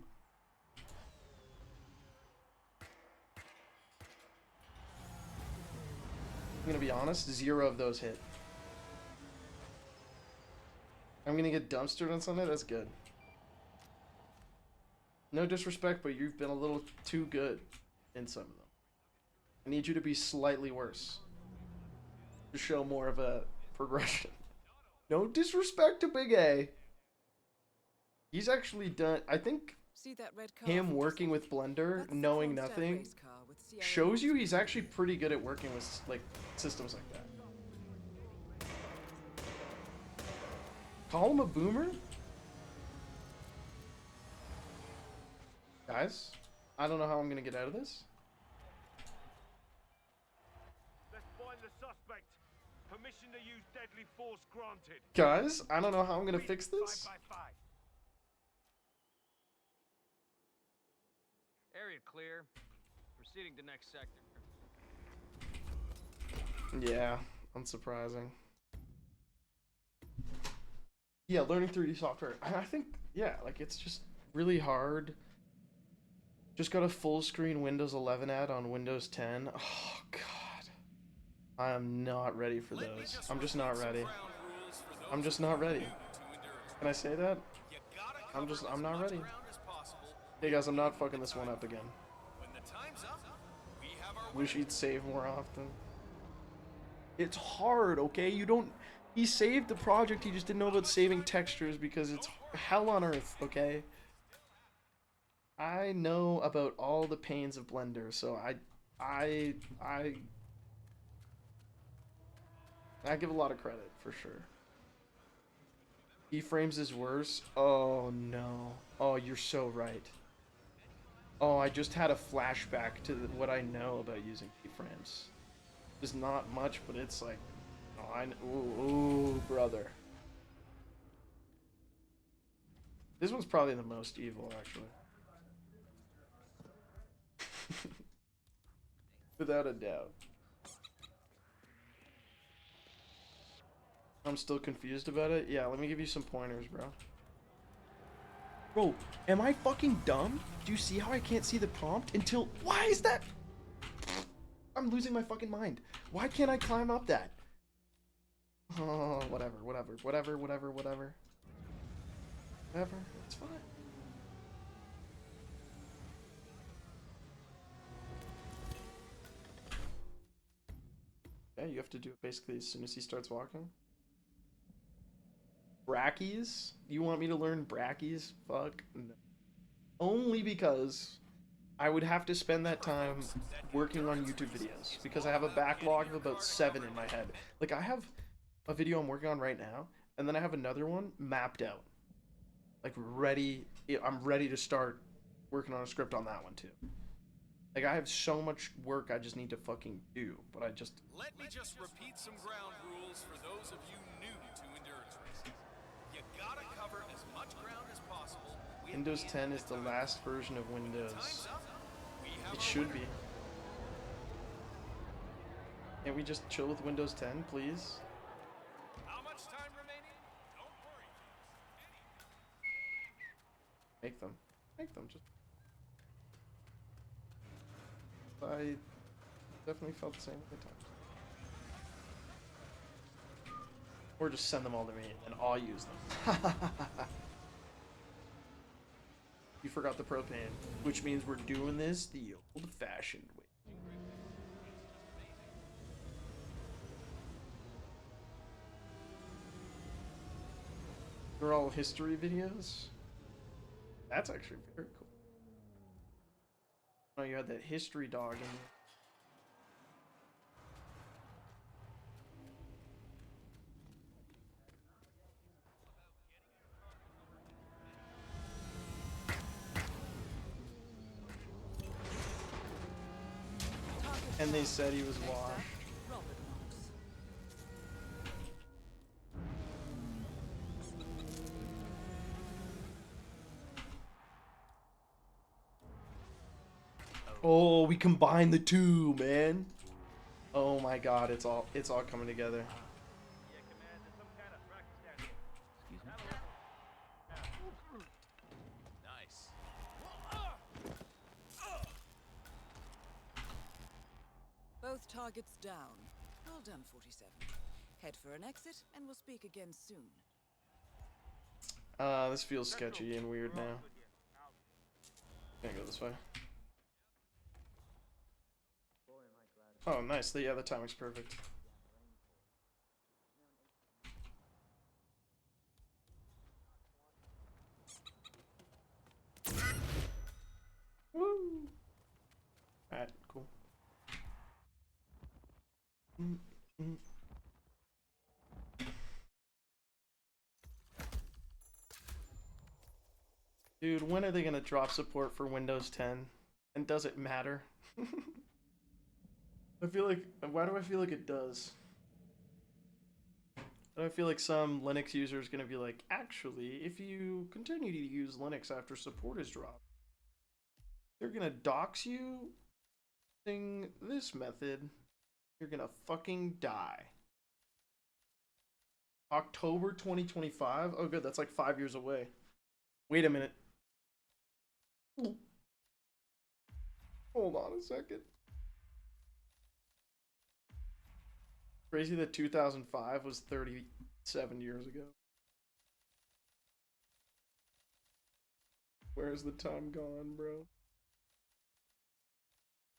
I'm gonna be honest, 0 of those hit. I'm gonna get dumpstered on something? That's good. No disrespect, but you've been a little too good in some of them. I need you to be slightly worse. To show more of a progression. No disrespect to Big A. He's actually done, I think See that red car him from working the with Blender, That's the knowing Cromstead nothing, race car with Sierra shows you he's actually pretty good at working with like systems like that. Call him a boomer? Guys, I don't know how I'm gonna get out of this. Let's find the suspect. Permission to use deadly force granted. Guys, I don't know how I'm gonna fix this. 5 by 5. Area clear. Proceeding to next sector. Yeah, unsurprising. Yeah, learning 3D software. I think, yeah, like it's just really hard. Just got a full screen Windows 11 ad on Windows 10. Oh, God. I am not ready for those. I'm just not ready. I'm just not ready. Can I say that? I'm not ready. Hey guys, I'm not fucking this one up again. Wish he'd save more often. It's hard, okay? You don't... He saved the project, he just didn't know about saving textures because it's hell on earth, okay? I know about all the pains of Blender, so I give a lot of credit, for sure. Keyframes is worse? Oh no. Oh, you're so right. Oh, I just had a flashback to what I know about using keyframes. There's not much, but it's like, oh, ooh, brother. This one's probably the most evil, actually. Without a doubt. I'm still confused about it. Yeah, let me give you some pointers, bro. Bro, am I fucking dumb? Do you see how I can't see the prompt until... Why is that? I'm losing my fucking mind. Why can't I climb up that? Oh, whatever. Whatever, it's fine. Yeah, you have to do it basically as soon as he starts walking. Brackies? You want me to learn brackies? Fuck no. Only because I would have to spend that time working on YouTube videos because I have a backlog of about 7 in my head. Like, I have a video I'm working on right now, and then I have another one mapped out. Like, ready. I'm ready to start working on a script on that one, too. Like, I have so much work I just need to fucking do, but I just... Let me just repeat some ground rules for those of you new to endurance races. You gotta cover as much ground as possible. Windows 10 is the last version of Windows. It should be. Can't we just chill with Windows 10, please? How much time remaining? Don't worry. Make them. Make them. Just. I definitely felt the same at the time. Or just send them all to me and I'll use them. You forgot the propane, which means we're doing this the old-fashioned way. They're all history videos? That's actually very cool. Oh, you had that history dog in there. And they said he was washed. Oh, we combined the two, man. Oh my god, it's all coming together. Nice. Both targets down. Well done, 47. Head for an exit, and we'll speak again soon. This feels sketchy and weird now. Can't go this way. Oh, nice. Yeah, the timing's perfect. Woo! Alright, cool. Dude, when are they gonna drop support for Windows 10? And does it matter? I feel like, why do I feel like it does? I feel like some Linux user is gonna be like, actually, if you continue to use Linux after support is dropped, they're gonna dox you using this method. You're gonna fucking die. October 2025? Oh good, that's like 5 years away. Wait a minute. Hold on a second. Crazy that 2005 was 37 years ago. Where's the time gone, bro?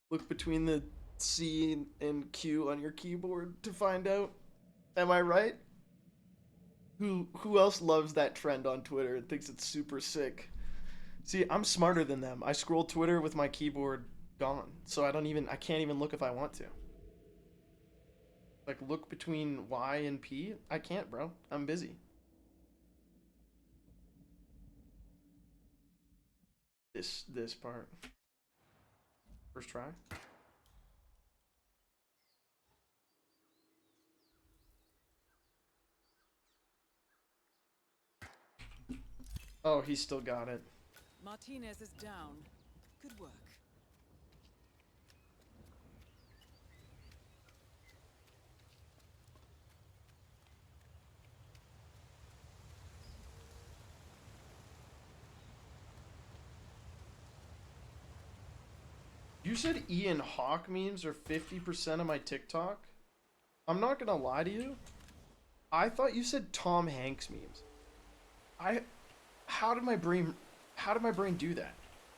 Look between the C and Q on your keyboard to find out. Am I right? Who else loves that trend on Twitter and thinks it's super sick? See, I'm smarter than them. I scroll Twitter with my keyboard gone, so I can't even look if I want to. Like, look between Y and P? I can't, bro. I'm busy. This part. First try. Oh, he still got it. Martinez is down. Good work. You said Ian Hawke memes are 50% of my TikTok? I'm not gonna lie to you. I thought you said Tom Hanks memes. how did my brain do that?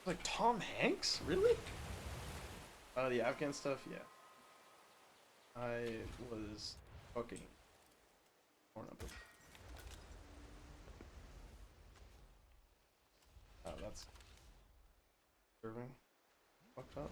Like Tom Hanks? Really? Oh, the Afghan stuff? Yeah. I was fucking torn up. Oh, that's disturbing. Fucked up.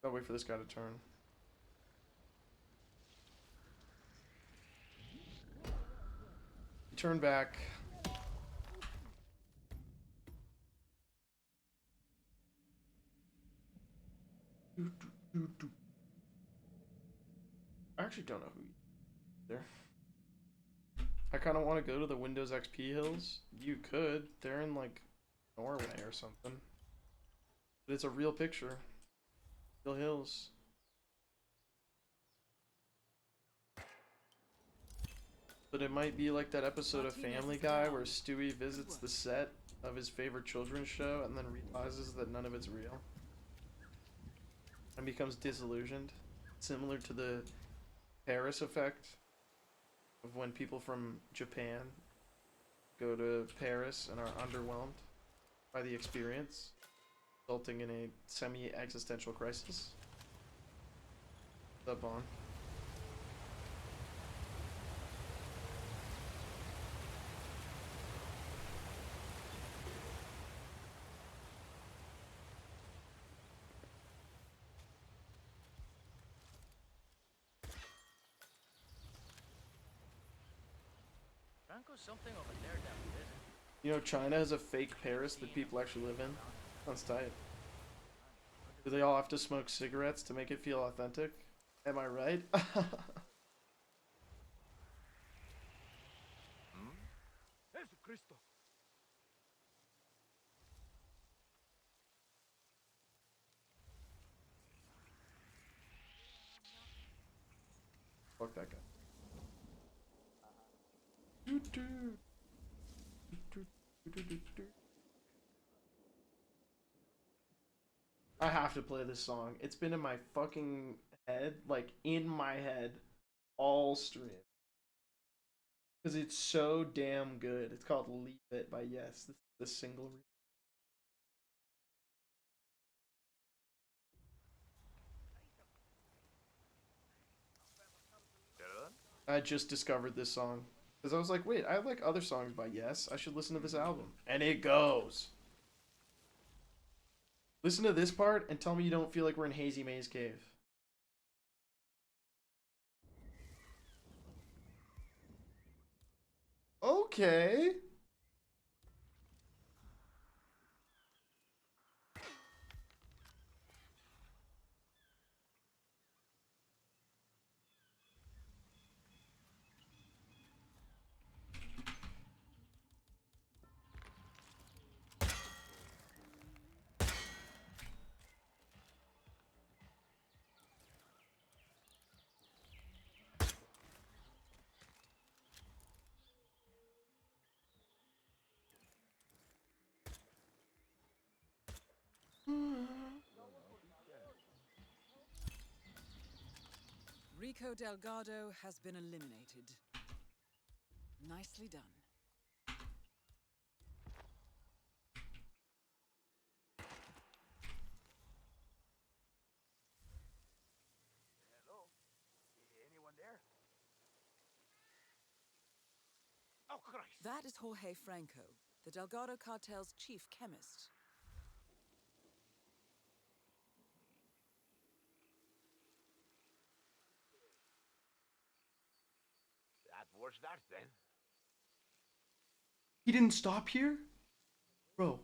I'll wait for this guy to turn. He turned back. I actually don't know who there. I kind of want to go to the Windows XP hills. You could. They're in like Norway or something. But it's a real picture. Real hills. But it might be like that episode of Family Guy where Stewie visits the set of his favorite children's show and then realizes that none of it's real. And becomes disillusioned. Similar to the Paris effect of when people from Japan go to Paris and are underwhelmed by the experience, resulting in a semi-existential crisis. What's up, Vaughn? Franco's something over there, David, isn't You know, China has a fake Paris that people actually live in. Sounds tight. Do they all have to smoke cigarettes to make it feel authentic? Am I right? Jesus Cristo. Fuck that guy. I have to play this song. It's been in my fucking head, like in my head, all stream. Because it's so damn good. It's called Leave It by Yes. This is the single. I just discovered this song. Because I was like, wait, I like other songs by Yes. I should listen to this album. And it goes. Listen to this part and tell me you don't feel like we're in Hazy Maze Cave. Okay. Rico Delgado has been eliminated. Nicely done. Hello? Anyone there? Oh, Christ! That is Jorge Franco, the Delgado cartel's chief chemist. That was that then. He didn't stop here? Bro.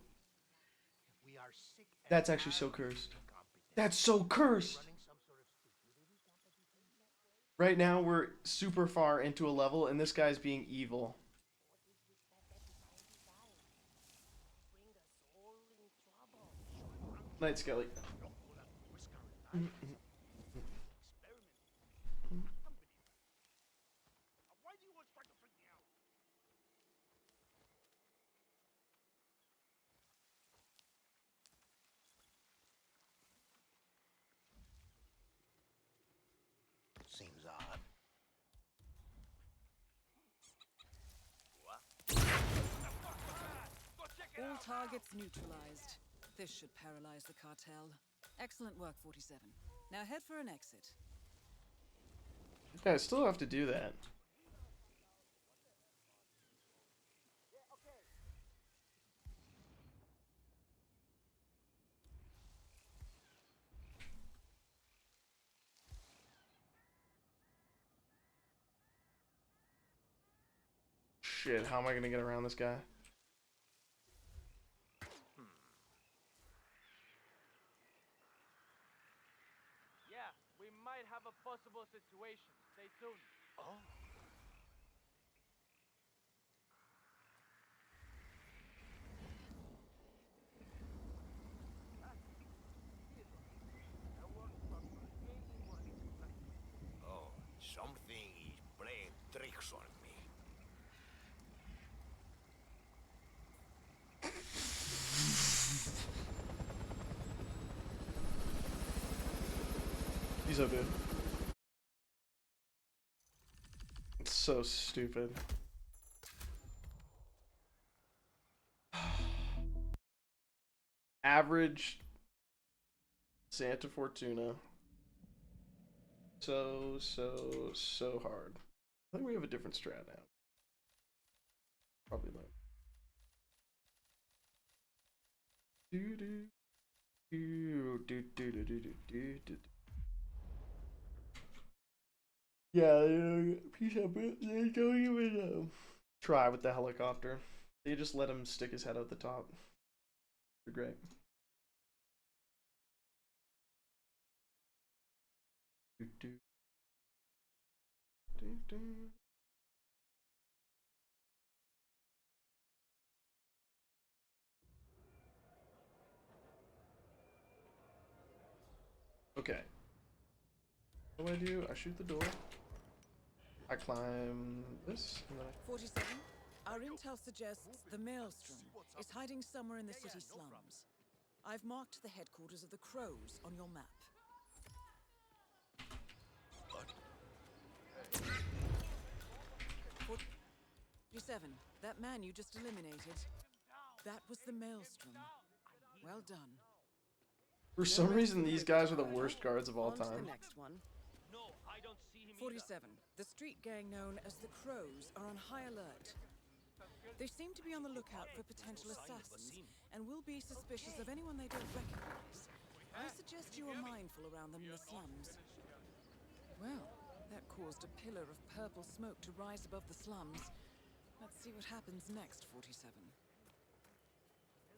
We are sick. That's actually so cursed. That's so cursed! Right now we're super far into a level and this guy's being evil. Night, Skelly. Why do you always try to freak me out? Seems odd. All targets neutralized. This should paralyze the cartel. Excellent work, 47. Now head for an exit. Okay, I still have to do that. Shit, how am I gonna get around this guy? Yeah, we might have a possible situation. Stay tuned. Oh. Oh, something is playing tricks on me. He's so good. It's so stupid. Average Santa Fortuna. So hard. I think we have a different strat now. Probably not. Do do do do do do do do do. Yeah, piece of it. They don't even try with the helicopter. They just let him stick his head out the top. They're great. Do, do. Do, do. Okay. What do? I shoot the door. I climb this, and then 47. Our intel suggests the Maelstrom is hiding somewhere in the city slums. I've marked the headquarters of the Crows on your map. 47. That man you just eliminated. That was the Maelstrom. Well done. For some reason, these guys are the worst guards of all On to time. the next one. No, I don't see him 47. The street gang known as the Crows are on high alert. They seem to be on the lookout for potential assassins and will be suspicious of anyone they don't recognize. I suggest you are mindful around them in the slums. Well, that caused a pillar of purple smoke to rise above the slums. Let's see what happens next, 47.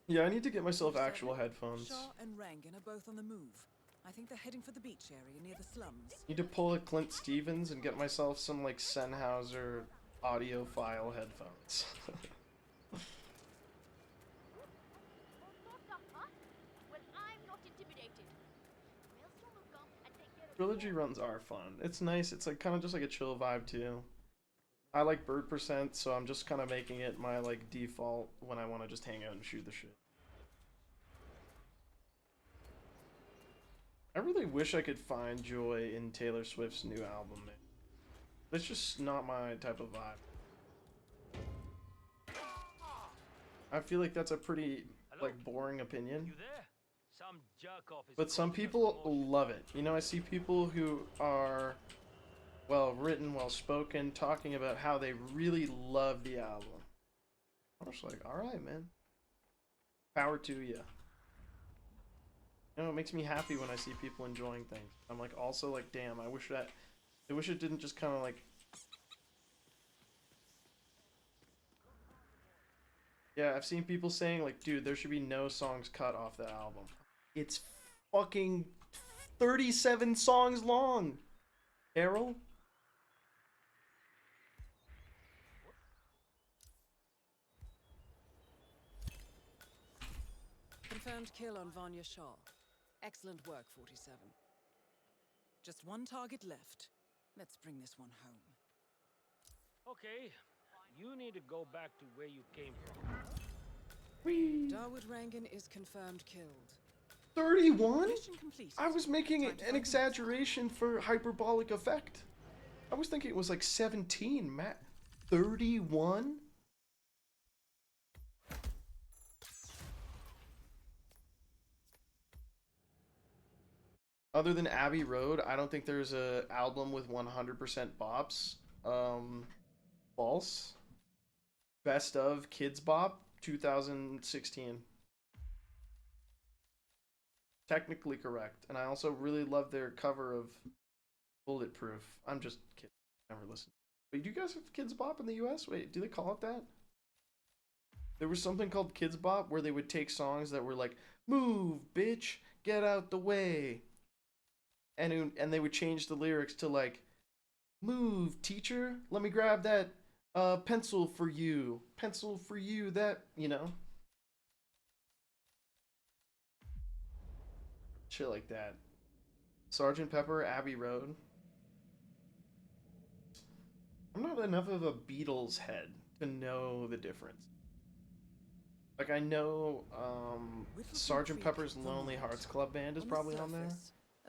Yeah, I need to get myself 47. actual headphones. Shaw and Rangan are both on the move. I think they're heading for the beach area near the slums. Need to pull a Clint Stevens and get myself some like Sennheiser audiophile headphones. Well, I'm not intimidated. Maelstrom will come and take care of Trilogy runs are fun. It's nice. It's like kind of just like a chill vibe too. I like bird percent, so I'm just kind of making it my like default when I want to just hang out and shoot the shit. I really wish I could find joy in Taylor Swift's new album, man. It's just not my type of vibe. I feel like that's a pretty like boring opinion. You there? Some jerk off is But some people love it. You know, I see people who are well written, well spoken, talking about how they really love the album. I'm just like, alright, man. Power to you. You know, it makes me happy when I see people enjoying things. I'm like, also like, damn, I wish it didn't just kind of like. Yeah, I've seen people saying like, dude, there should be no songs cut off the album. It's fucking 37 songs long. Errol? Confirmed kill on Vanya Shaw. Excellent work, 47. Just one target left. Let's bring this one home. Okay, you need to go back to where you came from. Darwood Rangan is confirmed killed. 31? Mission completed. I was making Time to an find exaggeration for hyperbolic effect. I was thinking it was like 17, Matt. 31? Other than Abbey Road, I don't think there's a album with 100% bops. False. Best of Kids Bop 2016. Technically correct. And I also really love their cover of Bulletproof. I'm just kidding. Never listened. Wait, do you guys have Kids Bop in the US? Wait, do they call it that? There was something called Kids Bop where they would take songs that were like, move, bitch, get out the way. And they would change the lyrics to like, move, teacher, let me grab that pencil for you, that, you know. Shit like that. Sergeant Pepper, Abbey Road. I'm not enough of a Beatles head to know the difference. Like, I know Sergeant Pepper's Lonely Hearts Club Band is probably on there.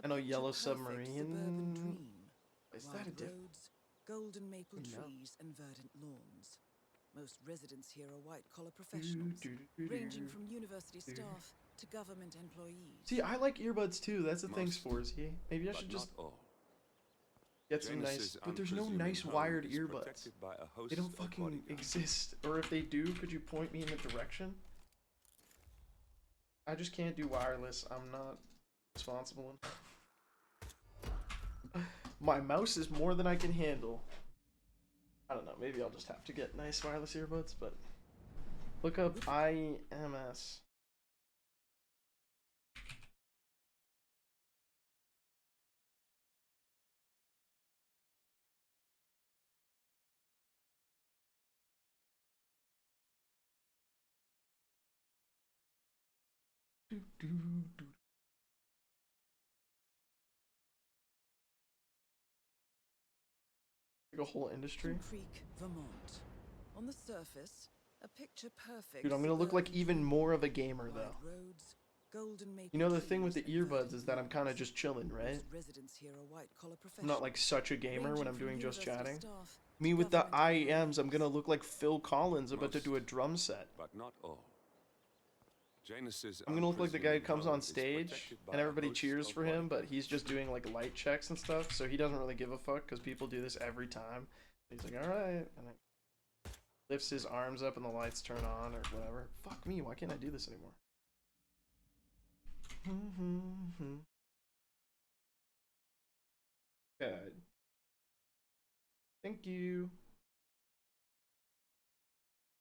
I know Yellow Submarine. Is that a difference? Golden maple trees and verdant lawns. Most residents here are white-collar professionals, ranging from university staff to government employees. See, I like earbuds too. That's the thing, Sporsy. Maybe I should just get some nice... But there's no nice wired earbuds. They don't fucking exist. Or if they do, could you point me in the direction? I just can't do wireless. I'm not responsible enough. My mouse is more than I can handle. I don't know, maybe I'll just have to get nice wireless earbuds, but look up IMS. Like a whole industry. Creek, Vermont. On the surface, a picture perfect. Dude, I'm gonna look like even more of a gamer though. Roads, golden maple you know the thing with the earbuds is that I'm kind of just chilling, right? I'm not like such a gamer when I'm doing just chatting. Me with the IEMs, I'm gonna look like Phil Collins about to do a drum set. But not all. I'm gonna look like the guy who comes on stage and everybody cheers for him, but he's just doing like light checks and stuff, so he doesn't really give a fuck because people do this every time. He's like, alright, and like lifts his arms up and the lights turn on or whatever. Fuck me, why can't I do this anymore? Okay. Thank you.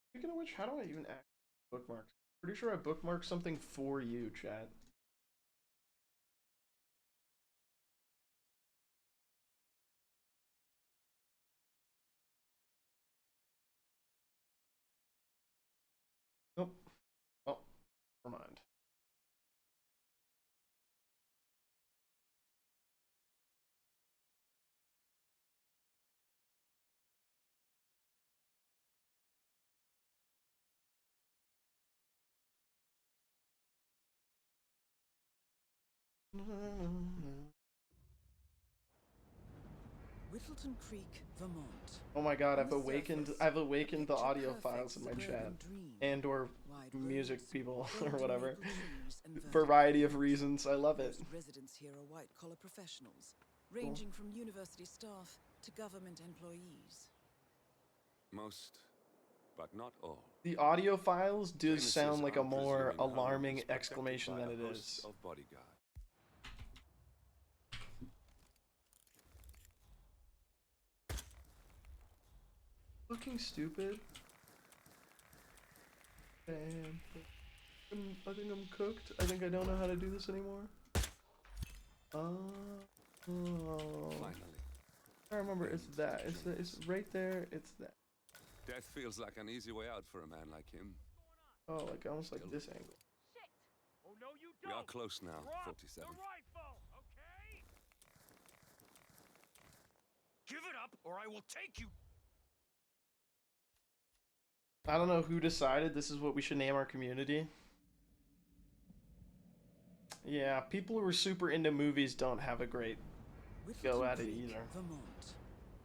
Speaking of which, how do I even act bookmarks? Pretty sure I bookmarked something for you, chat. Nope. Oh, never mind. Whittleton Creek, Vermont. Oh my god, I've awakened the audio files in my chat. And or music people or whatever. Variety of reasons. I love it. Residents here are white-collar professionals, ranging from university staff to government employees. Most, but not all. The audio files do sound like a more alarming exclamation than it is. Fucking stupid. And I think I'm cooked. I think I don't know how to do this anymore. Finally. I remember it's that. It's right there. It's that. Death feels like an easy way out for a man like him. Oh, like almost like this angle. Oh no, you We don't. are close now, Drop 47. the rifle, okay? Give it up, or I will take you. I don't know who decided this is what we should name our community. Yeah, people who are super into movies don't have a great go at it Creek, either. Vermont.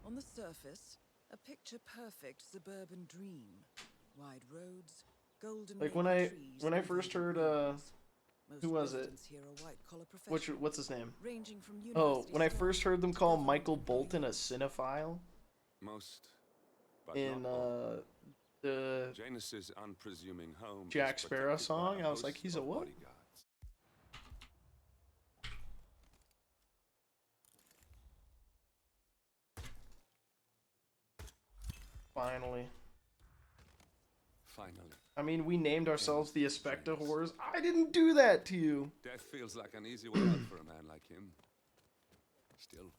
On the surface, a picture-perfect suburban dream. Wide roads, golden Like maple trees, when I and first vibrant heard lawns. who was it? Residents here are white-collar professionals, What's his name? ranging from Oh, university when I staff first heard them to call government Michael Bolton a employees. cinephile Most, but in not all. the Janus's unpresuming home Jack is Sparrow protected by song, a I was like, host he's a of what? bodyguards. Finally. Finally. I mean, we named ourselves the Aspecta Whores. I didn't do that to you. Death feels like an easy way out for a man like him. Still.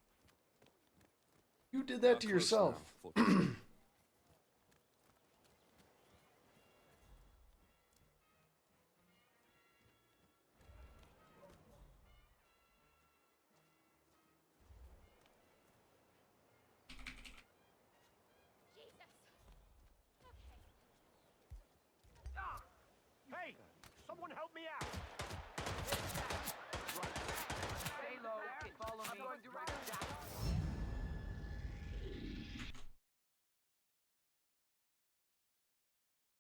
You did We are that to close yourself. now, fortunately. Hey, someone help me out. Stay low. Follow me. I'm going direct down.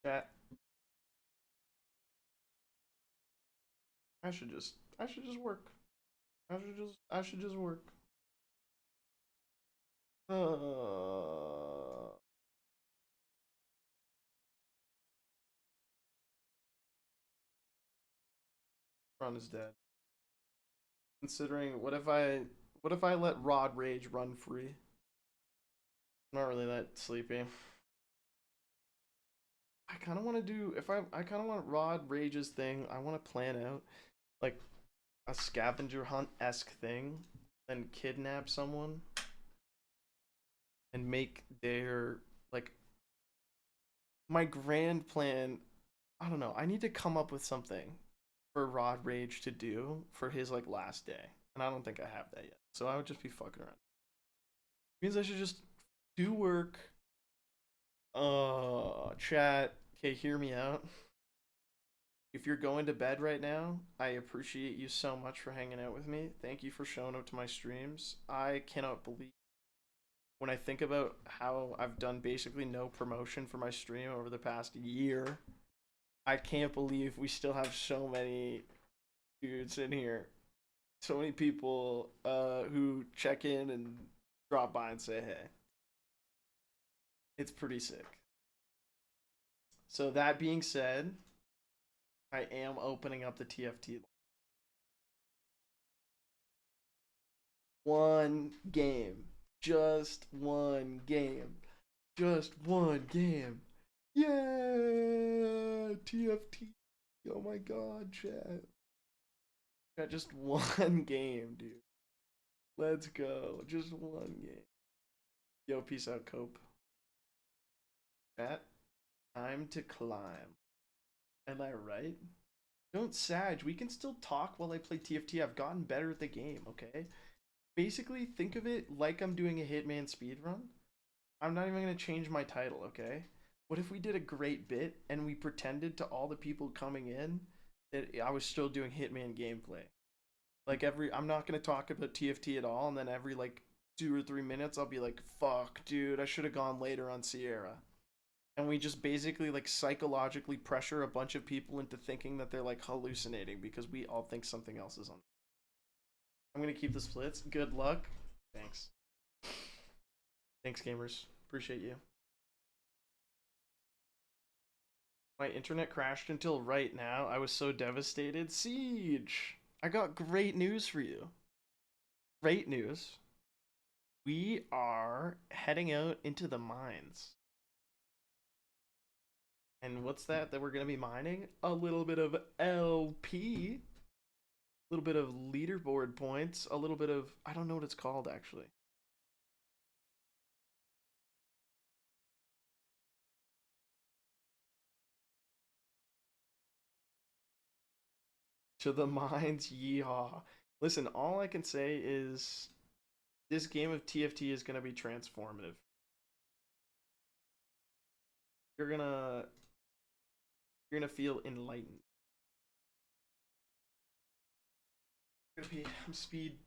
Chat. I should just work. I should just work. Run is dead. Considering what if I let Rod Rage run free? I'm not really that sleepy. I kind of want to do I kind of want Rod Rage's thing. I want to plan out like a scavenger hunt-esque thing, then kidnap someone and make their like my grand plan. I don't know. I need to come up with something for Rod Rage to do for his like last day, and I don't think I have that yet. So I would just be fucking around. Means I should just do work. Chat. Okay, hear me out. If you're going to bed right now, I appreciate you so much for hanging out with me. Thank you for showing up to my streams. I cannot believe when I think about how I've done basically no promotion for my stream over the past year. I can't believe we still have so many dudes in here. So many people who check in and drop by and say hey. It's pretty sick. So that being said, I am opening up the TFT. One game. Just one game. Just one game. Yeah! TFT. Oh my god, chat. Got just one game, dude. Let's go. Just one game. Yo, peace out, Cope. Chat. Time to climb. Am I right? Don't sag. We can still talk while I play TFT. I've gotten better at the game, okay? Basically, think of it like I'm doing a Hitman speedrun. I'm not even going to change my title, okay? What if we did a great bit and we pretended to all the people coming in that I was still doing Hitman gameplay? Like I'm not going to talk about TFT at all, and then every like 2 or 3 minutes I'll be like, fuck, dude, I should have gone later on Sierra. And we just basically like psychologically pressure a bunch of people into thinking that they're like hallucinating because we all think something else is on. I'm gonna keep the splits. Good luck. Thanks. Thanks, gamers. Appreciate you. My internet crashed until right now. I was so devastated. Siege! I got great news for you. Great news. We are heading out into the mines. And what's that we're going to be mining? A little bit of LP. A little bit of leaderboard points. A little bit of... I don't know what it's called, actually. To the mines, yeehaw. Listen, all I can say is This game of TFT is gonna be transformative. You're gonna feel enlightened. I'm speed.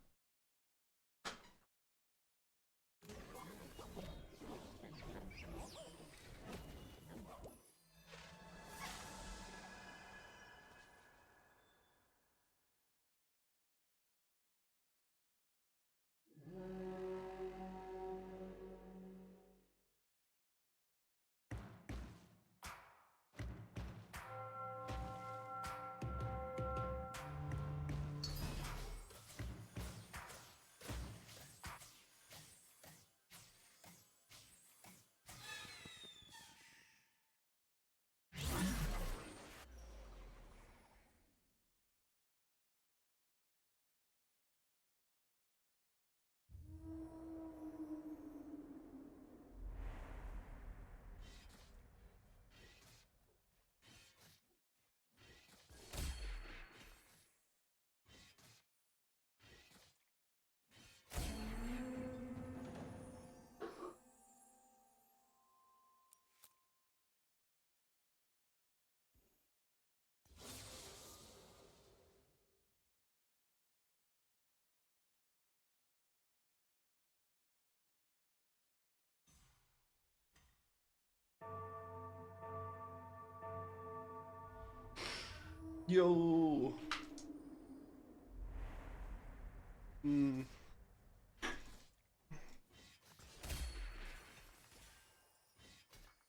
Yo.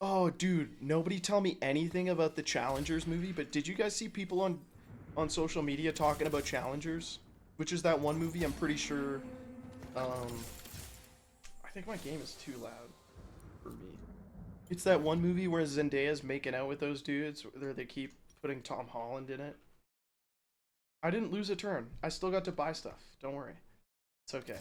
Oh, dude, nobody tell me anything about the Challengers movie, but did you guys see people on social media talking about Challengers? Which is that one movie I'm pretty sure I think my game is too loud for me. It's that one movie where Zendaya's making out with those dudes, where they keep putting Tom Holland in it. I didn't lose a turn. I still got to buy stuff. Don't worry. It's okay.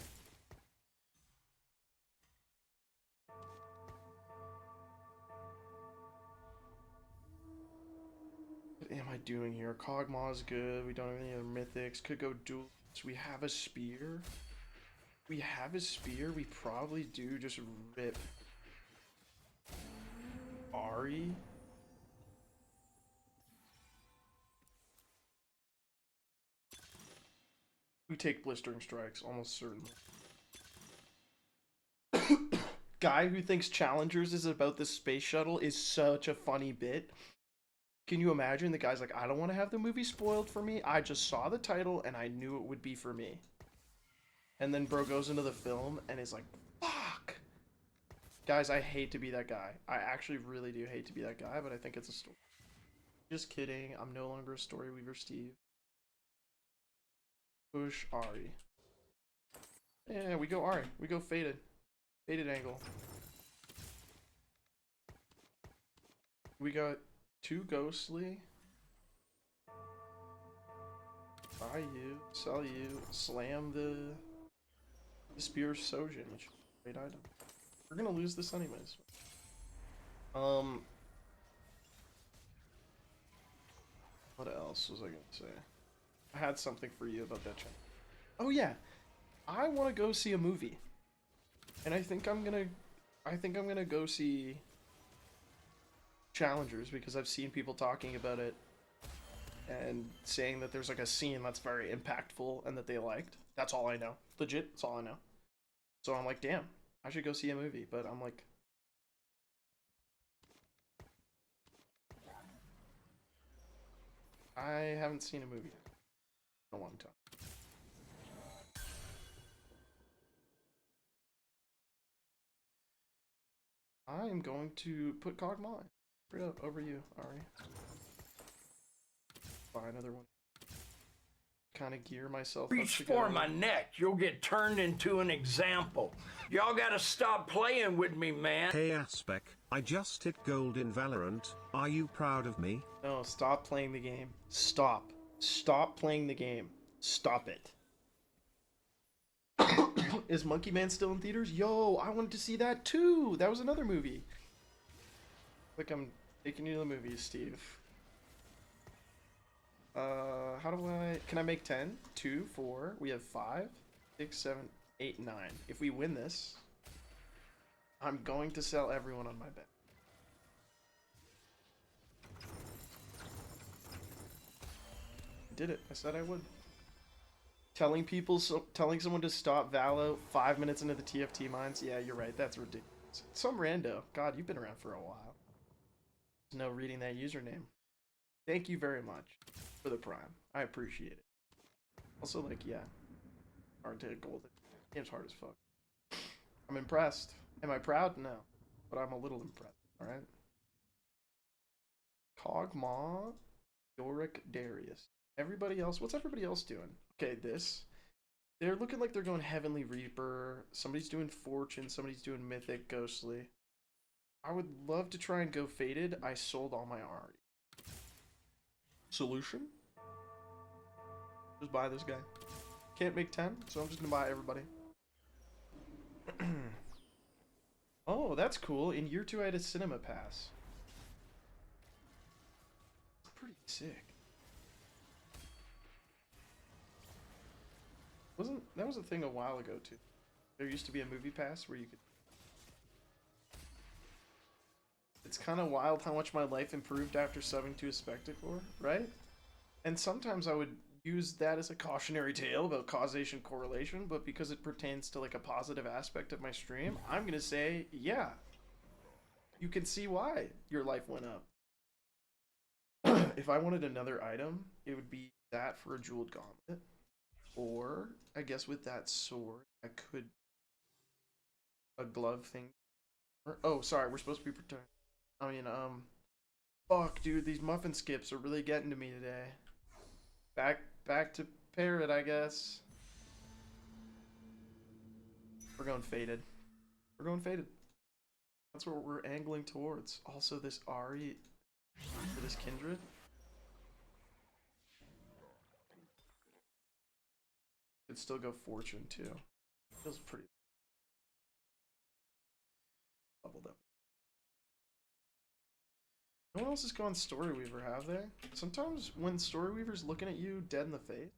What am I doing here? Kog'Maw is good. We don't have any other mythics. Could go dual. We have a spear. We have a spear. We probably do just rip Ari. We take blistering strikes, almost certainly. Guy who thinks Challengers is about the space shuttle is such a funny bit. Can you imagine? The guy's like, I don't want to have the movie spoiled for me. I just saw the title and I knew it would be for me. And then bro goes into the film and is like, fuck. Guys, I hate to be that guy. I actually really do hate to be that guy, but I think it's a story. Just kidding. I'm no longer a story weaver, Steve. Push Ari. Yeah, we go Ari. We go faded. Faded angle. We got 2 ghostly. Buy you, sell you, slam the spear Sojin, which is a great item. We're gonna lose this anyways. What else was I gonna say? I had something for you about that channel. Oh yeah, I want to go see a movie, and I think I'm gonna go see Challengers because I've seen people talking about it and saying that there's like a scene that's very impactful and that they liked. That's all I know. Legit, that's all I know. So I'm like, damn, I should go see a movie, but I'm like, I haven't seen a movie in a long time. I am going to put Kog'Maw straight up over you, Ari. Buy another one. Kind of gear myself. Reach for my neck, you'll get turned into an example. Y'all gotta stop playing with me, man. Hey Aspec, I just hit gold in Valorant. Are you proud of me? No, stop playing the game. Stop. Stop playing the game. Stop it. Is Monkey Man still in theaters? Yo, I wanted to see that too. That was another movie. Like I'm taking you to the movies, Steve. How do I... Can I make 10? 2, 4. We have 5, 6, 7, 8, 9. If we win this, I'm going to sell everyone on my bet. I did it. I said I would. Telling someone to stop Valo 5 minutes into the TFT mines. Yeah, you're right. That's ridiculous. Some rando. God, you've been around for a while. There's no reading that username. Thank you very much for the prime. I appreciate it. Also, like, yeah, hard to hit gold. Game's hard as fuck. I'm impressed. Am I proud? No, but I'm a little impressed. All right. Cogmaw, Yorick, Darius. Everybody else. What's everybody else doing? Okay, this. They're looking like they're going Heavenly Reaper. Somebody's doing Fortune. Somebody's doing Mythic, Ghostly. I would love to try and go Fated. I sold all my already. Solution? Just buy this guy. Can't make 10, so I'm just gonna buy everybody. Oh, that's cool. In year 2 I had a cinema pass. Pretty sick. That was a thing a while ago too. There used to be a movie pass where you could. It's kind of wild how much my life improved after subbing to a Spectacore, right? And sometimes I would use that as a cautionary tale about causation correlation, but because it pertains to like a positive aspect of my stream, I'm gonna say, yeah, you can see why your life went up. If I wanted another item, it would be that for a jeweled gauntlet. Or, I guess with that sword, I could... a glove thing. Or, oh, sorry, we're supposed to be protected. I mean, fuck, dude, these muffin skips are really getting to me today. Back to Parrot, I guess. We're going Fated. We're going Fated. That's what we're angling towards. Also, this Ari for this Kindred. Could still go Fortune too. Feels pretty leveled up. No one else is going Story Weaver, have they? Sometimes when Story Weaver's looking at you dead in the face.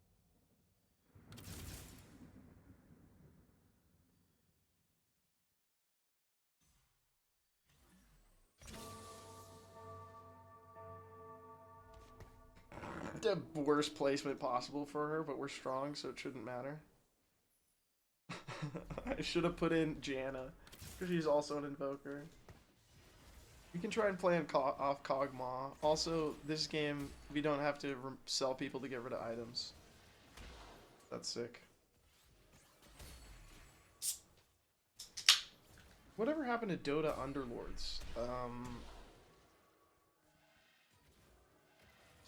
The worst placement possible for her, but we're strong, so it shouldn't matter. I should have put in Janna, because she's also an invoker. You can try and play off Cogmaw. Also, this game, we don't have to sell people to get rid of items. That's sick. Whatever happened to Dota Underlords?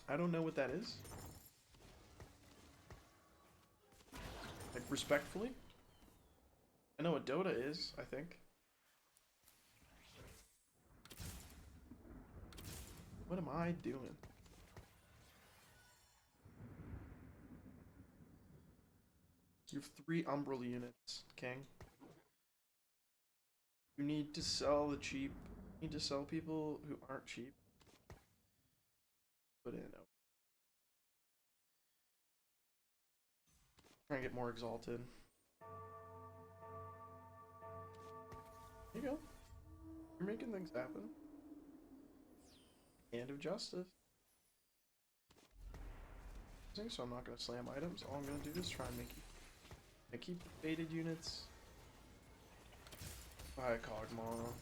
I don't know what that is. Like, respectfully? I know what Dota is, I think. What am I doing? You have 3 Umbral units, King. You need to sell the cheap. You need to sell people who aren't cheap. Put in. Try and get more exalted. There you go. You're making things happen. Hand of Justice. So I'm not gonna slam items. All I'm gonna do is try and make you. I keep faded units. Buy a Cogmaw.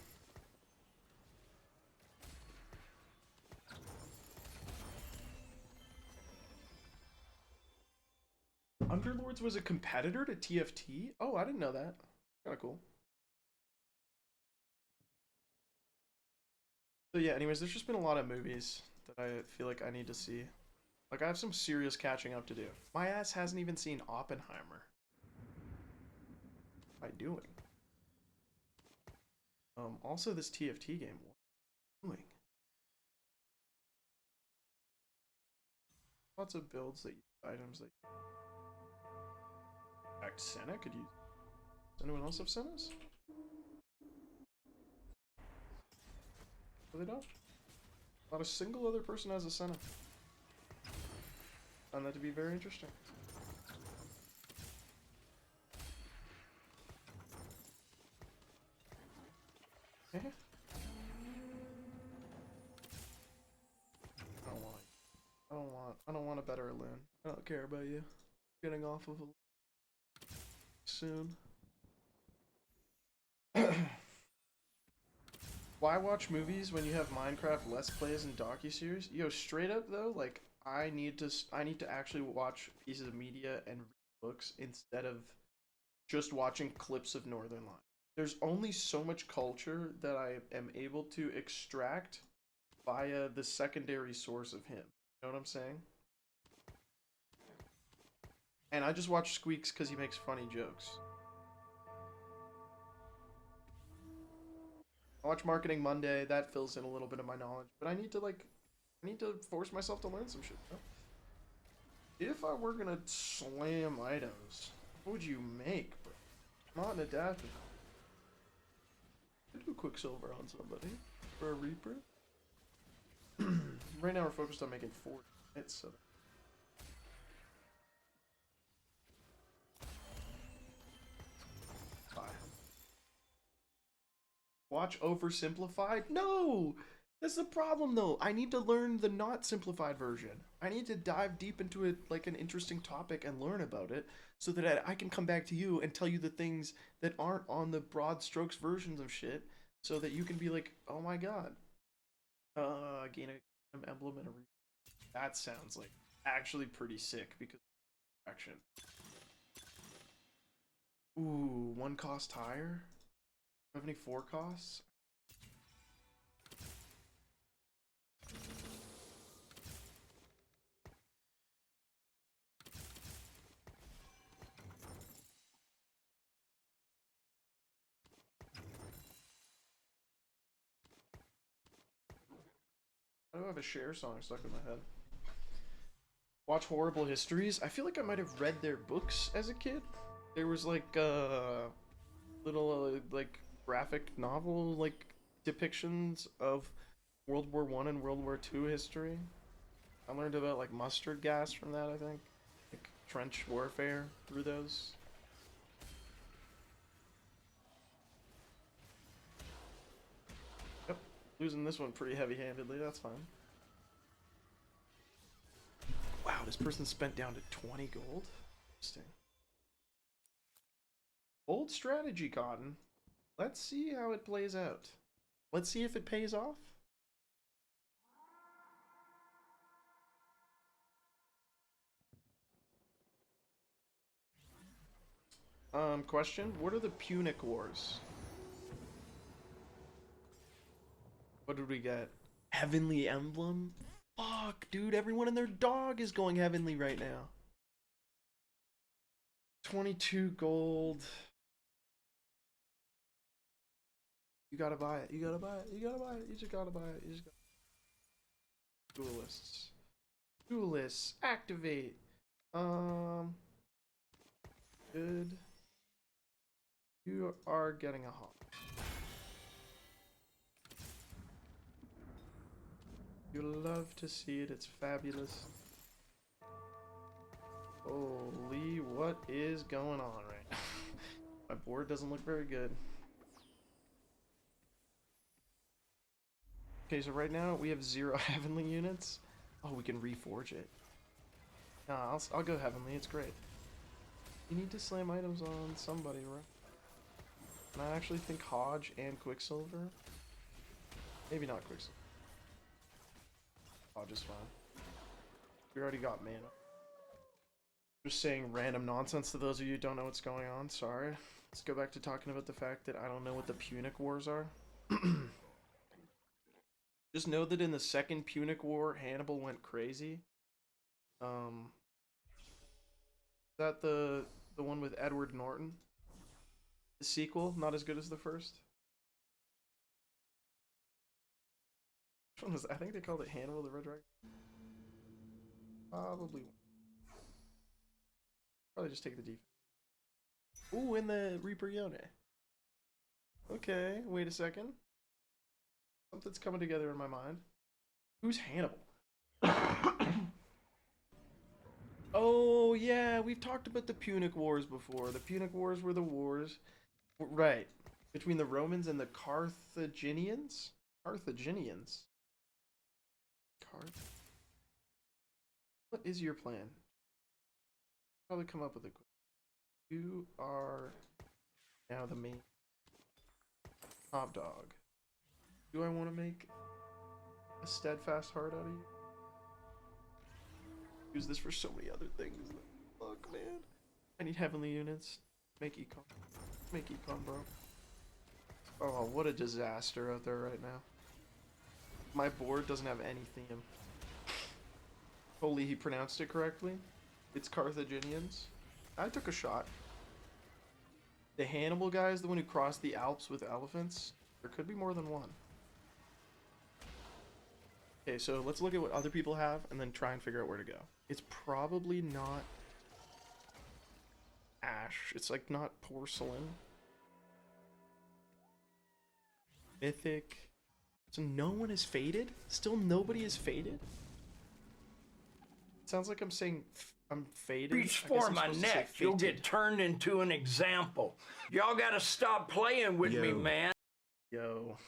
Underlords was a competitor to TFT? Oh, I didn't know that. Kinda cool. So yeah, anyways, there's just been a lot of movies that I feel like I need to see. Like, I have some serious catching up to do. My ass hasn't even seen Oppenheimer. What am I doing? Also this TFT game. What am I doing? Lots of builds that use items that... In fact, Senna could use... Does anyone else have Sennas? No, they don't. Not a single other person has a Senna. Found that to be very interesting. I don't want a better Lynn. I don't care about you. Getting off of a soon. Why watch movies when you have Minecraft Let's Plays and docuseries? Yo, straight up though, like I need to actually watch pieces of media and read books instead of just watching clips of Northern Lights. There's only so much culture that I am able to extract via the secondary source of him. You know what I'm saying? And I just watch Squeaks because he makes funny jokes. I watch Marketing Monday, that fills in a little bit of my knowledge, but I need to force myself to learn some shit. You know? If I were gonna slam items, what would you make, bro? Not an adaptive. I do Quicksilver on somebody for a Reaper. Right now we're focused on making 4 hits, so. Bye. Watch oversimplified? No! That's the problem though. I need to learn the not simplified version. I need to dive deep into it like an interesting topic and learn about it so that I can come back to you and tell you the things that aren't on the broad strokes versions of shit so that you can be like, oh my god. Gain an emblem and a that sounds like actually pretty sick because of action. Ooh, 1 cost higher? Do you have any 4 costs? I don't have a Cher song stuck in my head. Watch Horrible Histories. I feel like I might have read their books as a kid. There was like little like graphic novel like depictions of World War I and World War II history. I learned about like mustard gas from that, I think. Like trench warfare through those. Yep, losing this one pretty heavy-handedly, that's fine. Wow, this person spent down to 20 gold? Interesting. Old strategy, Cotton. Let's see how it plays out. Let's see if it pays off. Question? What are the Punic Wars? What did we get? Heavenly Emblem? Fuck, dude, everyone and their dog is going Heavenly right now. 22 gold. You gotta buy it. You gotta buy it. You gotta buy it. You just gotta buy it. You just gotta... Duelists. Duelists. Activate. Good. You are getting a hop. You love to see it. It's fabulous. Holy, what is going on right now? My board doesn't look very good. Okay, so right now we have 0 Heavenly units. Oh, we can reforge it. Nah, I'll go Heavenly. It's great. You need to slam items on somebody, right? And I actually think Hodge and Quicksilver. Maybe not Quicksilver. Hodge is fine. We already got mana. Just saying random nonsense to those of you who don't know what's going on. Sorry. Let's go back to talking about the fact that I don't know what the Punic Wars are. Just know that in the second Punic War, Hannibal went crazy. Is that the one with Edward Norton? The sequel, not as good as the first. Which one was that? I think they called it Hannibal the Red Dragon. Probably just take the defense. Ooh, and the Reaper Yone. Okay, wait a second. Something's coming together in my mind. Who's Hannibal? Oh, yeah, we've talked about the Punic Wars before. The Punic Wars were the wars, right, between the Romans and the Carthaginians? Carthaginians. What is your plan? Probably come up with a quick. You are now the main top dog. Do I want to make a steadfast heart out of you? Use this for so many other things. Fuck, man. I need heavenly units. Make econ. Make econ, bro. Oh, what a disaster out there right now. My board doesn't have any theme. Holy, he pronounced it correctly. It's Carthaginians. I took a shot. The Hannibal guy is the one who crossed the Alps with elephants. There could be more than one. Okay, so let's look at what other people have and then try and figure out where to go. It's probably not ash. It's like not porcelain. Mythic. So no one is faded? Still nobody is faded? It sounds like I'm saying I'm faded. Reach for my neck, you'll get turned into an example. Y'all gotta stop playing with me, man. Yo.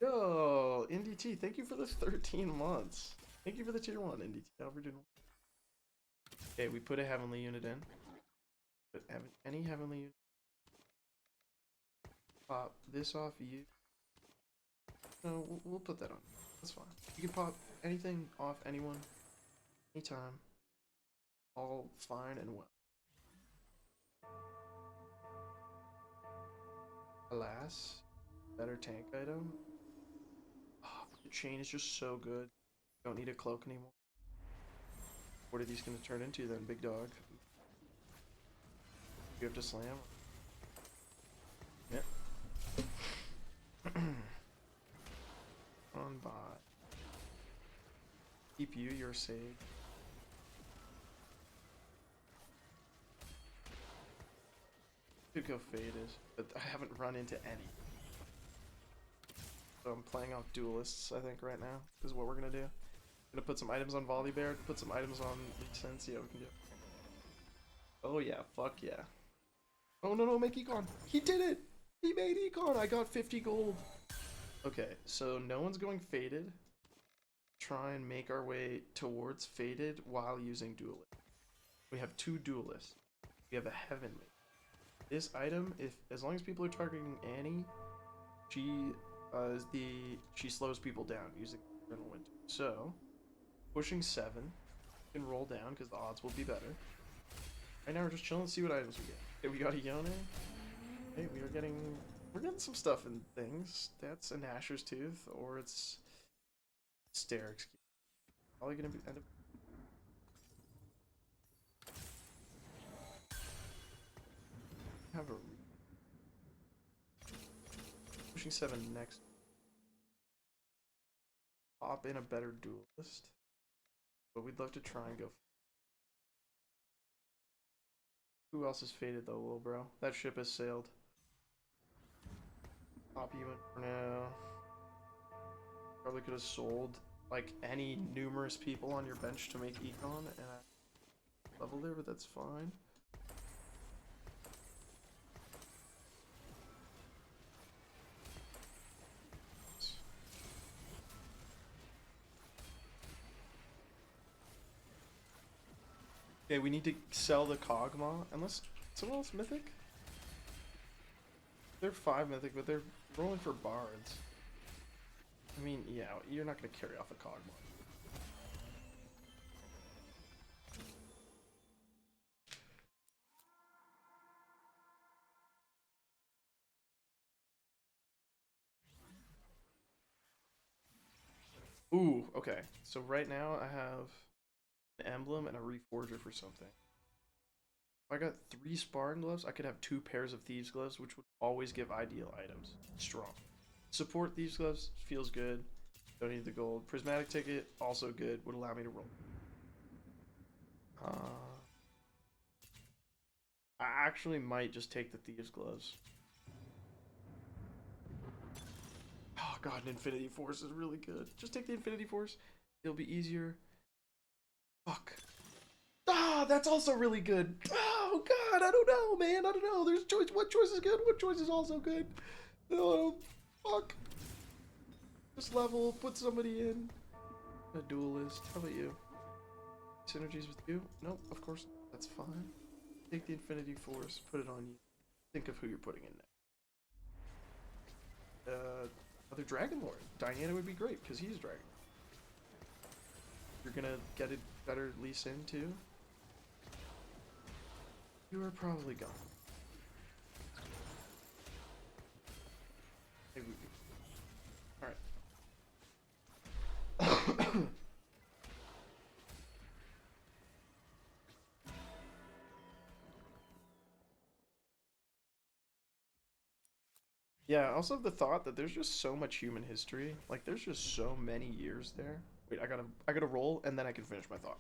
Yo, NDT, thank you for the 13 months. Thank you for the tier 1, NDT. How we doing? Okay, we put a heavenly unit in. Put any heavenly unit. Pop this off you. No, we'll put that on. That's fine. You can pop anything off anyone, anytime. All fine and well. Alas, better tank item. Oh, the chain is just so good. Don't need a cloak anymore. What are these going to turn into then, big dog? You have to slam. Yep. On by. Keep you, you're saved. Could go faded, but I haven't run into any. So I'm playing off duelists, I think, right now. This is what we're gonna do. Gonna put some items on Volley Bear, put some items on Leech Sense, see how we can do. Oh yeah, fuck yeah. Oh no, make Econ. He did it! He made Econ! I got 50 gold. Okay, so no one's going faded. Try and make our way towards faded while using duelist. We have 2 duelists. We have a heavenly. This item, as long as people are targeting Annie, she slows people down using Eternal Winter. So, pushing 7, can roll down because the odds will be better. Right now we're just chilling, see what items we get. Okay, we got a Yone. Hey, we're getting some stuff in things. That's a Gnasher's Tooth, or it's Sterix. Probably gonna end up. Have a pushing 7 next. Pop in a better duelist, but we'd love to try and go. Who else is faded though, little bro? That ship has sailed. Pop you in for now. Probably could have sold like any numerous people on your bench to make Econ, and I level there, but that's fine. Okay, we need to sell the Kog'Maw, unless someone else mythic? They're 5 mythic, but they're rolling for bards. I mean, yeah, you're not going to carry off a Kog'Maw. Ooh, okay. So right now I have an emblem and a reforger for something. If I got 3 sparring gloves, I could have 2 pairs of thieves gloves, which would always give ideal items. Strong. Support thieves gloves feels good. Don't need the gold. Prismatic ticket also good. Would allow me to roll. I actually might just take the thieves gloves. Oh god, an Infinity Force is really good. Just take the Infinity Force. It'll be easier. Fuck. Ah, that's also really good. Oh god, I don't know, man. I don't know. There's choice. What choice is good? What choice is also good? Oh, fuck. Just level. Put somebody in. A duelist. How about you? Synergies with you? Nope, of course. That's fine. Take the Infinity Force, put it on you. Think of who you're putting in there. Other Dragon Lord. Diana would be great, because he's Dragon. You're gonna get a better Lee Sin, too? You are probably gone. Maybe we Alright. Yeah, I also have the thought that there's just so much human history. Like, there's just so many years there. Wait, I gotta roll, and then I can finish my thought.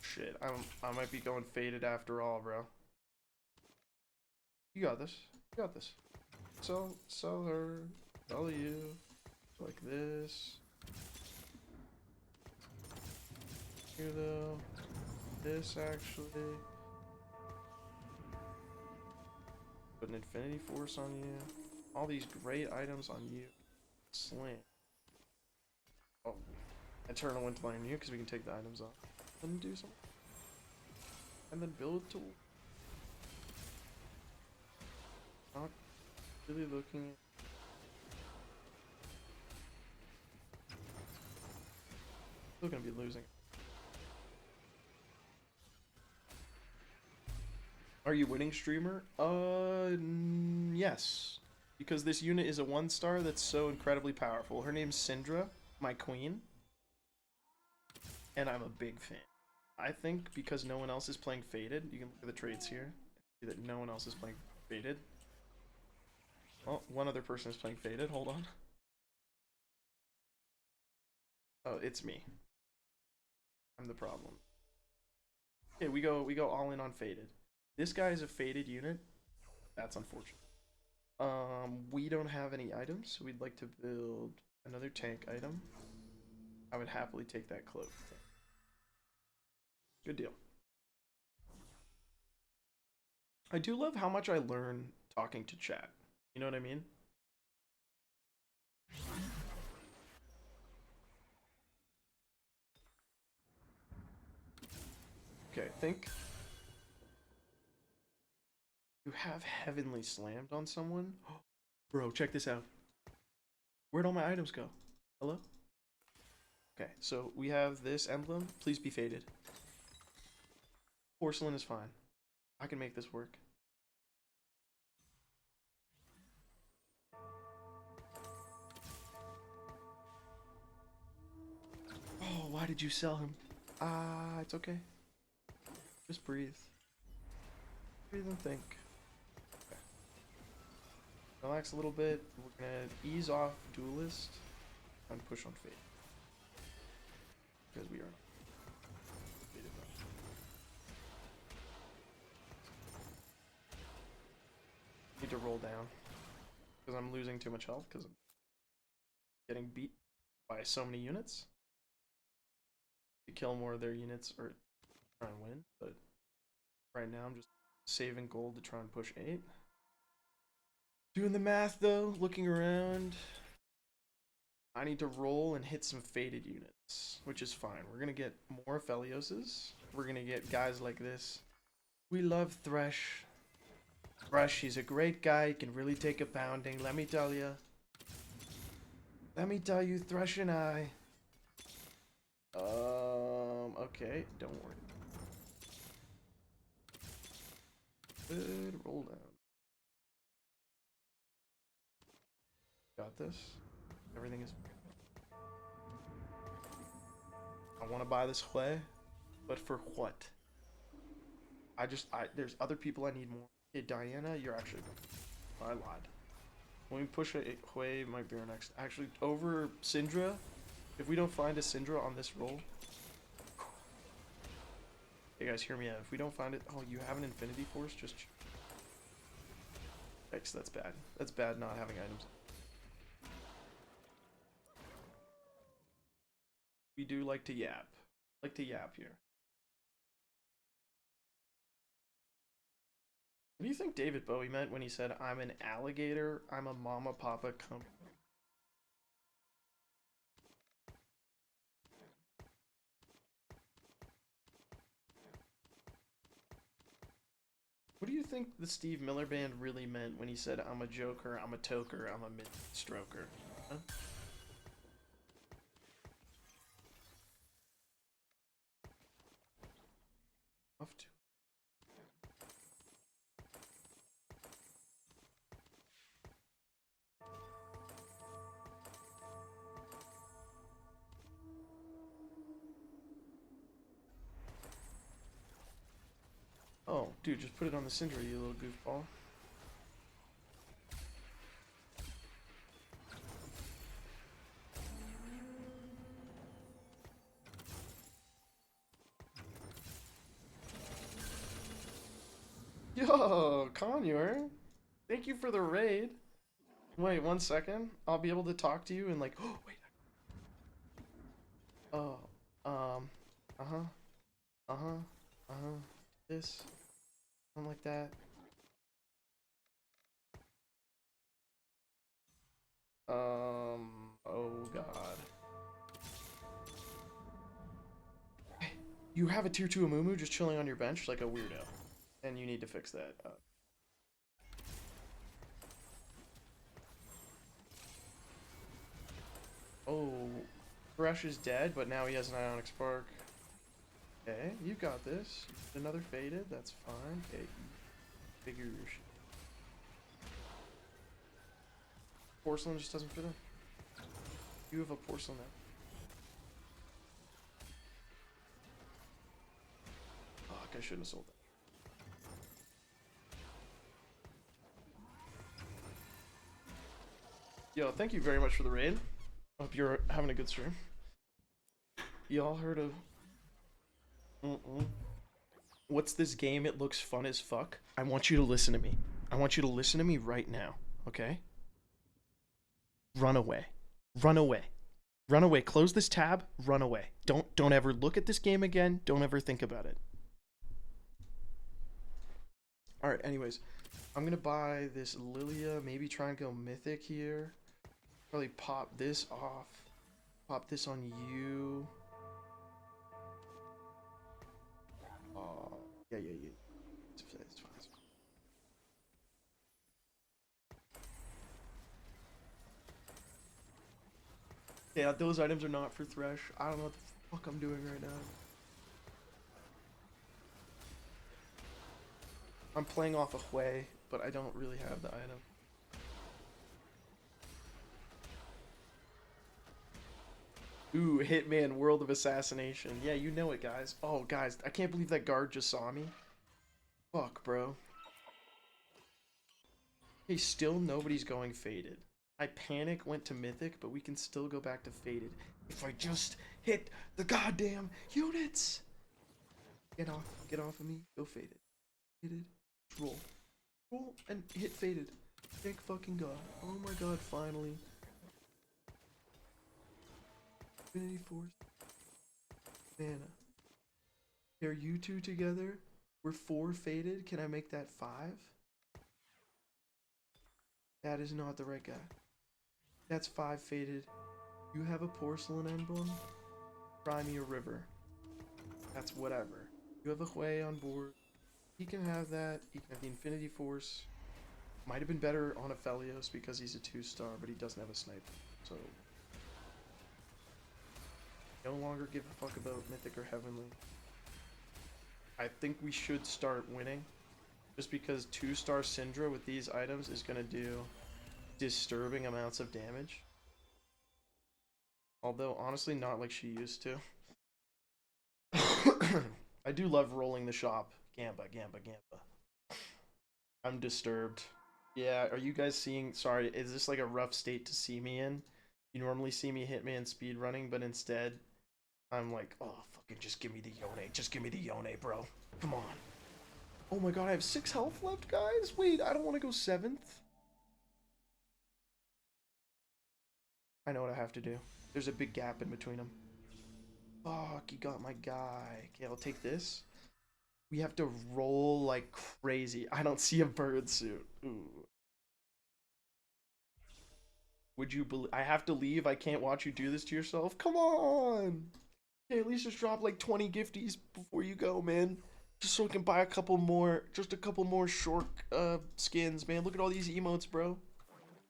Shit, I might be going faded after all, bro. You got this. You got this. Sell her. Sell you. Like this. Here, though. This, actually. Put an Infinity Force on you. All these great items on you. Slam. Oh. Eternal Wind on you, because we can take the items off. And do something. And then build a tool. Not really looking. Still gonna be losing. Are you winning, streamer? Yes. Because this unit is a 1-star that's so incredibly powerful. Her name's Syndra, my queen. And I'm a big fan. I think because no one else is playing Faded, you can look at the traits here. See that no one else is playing Faded. Well, one other person is playing Faded. Hold on. Oh, it's me. I'm the problem. Okay, we go all in on Faded. This guy is a Faded unit. That's unfortunate. We don't have any items, so we'd like to build another tank item. I would happily take that cloak. Good deal. I do love how much I learn talking to chat. You know what I mean? Okay, think. You have Heavenly Slammed on someone? Bro, check this out. Where'd all my items go? Hello? Okay, so we have this emblem. Please be faded. Porcelain is fine. I can make this work. Oh, why did you sell him? It's okay. Just breathe. Breathe and think. Okay. Relax a little bit. We're gonna ease off Duelist and push on Fate. Because we are not. Need to roll down. Because I'm losing too much health because I'm getting beat by so many units. To kill more of their units or try and win, but right now I'm just saving gold to try and push 8. Doing the math though, looking around. I need to roll and hit some faded units, which is fine. We're gonna get more Felioses. We're gonna get guys like this. We love Thresh. Thresh, he's a great guy. He can really take a pounding. Let me tell you. Let me tell you, Thresh and I. Okay, don't worry. Good roll down. Got this. Everything is. I want to buy this Hue, but for what? There's other people I need more. Hey, Diana, you're actually. I lied. When we push a Hue, might be our next. Actually, over Syndra, if we don't find a Syndra on this roll. Hey guys, hear me out. If we don't find it, oh, you have an Infinity Force? Just. X, that's bad. That's bad not having items. We do like to yap. Like to yap here. What do you think David Bowie meant when he said, I'm an alligator, I'm a mama papa company? What do you think the Steve Miller Band really meant when he said, I'm a joker, I'm a toker, I'm a mid-stroker? Huh? Off to. Oh, dude, just put it on the Syndra, you little goofball. Yo, Conure, thank you for the raid. Wait 1 second. I'll be able to talk to you and like, oh wait. Oh, uh-huh, this, something like that. Oh god. Hey, you have a tier 2 Amumu just chilling on your bench like a weirdo. And you need to fix that. Oh, Thresh is dead, but now he has an Ionic Spark. Okay, you got this. Another faded, that's fine. Okay, figure your shit. Porcelain just doesn't fit in. You have a porcelain now. Fuck, I shouldn't have sold that. Yo, thank you very much for the raid. Hope you're having a good stream. Y'all heard of... What's this game? It looks fun as fuck. I want you to listen to me. I want you to listen to me right now, okay? Run away. Run away. Run away. Close this tab. Run away. Don't ever look at this game again. Don't ever think about it. Alright, anyways. I'm gonna buy this Lilia. Maybe try and go Mythic here. Probably pop this off. Pop this on you. Yeah. It's fine. Yeah, those items are not for Thresh. I don't know what the fuck I'm doing right now. I'm playing off a Hui, but I don't really have the item. Ooh, Hitman, World of Assassination. Yeah, you know it, guys. Oh, guys, I can't believe that guard just saw me. Fuck, bro. Hey, still nobody's going Faded. I panic, went to Mythic, but we can still go back to Faded. If I just hit the goddamn units! Get off of me, go Faded. Faded, roll. Roll, and hit Faded. Thank fucking god. Oh my god, finally. Infinity Force. Mana. Are you two together? We're 4 Faded. Can I make that 5? That is not the right guy. That's 5 Faded. You have a Porcelain Emblem? Try me a River. That's whatever. You have a Hui on board. He can have that. He can have the Infinity Force. Might have been better on Aphelios because he's a 2-star, but he doesn't have a sniper. So... no longer give a fuck about Mythic or Heavenly. I think we should start winning. Just because 2-star Syndra with these items is going to do disturbing amounts of damage. Although, honestly, not like she used to. I do love rolling the shop. Gamba. I'm disturbed. Yeah, are you guys seeing... sorry, is this like a rough state to see me in? You normally see me Hitman speedrunning, but instead... I'm like, oh, fucking just give me the Yone. Just give me the Yone, bro. Come on. Oh my god, I have 6 health left, guys? Wait, I don't want to go 7th. I know what I have to do. There's a big gap in between them. Fuck, you got my guy. Okay, I'll take this. We have to roll like crazy. I don't see a bird suit. Ooh. Would you believe... I have to leave? I can't watch you do this to yourself? Come on! Okay, at least just drop like 20 gifties before you go, man. Just so we can buy a couple more, just a couple more short skins, man. Look at all these emotes, bro. Look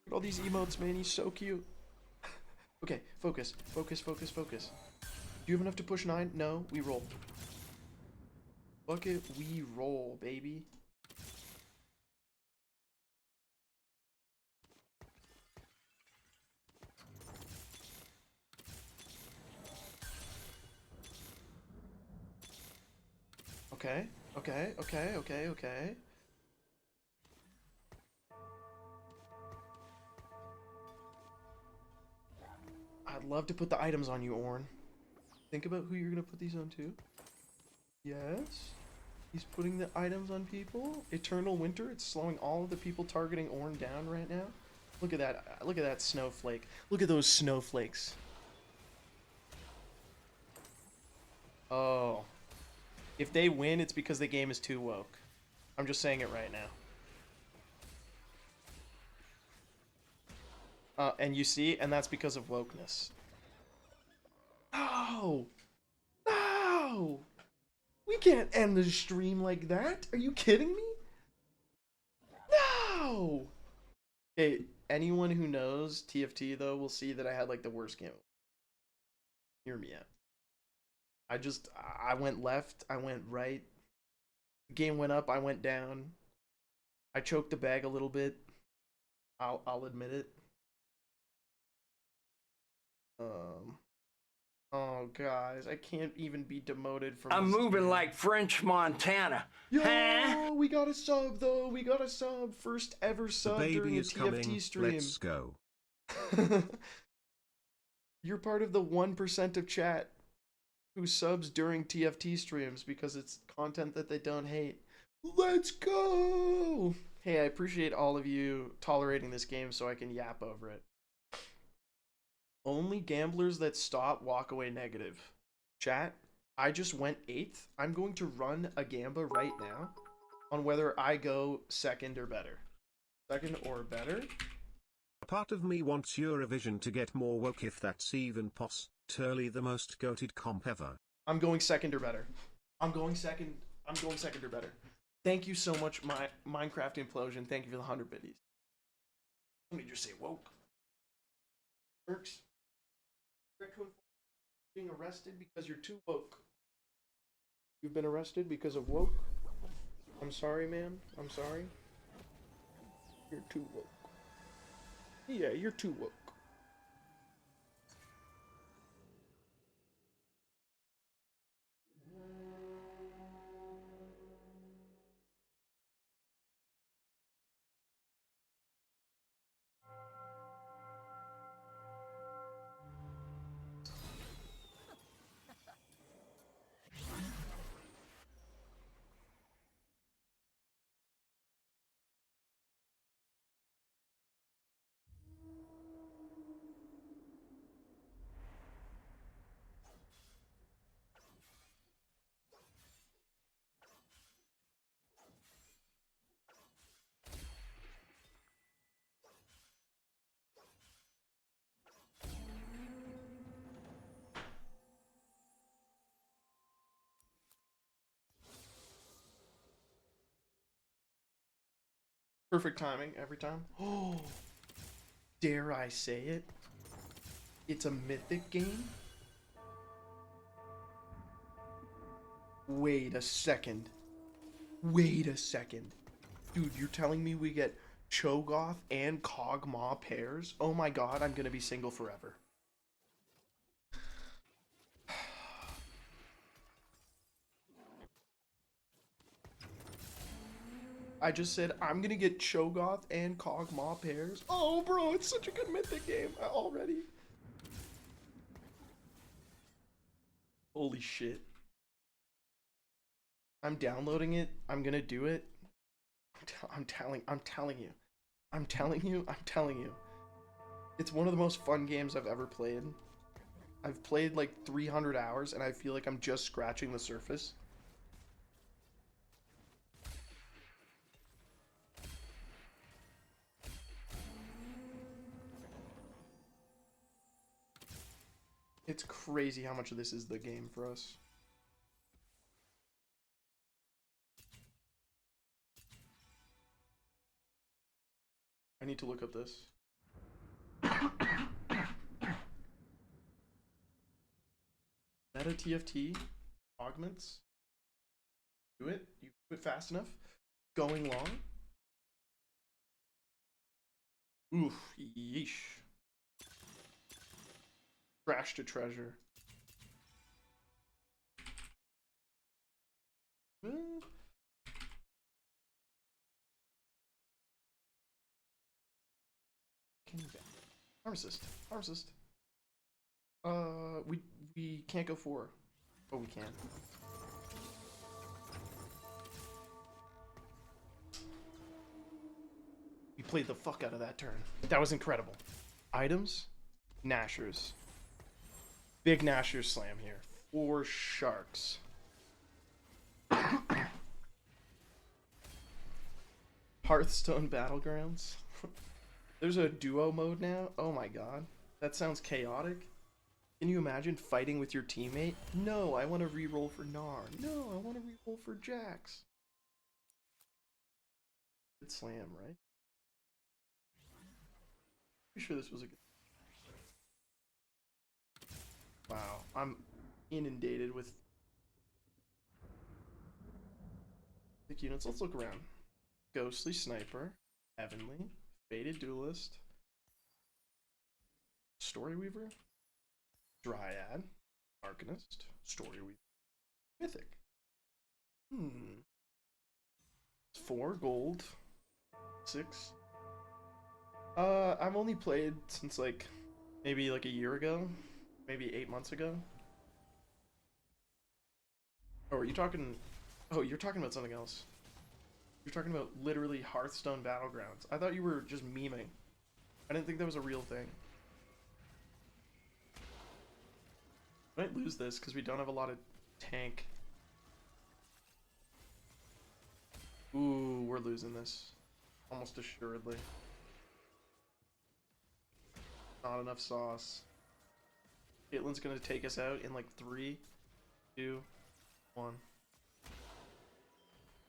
at all these emotes, man. He's so cute. Okay, focus, focus, focus, focus. Do you have enough to push 9? No, we roll. Fuck it, we roll, baby. Okay, okay, okay, okay, okay. I'd love to put the items on you, Orn. Think about who you're gonna put these on too. Yes. He's putting the items on people. Eternal Winter, it's slowing all of the people targeting Orn down right now. Look at that. Look at that snowflake. Look at those snowflakes. Oh. If they win, it's because the game is too woke. I'm just saying it right now. And you see, and that's because of wokeness. No! No! We can't end the stream like that. Are you kidding me? No! Okay, anyone who knows TFT though will see that I had like the worst game. Hear me out. I went left, I went right. The game went up, I went down. I choked the bag a little bit. I'll admit it. Oh guys, I can't even be demoted from. I'm moving like French Montana. Yo, huh? we got a sub though. We got a sub. First ever sub during a TFT coming. stream. Let's go. You're part of the 1% of chat who subs during TFT streams because it's content that they don't hate. Let's go! Hey, I appreciate all of you tolerating this game so I can yap over it. Only gamblers that stop walk away negative. Chat, I just went 8th. I'm going to run a gamba right now on whether I go second or better. Second or better? A part of me wants Eurovision to get more woke if that's even possibly the most goated comp ever. I'm going second or better. I'm going second or better. Thank you so much, my Minecraft Implosion. Thank you for the 100 biddies. Let me just say woke. Works. Being arrested because you're too woke. You've been arrested because of woke? I'm sorry, man. I'm sorry. You're too woke. Yeah, you're too woke. Perfect timing every time. Oh, dare I say it? It's a mythic game? Wait a second. Wait a second. Dude, you're telling me we get Cho'Gath and Kog'Maw pairs? Oh my god, I'm gonna be single forever. I just said I'm gonna get Cho'Gath and Kog'Maw pairs. Oh, bro, it's such a good mythic game already. Holy shit. I'm downloading it. I'm gonna do it. I'm telling you. It's one of the most fun games I've ever played. I've played like 300 hours and I feel like I'm just scratching the surface. It's crazy how much of this is the game for us. need to look up this. Meta TFT augments. Do it. You do it fast enough. Going long. Oof. Yeesh. Trash to treasure. Pharmacist. Pharmacist. We can't go 4. Oh, we can. We played the fuck out of that turn. That was incredible. Items. Nashers. Big Nashers slam here. 4 sharks. Hearthstone Battlegrounds. There's a duo mode now? Oh my god. That sounds chaotic. Can you imagine fighting with your teammate? No, I want to reroll for Gnar. No, I want to reroll for Jax. Good slam, right? Pretty sure this was a good... Wow, I'm inundated with thick units. Let's look around. Ghostly Sniper, Heavenly, Faded Duelist, Storyweaver, Dryad, Arcanist, Storyweaver, Mythic. 4 gold, 6. I've only played since like maybe like a year ago, maybe 8 months ago. Oh, are you talking? Oh, you're talking about something else. You're talking about literally Hearthstone Battlegrounds. I thought you were just memeing. I didn't think that was a real thing. We might lose this because we don't have a lot of tank. Ooh, we're losing this. Almost assuredly. Not enough sauce. Caitlyn's gonna take us out in like 3, 2, 1.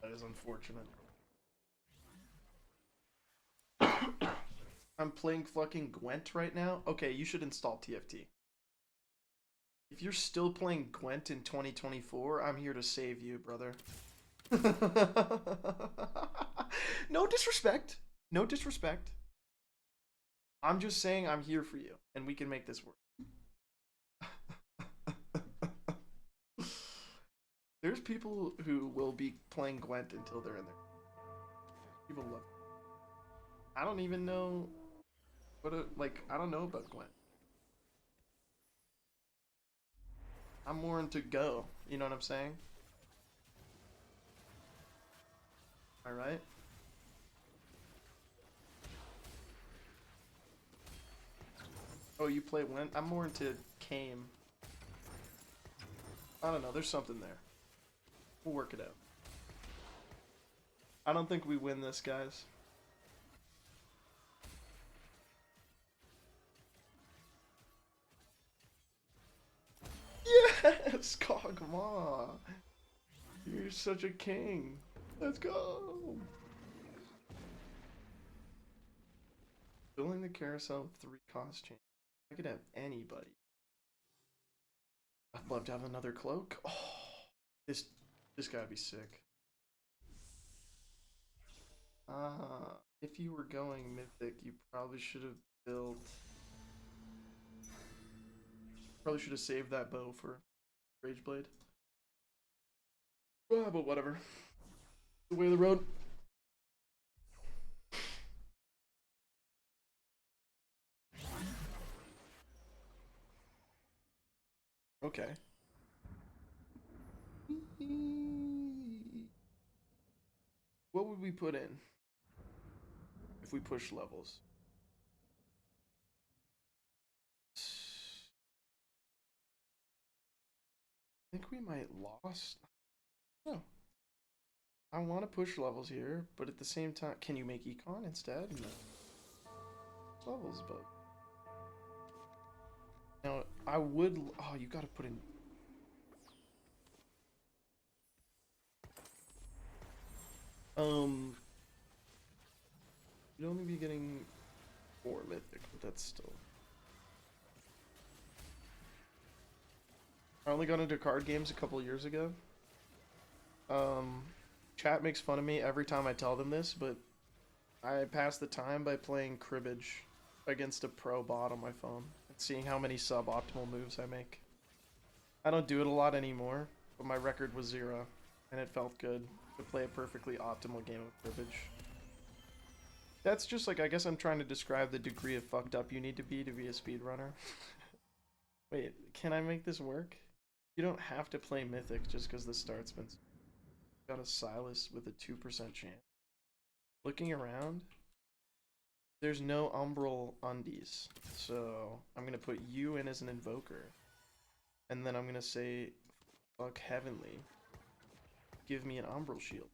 That is unfortunate. I'm playing fucking Gwent right now? Okay, you should install TFT. If you're still playing Gwent in 2024, I'm here to save you, brother. No disrespect. No disrespect. I'm just saying I'm here for you, and we can make this work. There's people who will be playing Gwent until they're in there. People love it. I don't even know what I don't know about Gwent. I'm more into Go, you know what I'm saying? Alright? Oh, you play Gwent? I'm more into Kame. I don't know, there's something there. We'll work it out. I don't think we win this, guys. Yes, Kog'Maw. You're such a king. Let's go. Filling the carousel with 3 cost change. I could have anybody. I'd love to have another cloak. Oh, this gotta be sick. If you were going mythic, you probably should have built. Probably should have saved that bow for Rageblade. But whatever. The way of the road. Okay. What would we put in if we push levels? I think we might lost. No. I want to push levels here, but at the same time, can you make econ instead? No. Levels, but now I would. Oh, you got to put in. You'd only be getting 4 mythic, but that's still. I only got into card games a couple years ago. Chat makes fun of me every time I tell them this, but I pass the time by playing cribbage against a pro bot on my phone and seeing how many suboptimal moves I make. I don't do it a lot anymore, but my record was 0, and it felt good to play a perfectly optimal game of cribbage. That's just like, I guess I'm trying to describe the degree of fucked up you need to be a speedrunner. Wait, can I make this work? You don't have to play Mythic just because the start's been... Got a Silas with a 2% chance. Looking around, there's no Umbral Undies, so I'm gonna put you in as an Invoker. And then I'm gonna say, fuck Heavenly. Give me an Umbral Shield.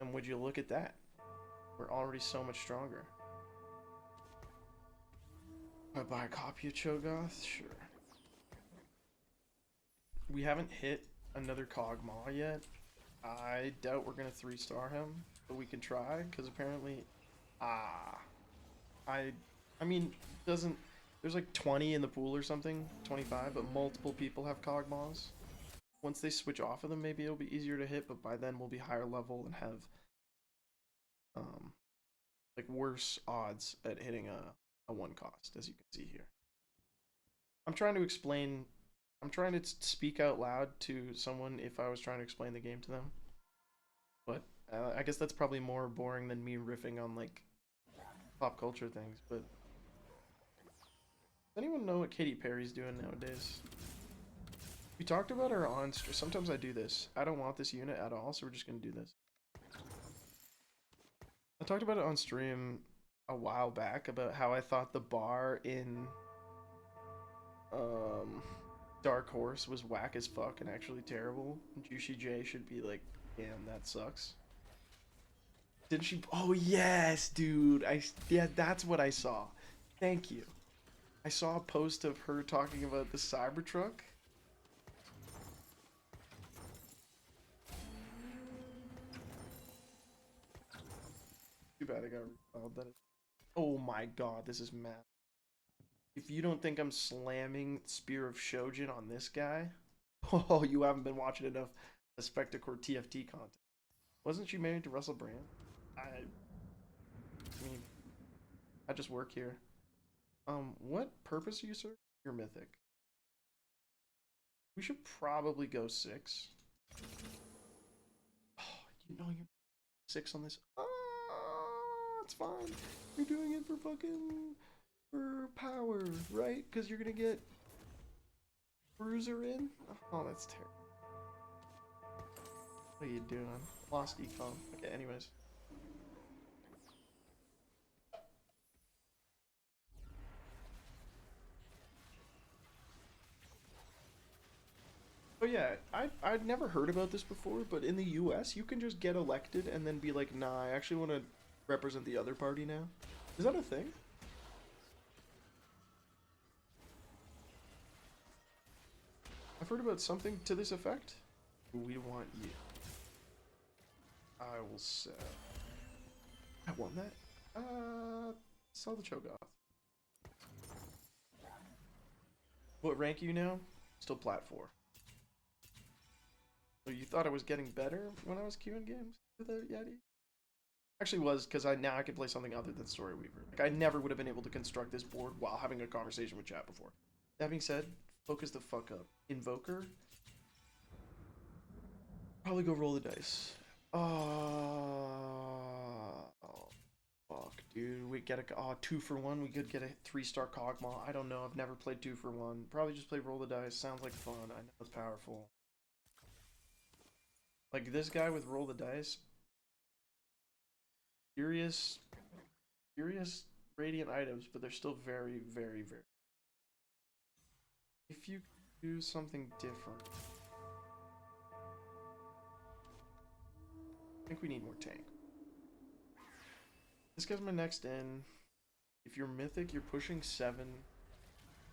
And would you look at that? We're already so much stronger. I buy a copy of Cho'Gath? Sure. We haven't hit another Kog'Maw yet. I doubt we're gonna 3-star him, but we can try, because apparently... I mean, doesn't... There's like 20 in the pool or something, 25, but multiple people have Kog'Maws. Once they switch off of them, maybe it'll be easier to hit, but by then we'll be higher level and have like worse odds at hitting a 1 cost, as you can see here. I'm trying to speak out loud to someone if I was trying to explain the game to them. But I guess that's probably more boring than me riffing on like pop culture things, but does anyone know what Katy Perry's doing nowadays? We talked about her on stream. Sometimes I do this. I don't want this unit at all, so we're just gonna do this. I talked about it on stream a while back about how I thought the bar in Dark Horse was whack as fuck and actually terrible. Juicy J should be like, damn, that sucks. Didn't she? Oh yes, dude. Yeah, that's what I saw. Thank you. I saw a post of her talking about the Cybertruck. Too bad I got recalled. That is... Oh my god, this is mad. If you don't think I'm slamming Spear of Shojin on this guy, oh, you haven't been watching enough Spectacore TFT content. Wasn't she married to Russell Brand? I mean, I just work here. What purpose are you serving? You're mythic. We should probably go 6. Oh, you know you're 6 on this. It's fine. You're doing it for power, right? Because you're gonna get Bruiser in. Oh, that's terrible. What are you doing? Lost econ. Okay, anyways. Oh yeah, I'd never heard about this before, but in the US you can just get elected and then be like, nah, I actually want to represent the other party now. Is that a thing? I've heard about something to this effect. We want you. I will sell. I won that? Sell the Cho'Gath. What rank are you now? Still plat 4. So you thought I was getting better when I was queuing games without Yeti? Actually was, because now I can play something other than Story Weaver. Like, I never would have been able to construct this board while having a conversation with chat before. That being said, focus the fuck up. Invoker? Probably go roll the dice. Oh, fuck, dude. We get a 2-for-1. We could get a 3-star Kog'Maw. I don't know. I've never played 2-for-1. Probably just play roll the dice. Sounds like fun. I know it's powerful. Like this guy with roll the dice. Furious radiant items, but they're still very, very, very. If you do something different. I think we need more tank. This guy's my next in. If you're mythic, you're pushing 7.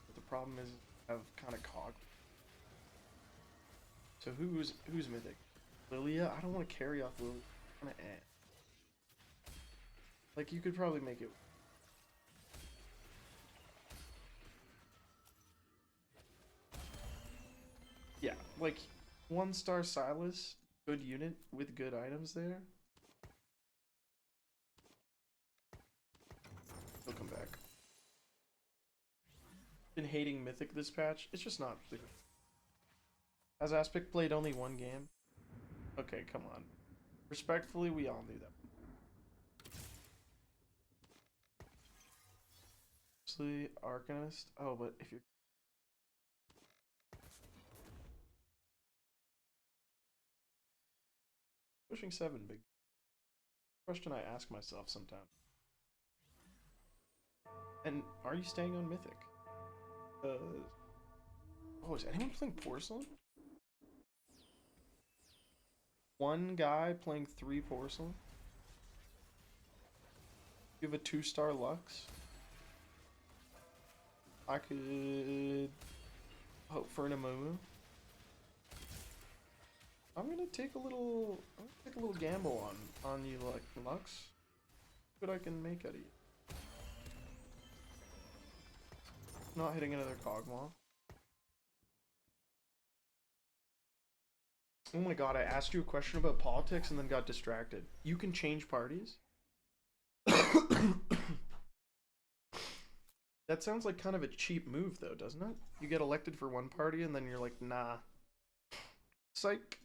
But the problem is I have kind of cog. So who's mythic? Lilia? I don't want to carry off Lilia. I'm kind of Like, you could probably make it. Yeah, like, 1-star Silas, good unit with good items there. He'll come back. Been hating Mythic this patch. It's just not. Has Aspic played only one game? Okay, come on. Respectfully, we all knew that. Actually, Arcanist. Oh, but if you're pushing 7, big question I ask myself sometimes. And are you staying on Mythic? Oh, is anyone playing Porcelain? One guy playing 3 Porcelain? You have a 2-star Lux? I could hope for an Amumu. I'm gonna take a little gamble on you, like Lux. See what I can make out of you. Not hitting another Cogmaw. Oh my god, I asked you a question about politics and then got distracted. You can change parties? That sounds like kind of a cheap move though, doesn't it? You get elected for one party and then you're like, nah. Psych.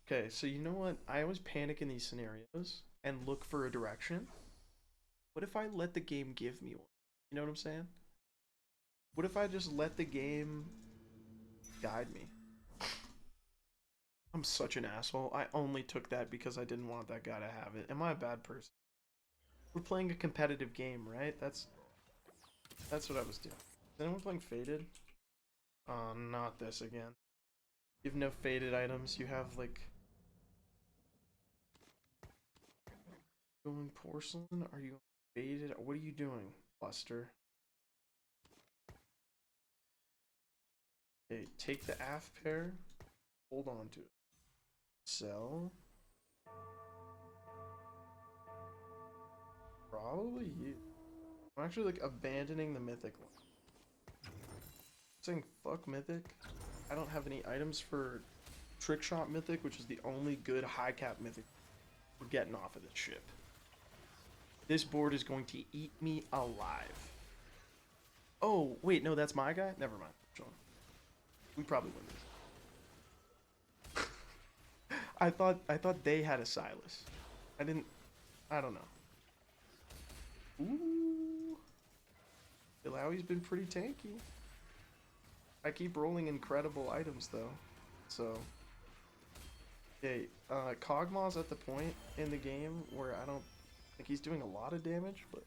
Okay, so you know what? I always panic in these scenarios and look for a direction. What if I let the game give me one? You know what I'm saying? What if I just let the game guide me? I'm such an asshole. I only took that because I didn't want that guy to have it. Am I a bad person? We're playing a competitive game, right? That's what I was doing. Is anyone playing Faded? Oh, not this again. You have no Faded items. You have, like... Going Porcelain? Are you Faded? What are you doing, Buster? Okay, take the AF pair. Hold on to it. Sell. Probably you. I'm actually like abandoning the Mythic one. I'm saying fuck Mythic. I don't have any items for Trick Shot Mythic, which is the only good high cap Mythic. We're getting off of this ship. This board is going to eat me alive. Oh, wait, no, that's my guy? Never mind. Sean. We probably win this. I thought they had a Silas. I don't know. Ooh. Ilawi's been pretty tanky. I keep rolling incredible items though. So okay, Kog'Maw's at the point in the game where I don't think he's doing a lot of damage, but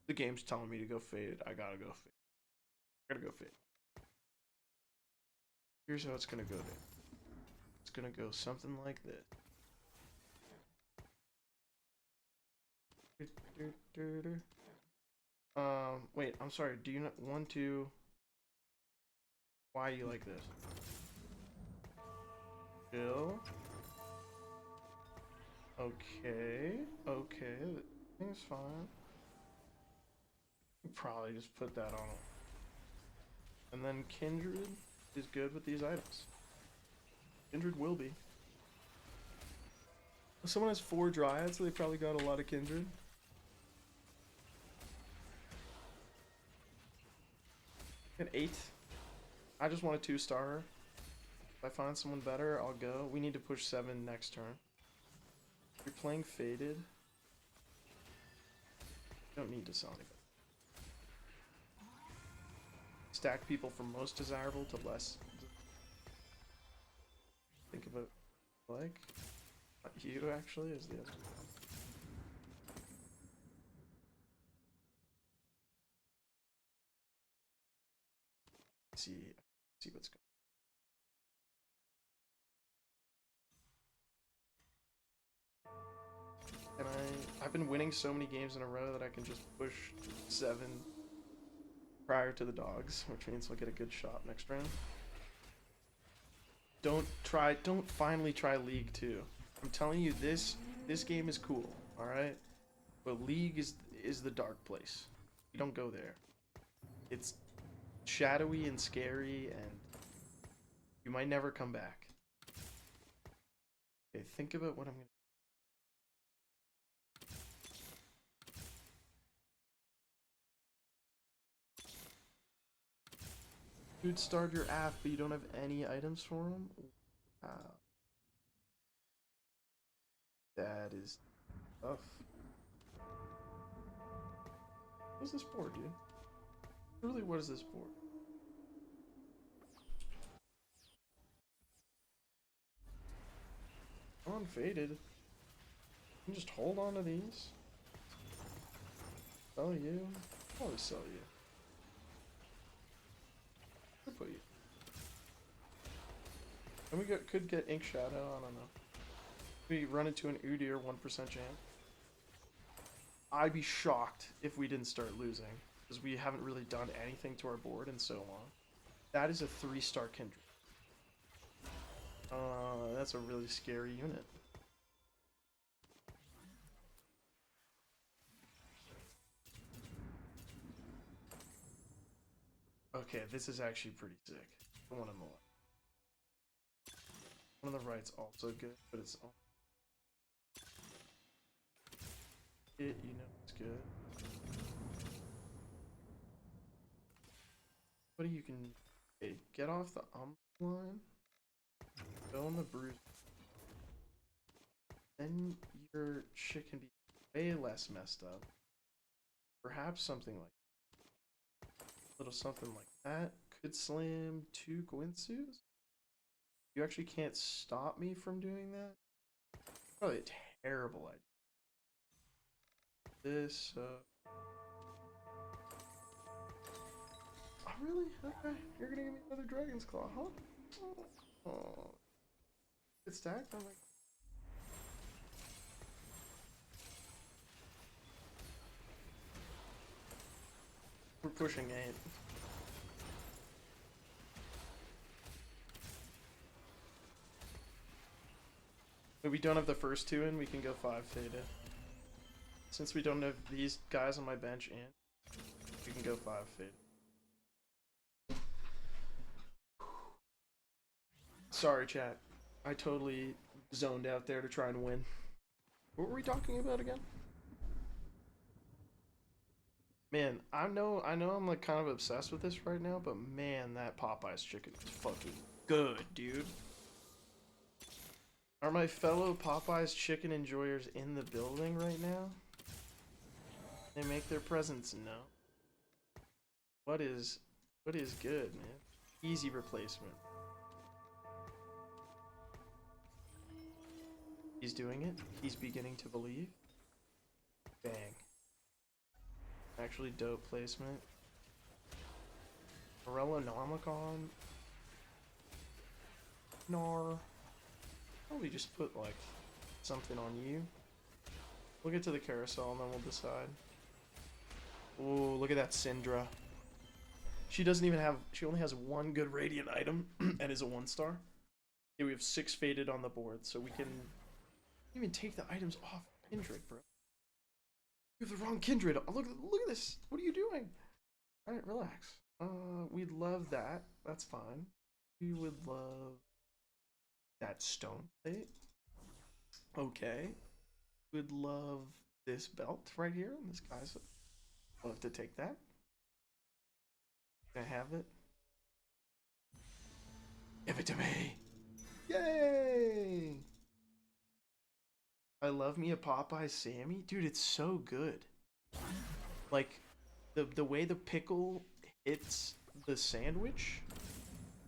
the game's telling me to go Faded. I gotta go Faded. I gotta go Faded. Here's how it's gonna go there. It's gonna go something like this. Wait, I'm sorry. Do you not want to? Why you like this? Chill. Okay. Okay. Everything's fine. Probably just put that on. And then Kindred is good with these items. Kindred will be. If someone has 4 Dryads, so they probably got a lot of Kindred. An 8. I just want a 2-star. If I find someone better, I'll go. We need to push 7 next turn. If you're playing Faded, you don't need to sell anybody. Stack people from most desirable to less. Think about like you actually is the other. See what's going on. And I've been winning so many games in a row that I can just push 7 prior to the dogs, which means we'll get a good shot next round. Don't finally try League 2. I'm telling you, this game is cool, alright? But League is the dark place. You don't go there. It's shadowy and scary, and you might never come back. Okay, think about what I'm gonna. You'd start your app, but you don't have any items for him? Wow. That is tough. What's this board, dude? Really, what is this board? Unfaded. You can just hold on to these. Sell you. Probably sell you. Could put you. And we could get Ink Shadow, I don't know. We run into an Udyr 1% chance. I'd be shocked if we didn't start losing, because we haven't really done anything to our board in so long. That is a 3-star Kindred. That's a really scary unit. Okay, this is actually pretty sick. I want more. One on the right's also good, but it's all. You know it's good. What do you can okay, get off the line? Go on the bruise. Then your shit can be way less messed up. Perhaps something like a little something like that could slam 2 Gwinsus. You actually can't stop me from doing that. Probably a terrible idea. This. Oh really? Okay, you're gonna give me another Dragon's Claw, huh? Oh. It's stacked. I'm like. We're pushing 8. If we don't have the first 2 in, we can go 5 faded. Since we don't have these guys on my bench in, we can go 5 faded. Sorry, chat. I totally zoned out there to try and win. What were we talking about again? Man, I know I'm like kind of obsessed with this right now, but man, that Popeye's chicken is fucking good, dude. Are my fellow Popeye's chicken enjoyers in the building right now? They make their presence known. What is good, man? Easy replacement. He's doing it. He's beginning to believe. Bang. Actually dope placement. Morello Nomicon. Nar. Probably just put like something on you. We'll get to the carousel and then we'll decide. Oh, look at that Syndra. She doesn't even have, she only has 1 good radiant item and is a 1-star. Yeah, we have 6 faded on the board, so we can even take the items off Kindred, bro. You have the wrong Kindred. Oh, look at this. What are you doing? Alright, relax. We'd love that. That's fine. We would love that stone plate. Okay. We'd love this belt right here. This guy's love to take that. Can I have it? Give it to me. Yay! I love me a Popeye Sammy. Dude, it's so good. Like, the way the pickle hits the sandwich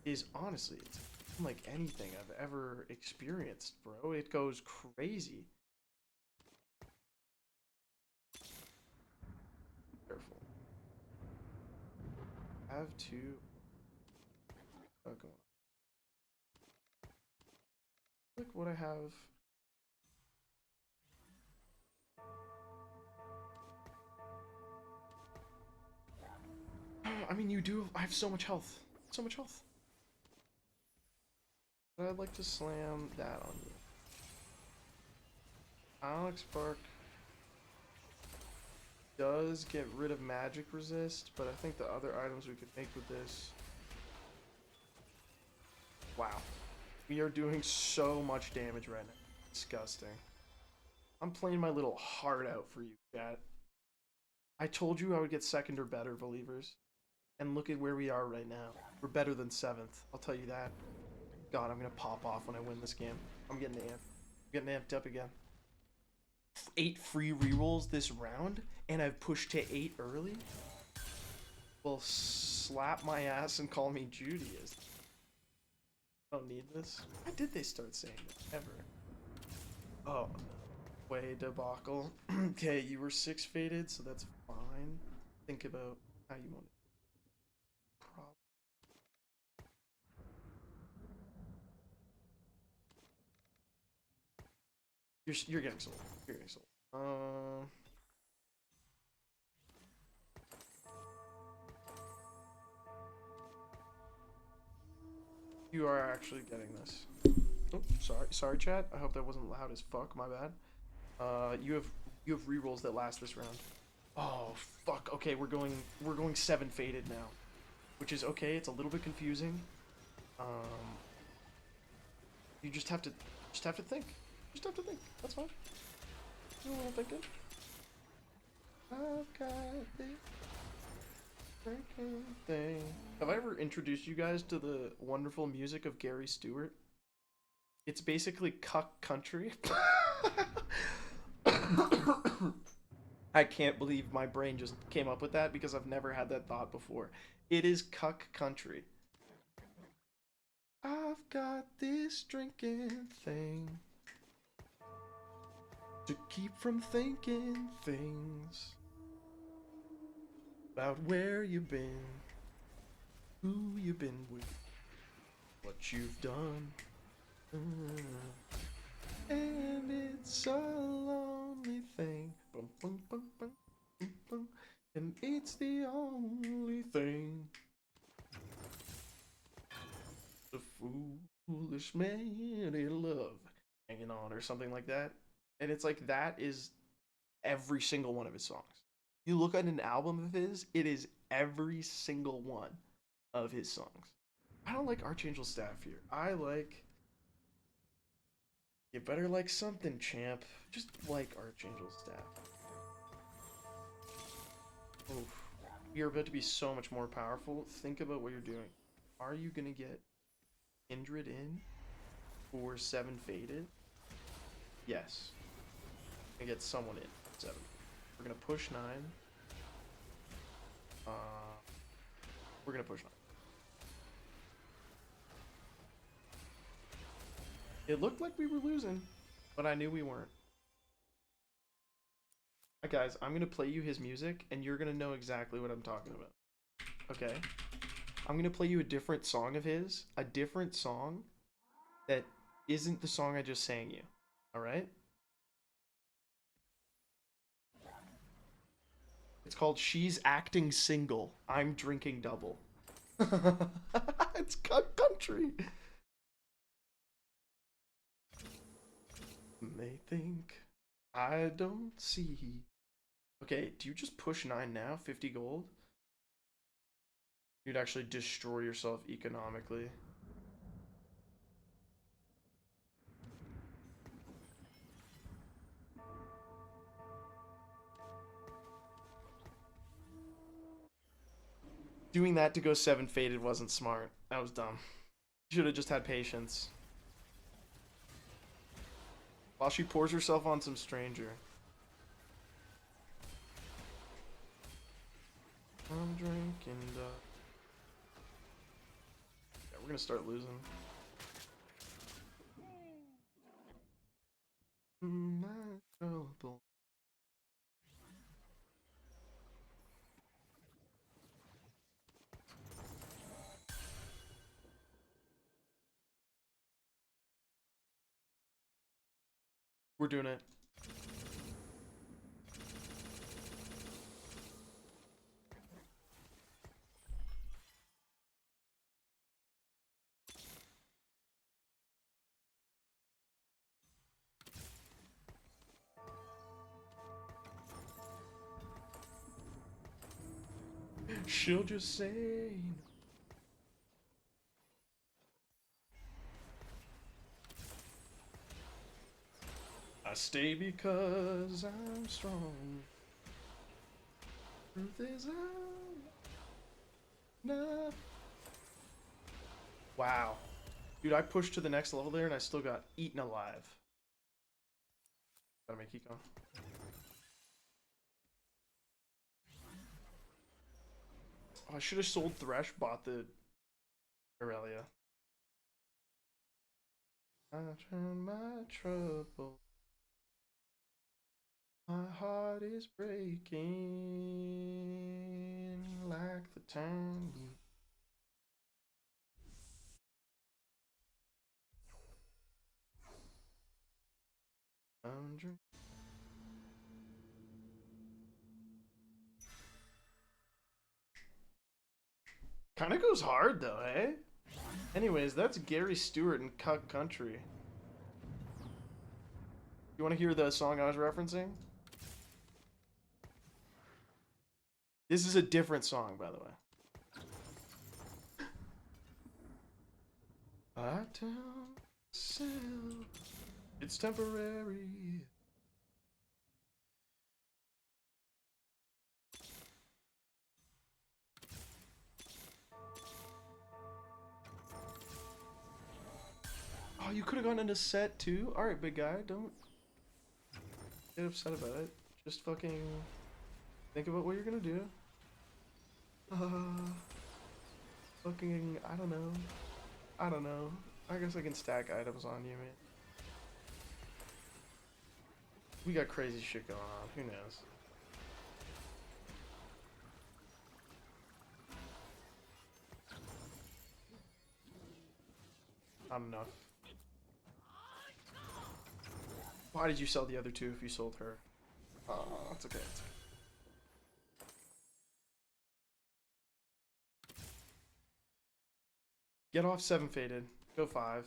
is honestly, it's unlike anything I've ever experienced, bro. It goes crazy. Careful. I have to. Oh, go on. Look what I have. I mean, you do. I have so much health. So much health. But I'd like to slam that on you. Alex Spark does get rid of magic resist, but I think the other items we could make with this. Wow. We are doing so much damage right now. Disgusting. I'm playing my little heart out for you, chat. I told you I would get second or better, believers. And look at where we are right now. We're better than 7th. I'll tell you that. God, I'm gonna pop off when I win this game. I'm getting amped. I'm getting amped up again. 8 free rerolls this round, and I've pushed to 8 early? Well, slap my ass and call me Judaism. I don't need this. Why did they start saying that? Ever. Oh, way debacle. Okay, you were 6 faded, so that's fine. Think about how you want it. You're getting sold. You're getting sold. You are actually getting this. Oh, sorry, chat. I hope that wasn't loud as fuck. My bad. You have rerolls that last this round. Oh fuck. Okay, we're going 7 faded now, which is okay. It's a little bit confusing. You just have to think. Just have to think. That's fine. You know what I'm thinking? I've got this freaking thing. Have I ever introduced you guys to the wonderful music of Gary Stewart? It's basically cuck country. I can't believe my brain just came up with that because I've never had that thought before. It is cuck country. I've got this drinking thing to keep from thinking things about where you've been, who you've been with, what you've done. And it's a lonely thing. Bum, bum, bum, bum, bum, bum. And it's the only thing the foolish man in love hanging on, or something like that. And it's like that is every single one of his songs. You look at an album of his, it is every single one of his songs. I don't like Archangel Staff here. I like... You better like something, champ. Just like Archangel Staff. Oof. You're about to be so much more powerful. Think about what you're doing. Are you gonna get Kindred in for 7 faded? Yes. And get someone in 7. We're gonna push 9. We're gonna push 9. It looked like we were losing, but I knew we weren't. Alright guys, I'm gonna play you his music and you're gonna know exactly what I'm talking about. Okay? I'm gonna play you a different song of his, a different song that isn't the song I just sang you. Alright? It's called She's Acting Single, I'm Drinking Double. It's country. They think I don't see. Okay, do you just push 9 now? 50 gold? You'd actually destroy yourself economically. Doing that to go 7 faded wasn't smart. That was dumb. You should have just had patience. While she pours herself on some stranger. I'm drinking yeah, we're gonna start losing. We're doing it. She'll just say no. I stay because I'm strong. Truth is enough. Wow. Dude, I pushed to the next level there and I still got eaten alive. Gotta make Econ. Oh, I should have sold Thresh, bought the Aurelia. I turn my trouble. My heart is breaking like the time. Kind of goes hard though, eh? Anyways, that's Gary Stewart in Cuck Country. You want to hear the song I was referencing? This is a different song, by the way. I tell myself it's temporary. Oh, you could have gone into set too? Alright, big guy, don't get upset about it. Just fucking think about what you're gonna do. Fucking, I don't know. I don't know. I guess I can stack items on you, man. We got crazy shit going on. Who knows? Not enough. Why did you sell the other two if you sold her? Oh, that's okay. It's okay. Get off 7 faded. Go 5.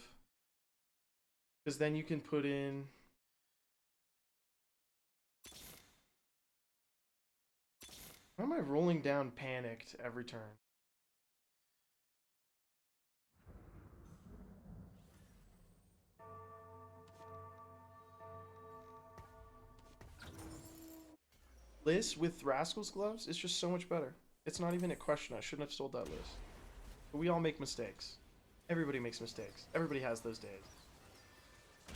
Because then you can put in... Why am I rolling down panicked every turn? Liz with Rascal's gloves is just so much better. It's not even a question. I shouldn't have sold that Liz. But we all make mistakes. Everybody makes mistakes. Everybody has those days.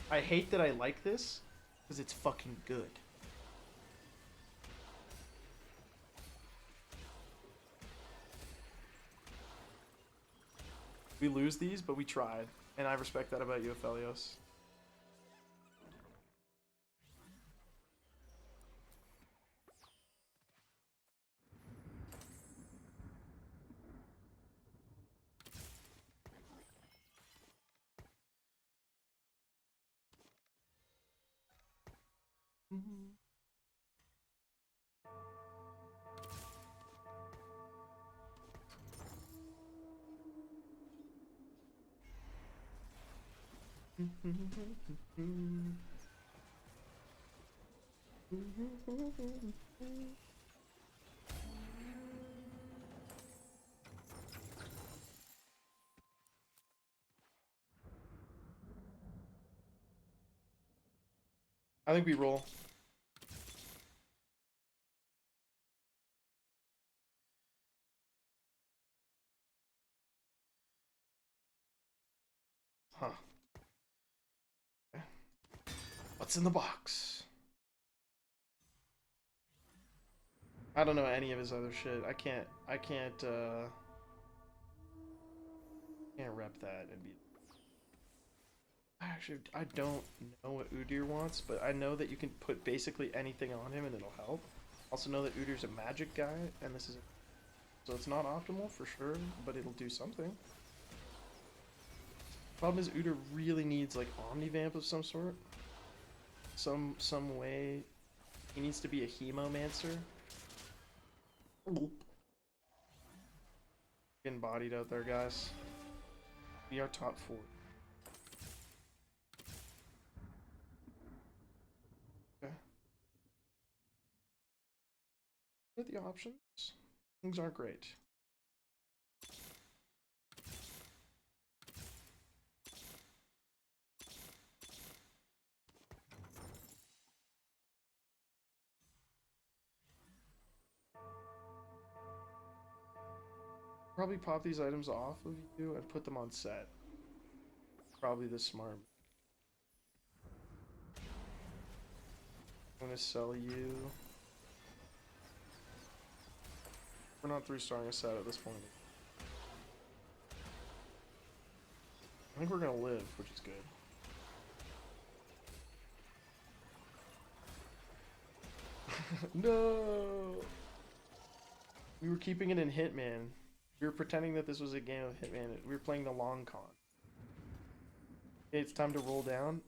I hate that I like this because it's fucking good. We lose these, but we tried. And I respect that about you, Aphelios. I think we roll. Huh. Okay. What's in the box? I don't know any of his other shit. I can't rep that and be... Actually, I don't know what Udyr wants, but I know that you can put basically anything on him and it'll help. Also know that Udyr's a magic guy, and this is... So it's not optimal for sure, but it'll do something. Problem is Udyr really needs like Omnivamp of some sort. Some way. He needs to be a Hemomancer. Getting bodied out there, guys. We are top 4. Okay. What are the options? Things aren't great. Probably pop these items off of you and put them on set. Probably the smart. I'm gonna sell you. We're not 3-starring a set at this point. I think we're gonna live, which is good. No! We were keeping it in Hitman. We were pretending that this was a game of Hitman. We were playing the long con. Okay, it's time to roll down.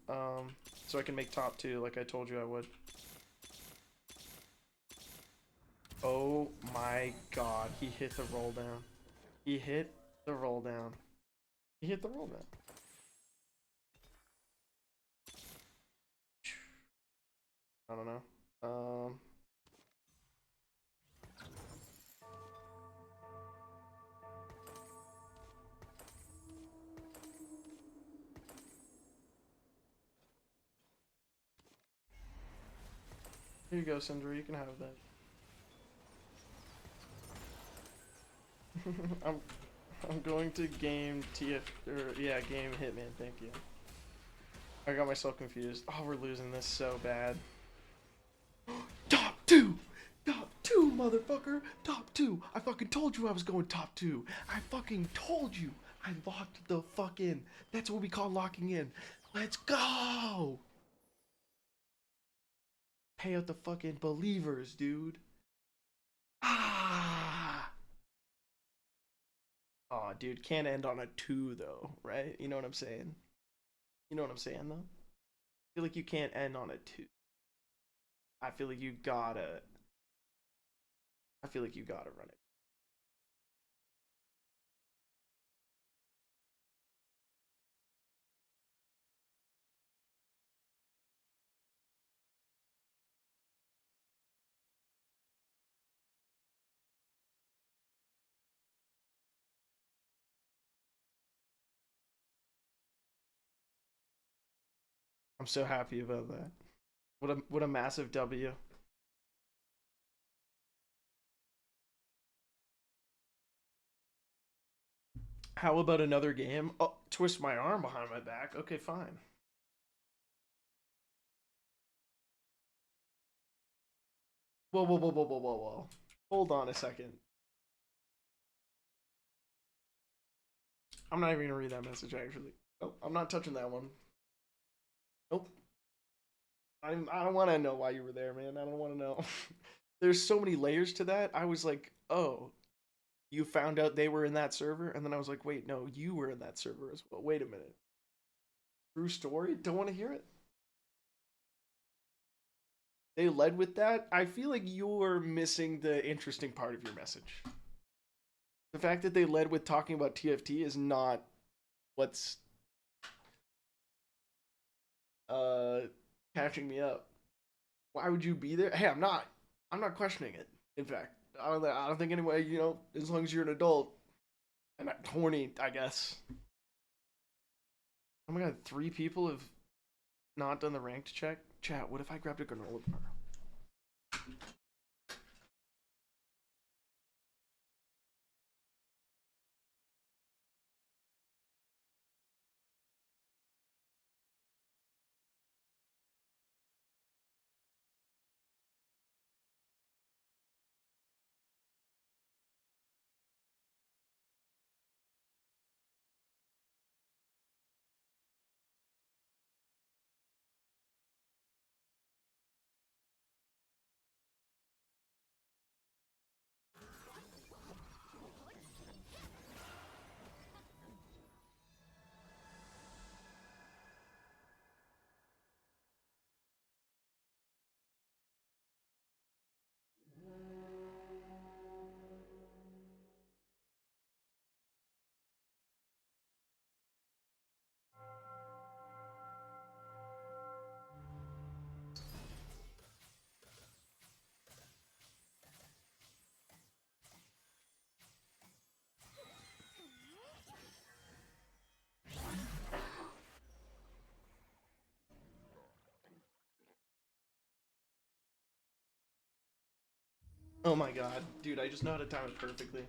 So I can make top 2 like I told you I would. Oh my god, he hit the roll down. He hit the roll down. He hit the roll down. I don't know. Here you go, Cinder. You can have that. I'm going to game game Hitman. Thank you. I got myself confused. Oh, we're losing this so bad. Top 2! Top 2, motherfucker! Top 2! I fucking told you I was going top 2! I fucking told you! I locked the fuck in. That's what we call locking in. Let's go! Pay out the fucking believers, dude. Ah! Oh, dude, can't end on a 2 though, right? You know what I'm saying? You know what I'm saying though? I feel like you can't end on a 2. I feel like you gotta run it. I'm so happy about that. What a massive W. How about another game? Oh, twist my arm behind my back. Okay, fine. Whoa, whoa, whoa, whoa, whoa, whoa, whoa. Hold on a second. I'm not even gonna read that message actually. Nope, I'm not touching that one. Nope. I don't want to know why you were there, man. I don't want to know. There's so many layers to that. I was like, oh, you found out they were in that server? And then I was like, wait, no, you were in that server as well. Wait a minute. True story? Don't want to hear it? They led with that? I feel like you're missing the interesting part of your message. The fact that they led with talking about TFT is not what's catching me up. Why would you be there? Hey, I'm not questioning it. In fact, I don't think anyway, you know, as long as you're an adult and not horny, I guess. Oh my god, 3 people have not done the ranked check. Chat, what if I grabbed a granola bar? Oh my god, dude, I just know how to time it perfectly.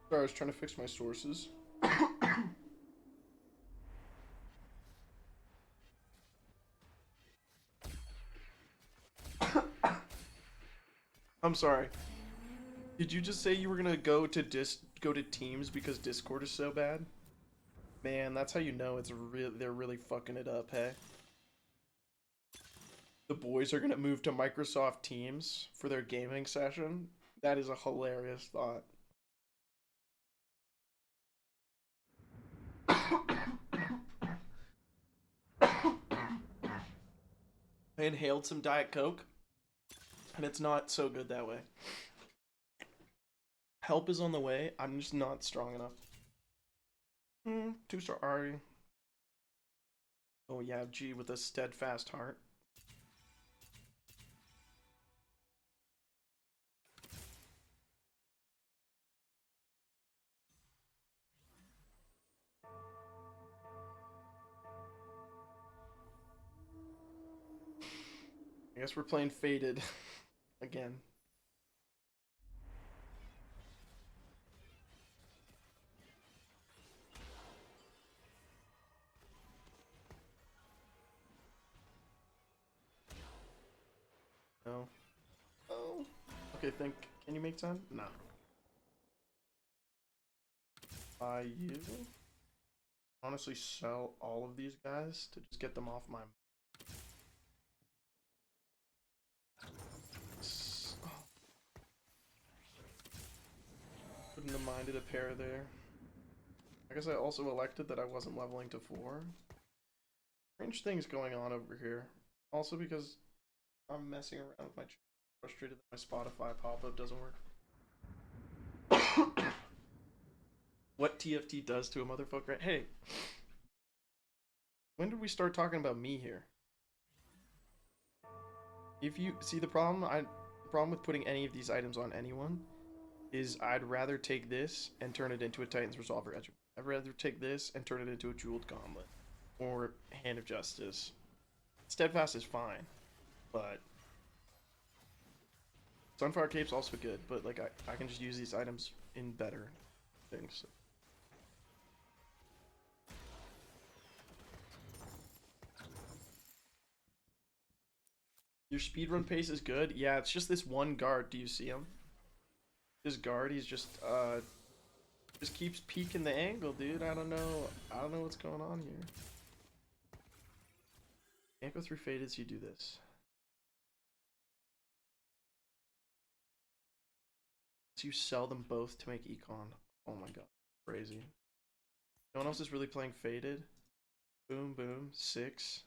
Sorry, I was trying to fix my sources. I'm sorry. Did you just say you were gonna go to Teams because Discord is so bad? Man, that's how you know they're really fucking it up, hey? The boys are gonna move to Microsoft Teams for their gaming session? That is a hilarious thought. I inhaled some Diet Coke, and it's not so good that way. Help is on the way, I'm just not strong enough. 2-star Ari. Oh yeah, G with a steadfast heart. I guess we're playing Faded again. No. Oh. Okay, can you make time? No. You honestly sell all of these guys to just get them off my. Couldn't have minded a pair there. I guess I also elected that I wasn't leveling to 4. Strange things going on over here. Also because I'm messing around with my frustrated that my Spotify pop-up doesn't work. What TFT does to a motherfucker. Hey. When did we start talking about me here? If you see the problem with putting any of these items on anyone is I'd rather take this and turn it into a Titan's Resolver Edge. I'd rather take this and turn it into a Jeweled Gauntlet or Hand of Justice. Steadfast is fine, but Sunfire Cape's also good, but like I can just use these items in better things. Your speedrun pace is good? Yeah, it's just this one guard. Do you see him? This guard, he's just keeps peeking the angle, dude. I don't know what's going on here. Can't go through Faded, so you do this. So you sell them both to make Econ. Oh my god, crazy. No one else is really playing Faded. Boom, boom, 6.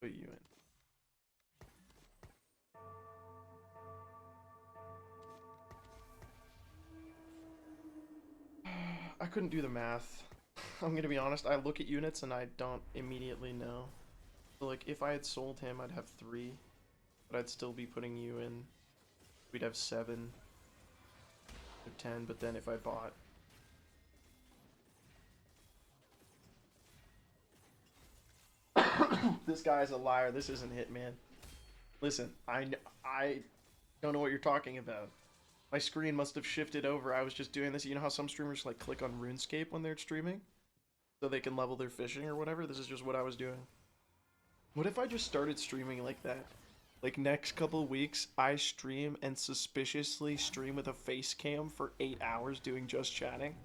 Put you in. I couldn't do the math. I'm gonna be honest, I look at units and I don't immediately know. So like, if I had sold him, I'd have 3. But I'd still be putting you in. We'd have 7. Or 10, but then if I bought... This guy's a liar, this isn't Hitman. Listen, I don't know what you're talking about. My screen must have shifted over. I was just doing this. You know how some streamers like click on RuneScape when they're streaming? So they can level their fishing or whatever? This is just what I was doing. What if I just started streaming like that? Like next couple weeks, I stream and suspiciously stream with a face cam for 8 hours doing just chatting.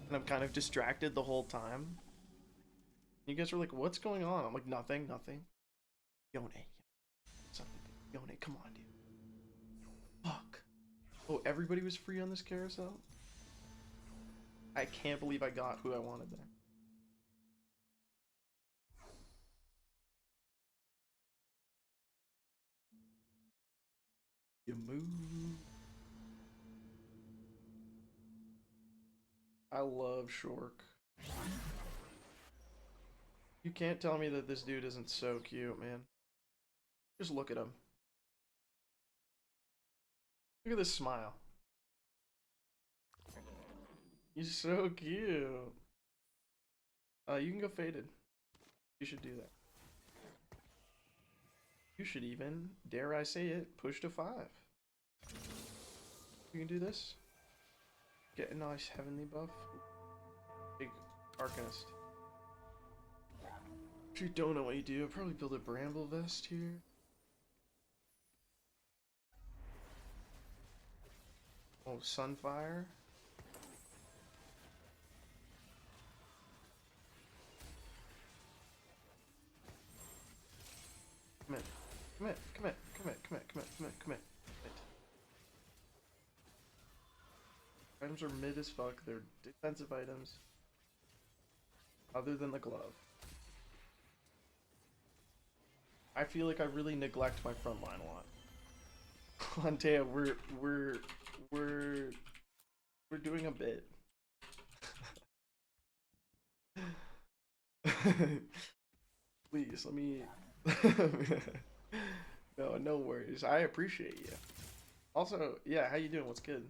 And I'm kind of distracted the whole time. You guys are like, what's going on? I'm like, nothing, nothing. Yone. Yone, come on, dude. Fuck. Oh, everybody was free on this carousel? I can't believe I got who I wanted there. You move. I love Shork. You can't tell me that this dude isn't so cute, man. Just look at him. Look at this smile. He's so cute. You can go faded. You should do that. You should even, dare I say it, push to 5. You can do this. Get a nice heavenly buff. Big Arcanist. If you don't know what you do, I'll probably build a Bramble Vest here. Oh, Sunfire. Commit. Commit. Commit. Commit. Commit. Commit. Commit. Commit. Items are mid as fuck. They're defensive items. Other than the glove. I feel like I really neglect my front line a lot. Antea, we're doing a bit. Please, let me... No, no worries. I appreciate you. Also, yeah, how you doing? What's good?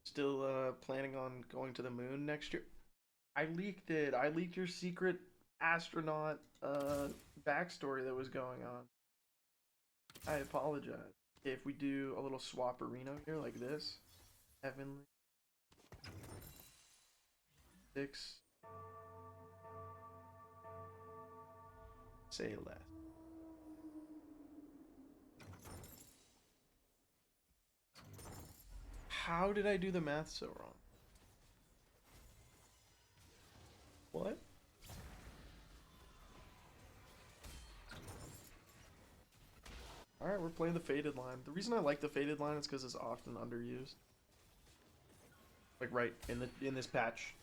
Still planning on going to the moon next year? I leaked it. I leaked your secret astronaut backstory that was going on. I apologize. If we do a little swap arena here like this. Heavenly. 6. Say less. How did I do the math so wrong? What? Alright, we're playing the faded line. The reason I like the faded line is because it's often underused. Like right in this patch.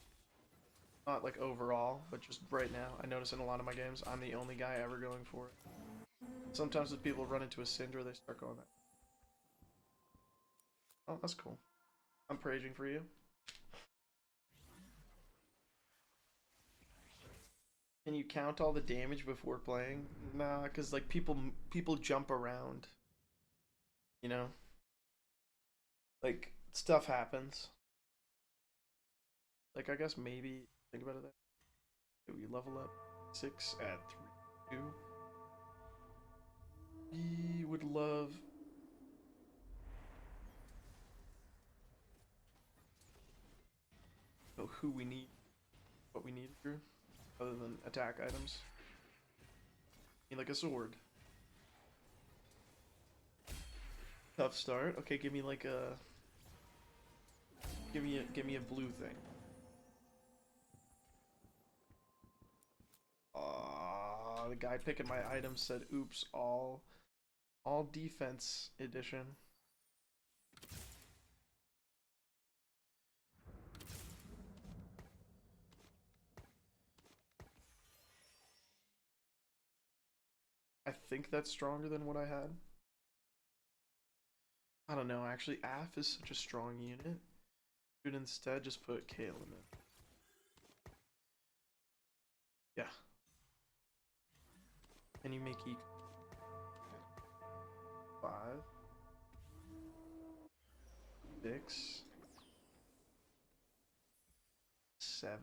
Not like overall, but just right now. I notice in a lot of my games, I'm the only guy ever going for it. Sometimes if people run into a Syndra, they start going that. Oh, that's cool. I'm praising for you. Can you count all the damage before playing? Nah, cause like people jump around. You know? Like stuff happens. Like I guess maybe think about it that. We level up 6 at 3, 2. We would love know who we need, what we need here, other than attack items. I mean, like a sword. Tough start. Okay, give me like a give me a blue thing. The guy picking my items said, "Oops, all defense edition." I think that's stronger than what I had. I don't know, actually, AF is such a strong unit. Should instead just put Kale in it. Yeah. Can you make E 5, 6, 7?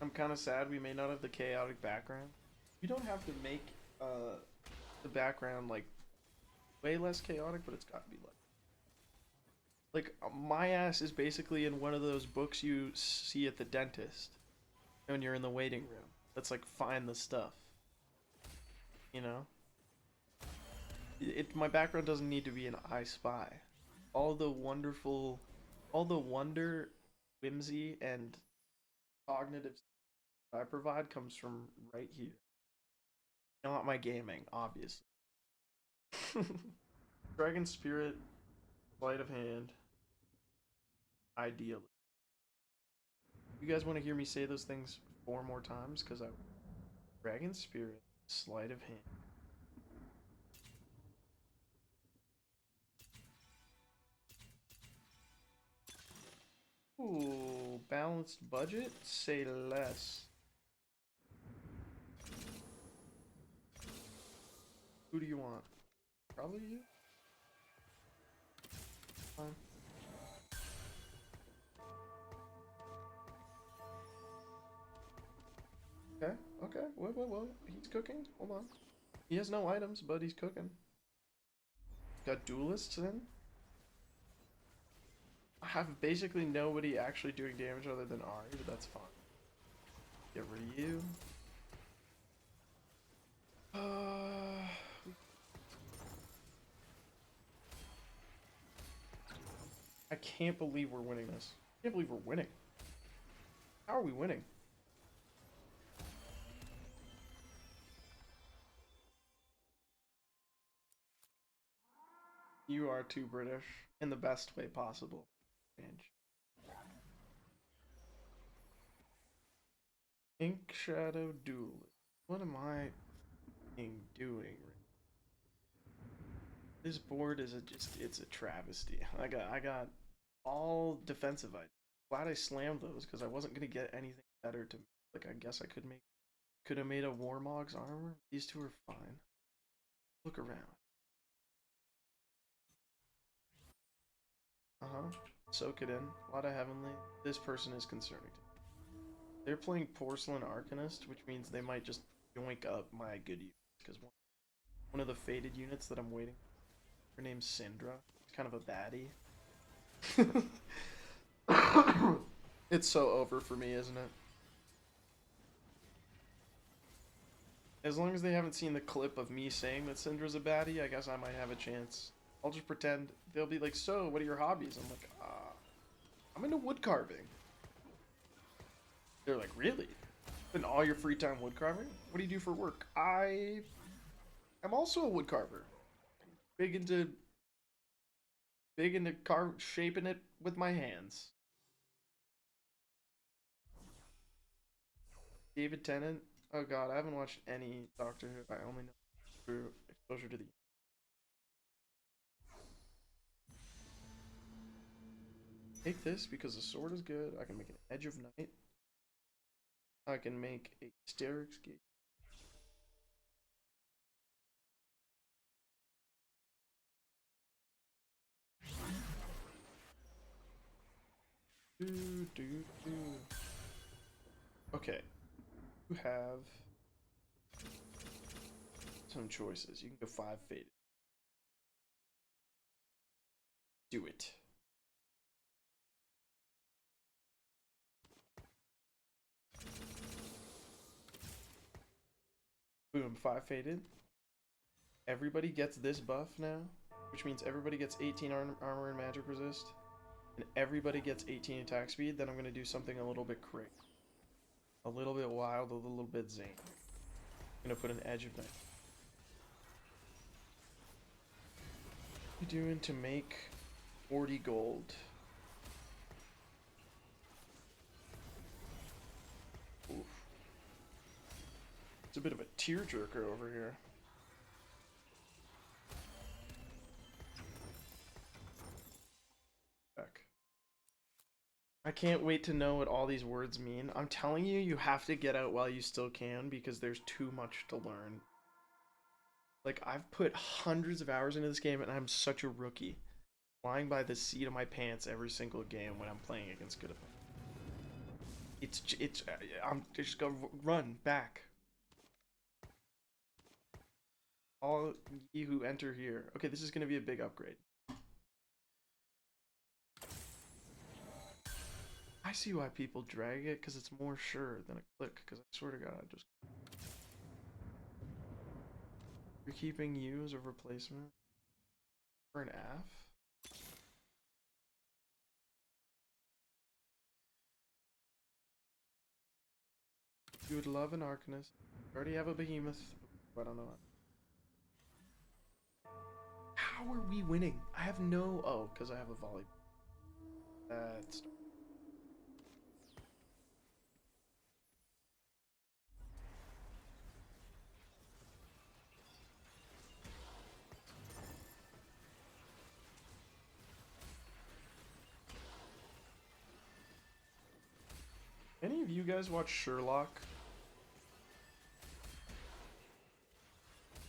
I'm kind of sad we may not have the chaotic background. You don't have to make the background like way less chaotic, but it's got to be like my ass is basically in one of those books you see at the dentist when you're in the waiting room. That's like find the stuff. You know? My background doesn't need to be an I Spy. All the wonderful, all the wonder, whimsy, and cognitive I provide comes from right here. Not my gaming, obviously. Dragon Spirit, Sleight of Hand, ideally. You guys want to hear me say those things 4 more times? Because I. Dragon Spirit, Sleight of Hand. Ooh, balanced budget? Say less. Who do you want? Probably you? Fine. Okay, okay. Whoa. He's cooking? Hold on. He has no items, but he's cooking. Got duelists in? I have basically nobody actually doing damage other than Ari, but that's fine. Get rid of you. I can't believe we're winning this. I can't believe we're winning. How are we winning? You are too British in the best way possible. Ink Shadow Duelist. What am I doing? This board is it's a travesty. I got all defensive items. Glad I slammed those because I wasn't gonna get anything better to like. I guess I could have made a Warmog's armor. These two are fine. Look around. Soak it in. A lot of heavenly. This person is concerning to me. They're playing Porcelain Arcanist, which means they might just yoink up my good units. Because one of the faded units that I'm waiting, her name's Syndra. It's kind of a baddie. It's so over for me, isn't it? As long as they haven't seen the clip of me saying that Syndra's a baddie, I guess I might have a chance. I'll just pretend. They'll be like, so, what are your hobbies? I'm like, I'm into wood carving. They're like, really? Spend all your free time wood carving? What do you do for work? I'm also a wood carver. Big into shaping it with my hands. David Tennant? Oh god, I haven't watched any Doctor Who. I only know through exposure to the. Take this because the sword is good. I can make an Edge of Night. I can make a Hysterics Gate. Okay. You have some choices. You can go 5 faded. Do it. Boom, 5 faded. Everybody gets this buff now, which means everybody gets 18 armor and magic resist, and everybody gets 18 attack speed. Then I'm going to do something a little bit crazy. A little bit wild, a little bit zany. I'm going to put an Edge of Night. What are you doing to make 40 gold? Oof. It's a bit of a tearjerker over here. Back. I can't wait to know what all these words mean. I'm telling you, you have to get out while you still can because there's too much to learn. Like, I've put hundreds of hours into this game and I'm such a rookie. Flying by the seat of my pants every single game when I'm playing against good opponents. I'm just gonna run back. All ye who enter here. Okay, this is gonna be a big upgrade. I see why people drag it, because it's more sure than a click, because I swear to God, just... You're keeping you as a replacement for an AF? You would love an Arcanist. You already have a Behemoth. I don't know. How are we winning? I have no... Oh, because I have a volley. That's... Any of you guys watch Sherlock?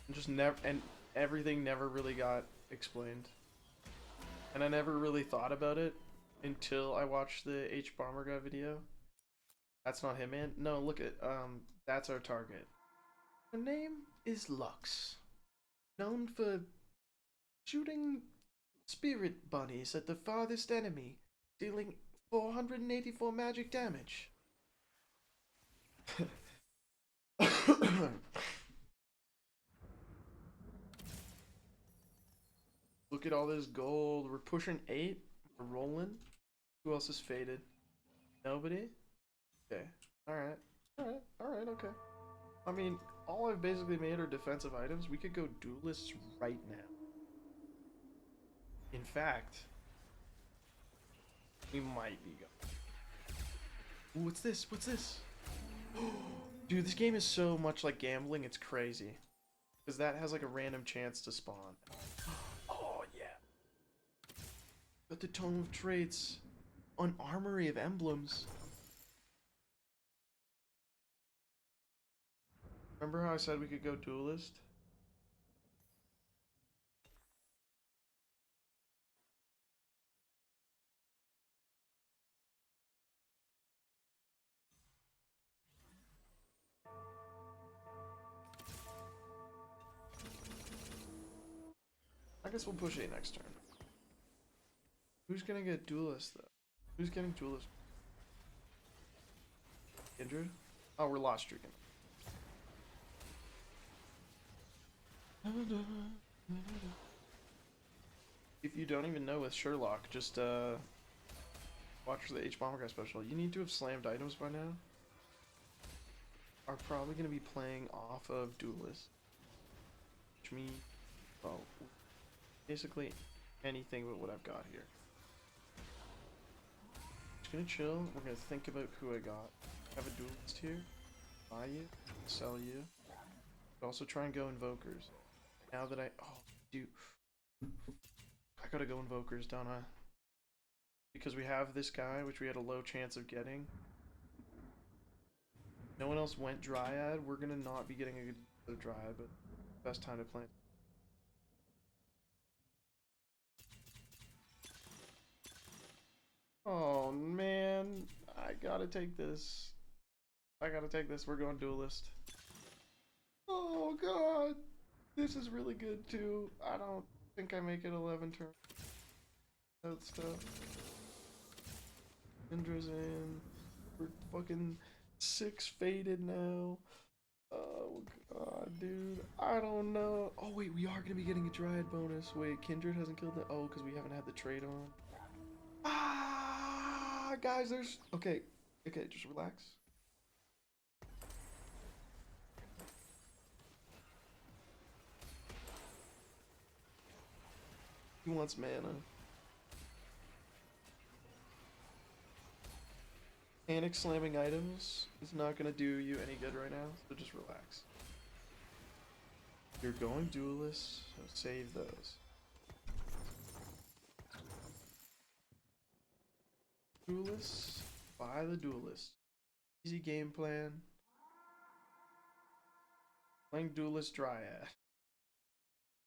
And just never... And everything never really got explained. And I never really thought about it until I watched the H Bomber guy video. That's not him, man. No, look at that's our target. Her name is Lux, known for shooting spirit bunnies at the farthest enemy, dealing 484 magic damage. Look at all this gold. We're pushing 8. We're rolling. Who else is faded? Nobody? Okay. Alright. Alright. Alright, okay. I mean, all I've basically made are defensive items. We could go duelists right now. In fact, we might be going. Ooh, what's this? What's this? Dude, this game is so much like gambling, it's crazy. Because that has like a random chance to spawn. Oh, yeah. Got the Tome of Traits. An Armory of Emblems. Remember how I said we could go duelist? I guess we'll push A next turn. Who's gonna get duelist though? Who's getting duelist? Injured? Oh, we're lost streaking. If you don't even know with Sherlock, just watch the H Bomber guy special. You need to have slammed items by now. Are probably gonna be playing off of duelist, which means, well, basically anything but what I've got here. Just gonna chill. We're gonna think about who I got. Have a duelist here. Buy you. Sell you. But also try and go invokers. Now that I... Oh, dude. I gotta go invokers, don't I? Because we have this guy, which we had a low chance of getting. No one else went Dryad. We're gonna not be getting a good Dryad, but best time to plant. Oh man, I gotta take this. I gotta take this. We're going duelist. Oh god, this is really good too. I don't think I make it 11 turns. That stuff. Indra's in. We're fucking 6 faded now. Oh god, dude. I don't know. Oh wait, we are gonna be getting a Dryad bonus. Wait, Kindred hasn't killed it. Oh, because we haven't had the trade on. Ah, guys, there's... Okay, okay, just relax. He wants mana. Panic slamming items is not gonna do you any good right now, so just relax. You're going duelist, so save those. Duelist, buy the duelist. Easy game plan. Playing duelist Dryad.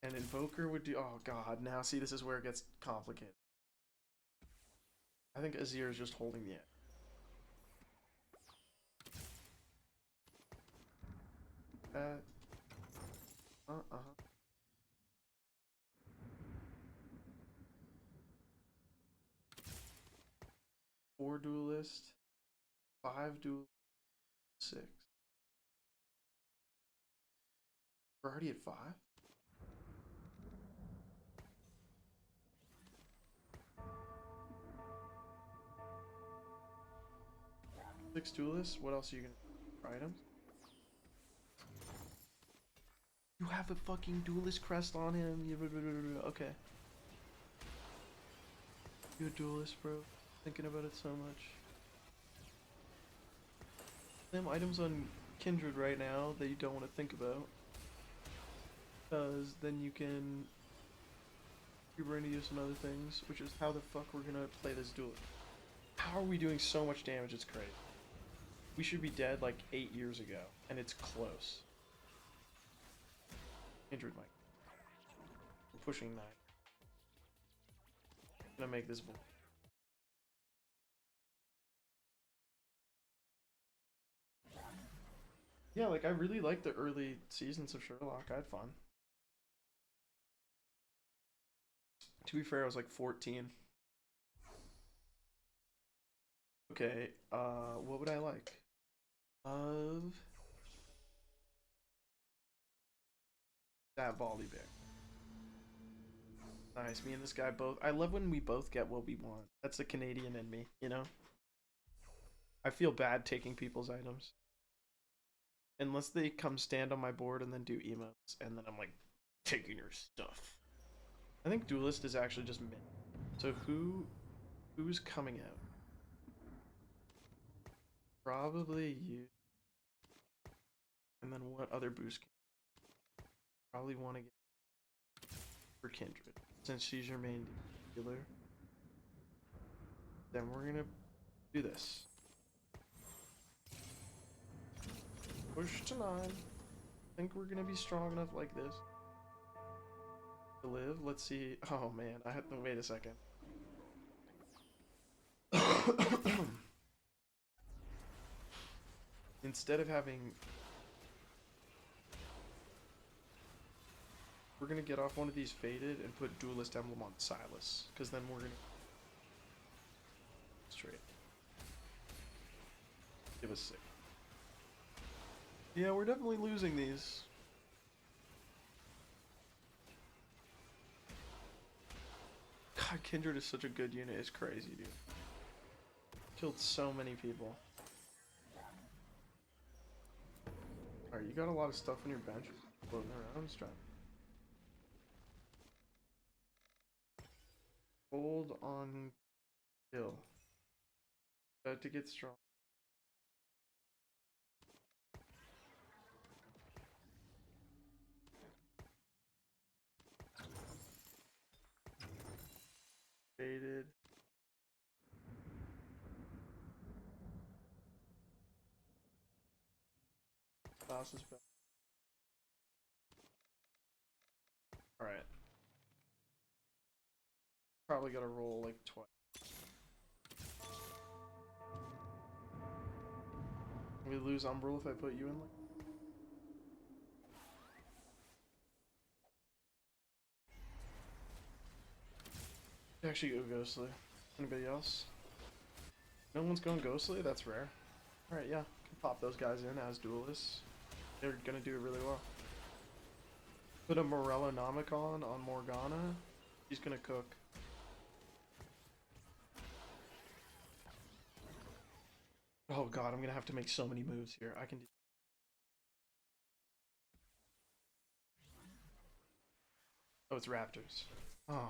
And Invoker would do... Oh god, now see, this is where it gets complicated. I think Azir is just holding the end. at. 4 duelist, 5 duelist, 6. We're already at 5? Six duelists? What else are you gonna items? You have a fucking duelist crest on him. Okay. You a duelist, bro. Thinking about it so much. Them items on Kindred right now that you don't want to think about. Because then you can rebrand to use some other things, which is how the fuck we're gonna play this duel. How are we doing so much damage? It's crazy. We should be dead like 8 years ago, and it's close. Kindred Mike. We're pushing 9. I'm gonna make this bull. Yeah, like I really liked the early seasons of Sherlock. I had fun. To be fair, I was like 14. Okay, what would I like? That Baldy Bear. Nice, me and this guy both. I love when we both get what we want. That's the Canadian in me, you know? I feel bad taking people's items. Unless they come stand on my board and then do emotes, and then I'm like, taking your stuff. I think Duelist is actually just mid. So who's coming out? Probably you. And then what other boost can probably want to get for Kindred, since she's your main dealer. Then we're gonna do this. Push to 9. I think we're gonna be strong enough like this to live. Let's see. Oh man, I have to wait a second. Instead of having, we're gonna get off one of these faded and put Duelist Emblem on Silas, because then we're gonna straight give us 6. Yeah, we're definitely losing these. God, Kindred is such a good unit. It's crazy, dude. Killed so many people. Alright, you got a lot of stuff on your bench floating around. Just trying. Hold on. Kill. About to get strong. Faded. Boss is back. Alright. Probably gotta roll like twice. We lose Umbral if I put you in like. Actually go Ghostly. Anybody else? No one's going Ghostly? That's rare. Alright, yeah. Can pop those guys in as duelists. They're gonna do it really well. Put a Morello Nomicon on Morgana. He's gonna cook. Oh god, I'm gonna have to make so many moves here. I can do. Oh, it's Raptors. Oh.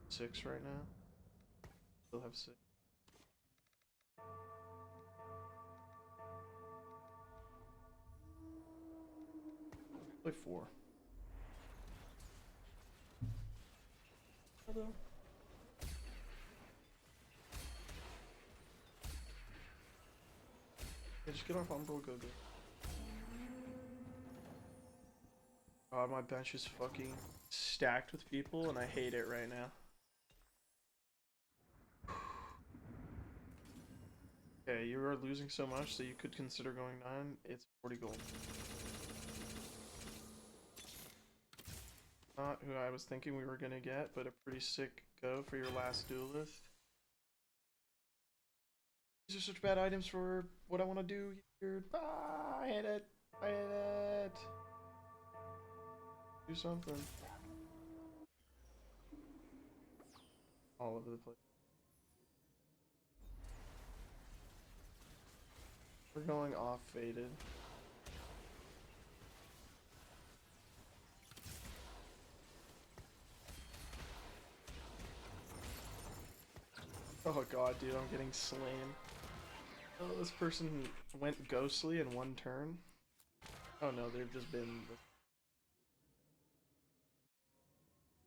Six right now. Still have 6. Play 4. Hello. Yeah, just get off Umbral, go. God, my bench is fucking stacked with people, and I hate it right now. Okay, you are losing so much that you could consider going 9. It's 40 gold. Not who I was thinking we were gonna get, but a pretty sick go for your last duelist. These are such bad items for what I want to do here. Ah, I hate it. I hate it. Do something. All over the place. We're going off faded. Oh god, dude, I'm getting slain. Oh, this person went ghostly in one turn. Oh no, they've just been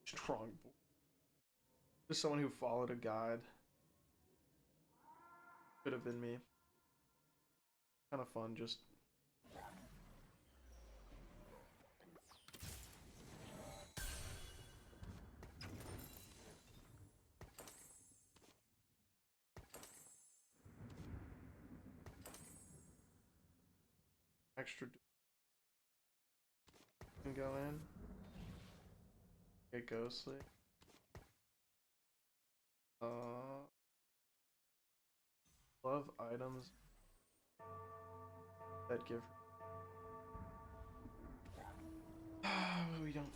strong. Just someone who followed a guide. Could have been me. Kind of fun, just. Extra. Can go in. Get ghostly. Love items that give. We don't.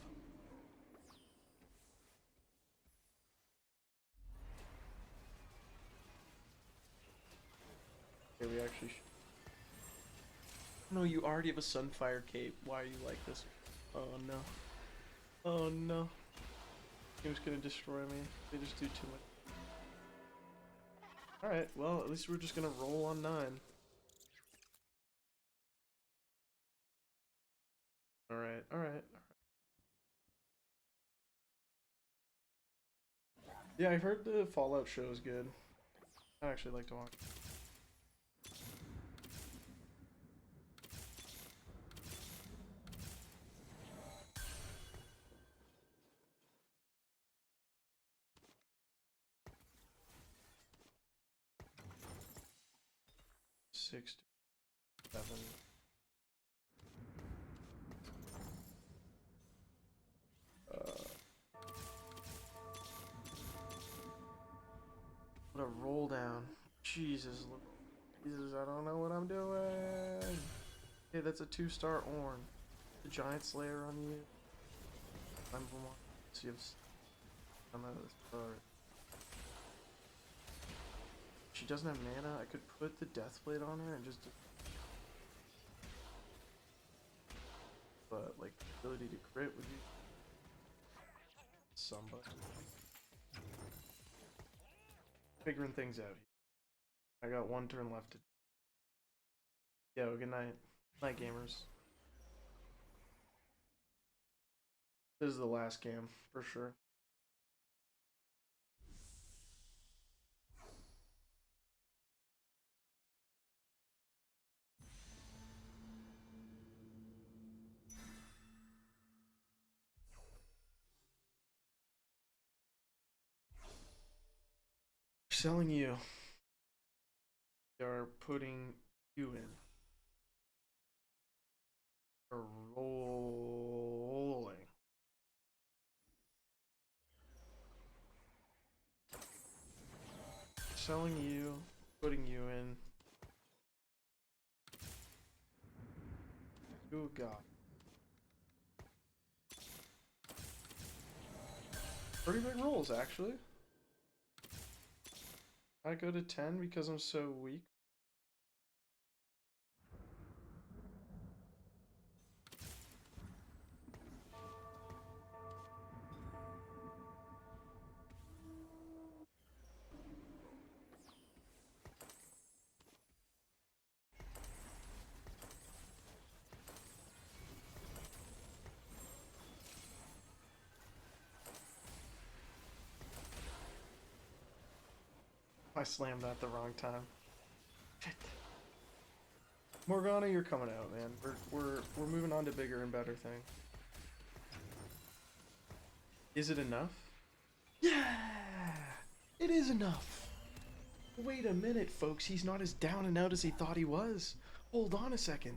Okay, we actually. No, you already have a Sunfire cape. Why are you like this? Oh no. Oh no. Game's gonna destroy me. They just do too much. Alright, well, at least we're just gonna roll on 9. Alright, alright. Yeah, I heard the Fallout show is good. I'd actually like to watch. Six, 7. What a roll down. Jesus, look. Jesus, I don't know what I'm doing. Okay, that's a 2-star Orn. The Giant Slayer on you. I'm one. So you have some of this card. She doesn't have mana. I could put the Deathblade on her and just. But like ability to crit would be somebody. Figuring things out. I got 1 turn left to. Yo, good night. Night gamers. This is the last game, for sure. Selling you. They are putting you in. They're rolling. Selling you, putting you in. Oh god. Pretty big rolls, actually. I go to 10 because I'm so weak. I slammed that the wrong time. Shit. Morgana, you're coming out, man. We're moving on to bigger and better things. Is it enough? Yeah! It is enough! Wait a minute, folks. He's not as down and out as he thought he was. Hold on a second.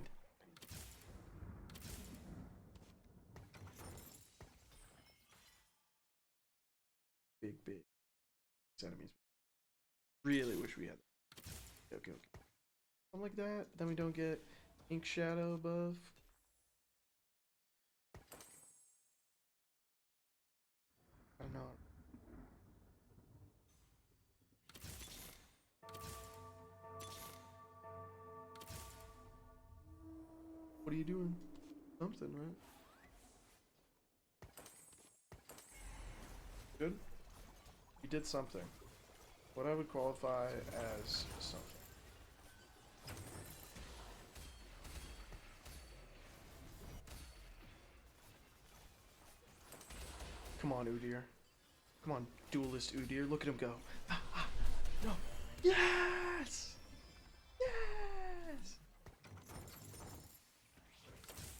Big enemies. Really wish we had that. Okay. Something like that. Then we don't get ink shadow buff. I don't know. What are you doing? Something, right? Good? You did something. What I would qualify as something. Come on, Udyr. Come on, duelist Udyr. Look at him go. No. Yes! Yes!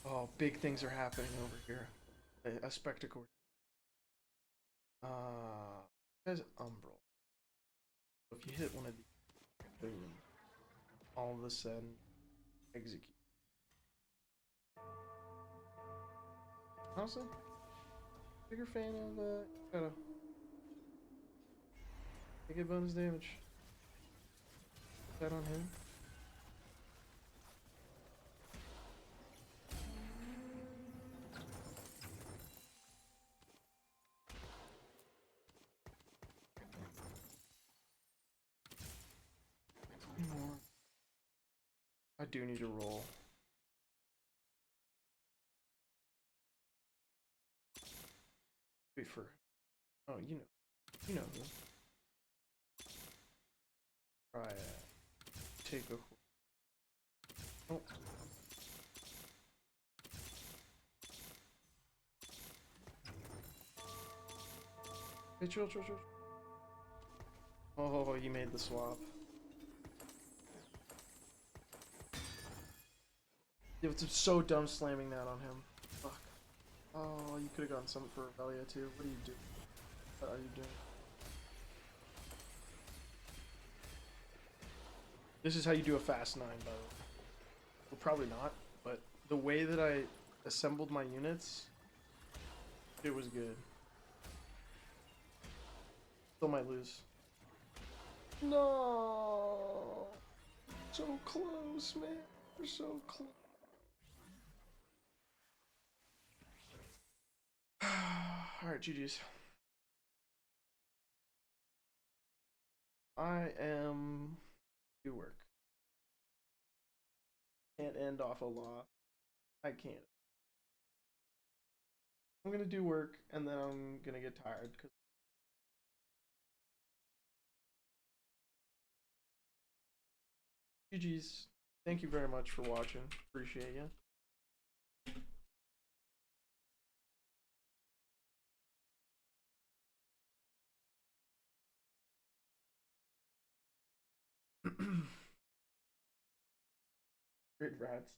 Oh, big things are happening over here. A spectacle. There's Umbral. If you hit one of these, boom, all of a sudden, execute. Honestly, bigger fan of Shadow. They get bonus damage. Put that on him. I do need to roll. Wait for. Oh, you know who. Try take a. Oh. Hey, chill. Oh, you made the swap. It's so dumb slamming that on him. Fuck. Oh, you could have gotten something for Revelia too. What are you doing? What are you doing? This is how you do a fast 9, by the way. Well, probably not, but the way that I assembled my units, it was good. Still might lose. No! So close, man. We're so close. Alright, GG's. I am do work. Can't end off a loss. I can't. I'm gonna do work and then I'm gonna get tired because GG's. Thank you very much for watching. Appreciate you. Great rad stuff.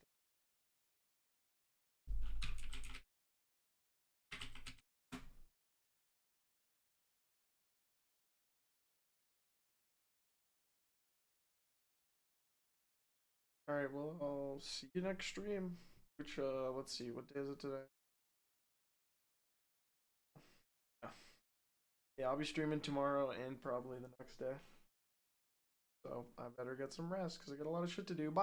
Alright, well, I'll see you next stream. Which, let's see, what day is it today? Yeah, I'll be streaming tomorrow and probably the next day. So, I better get some rest because I got a lot of shit to do. Bye!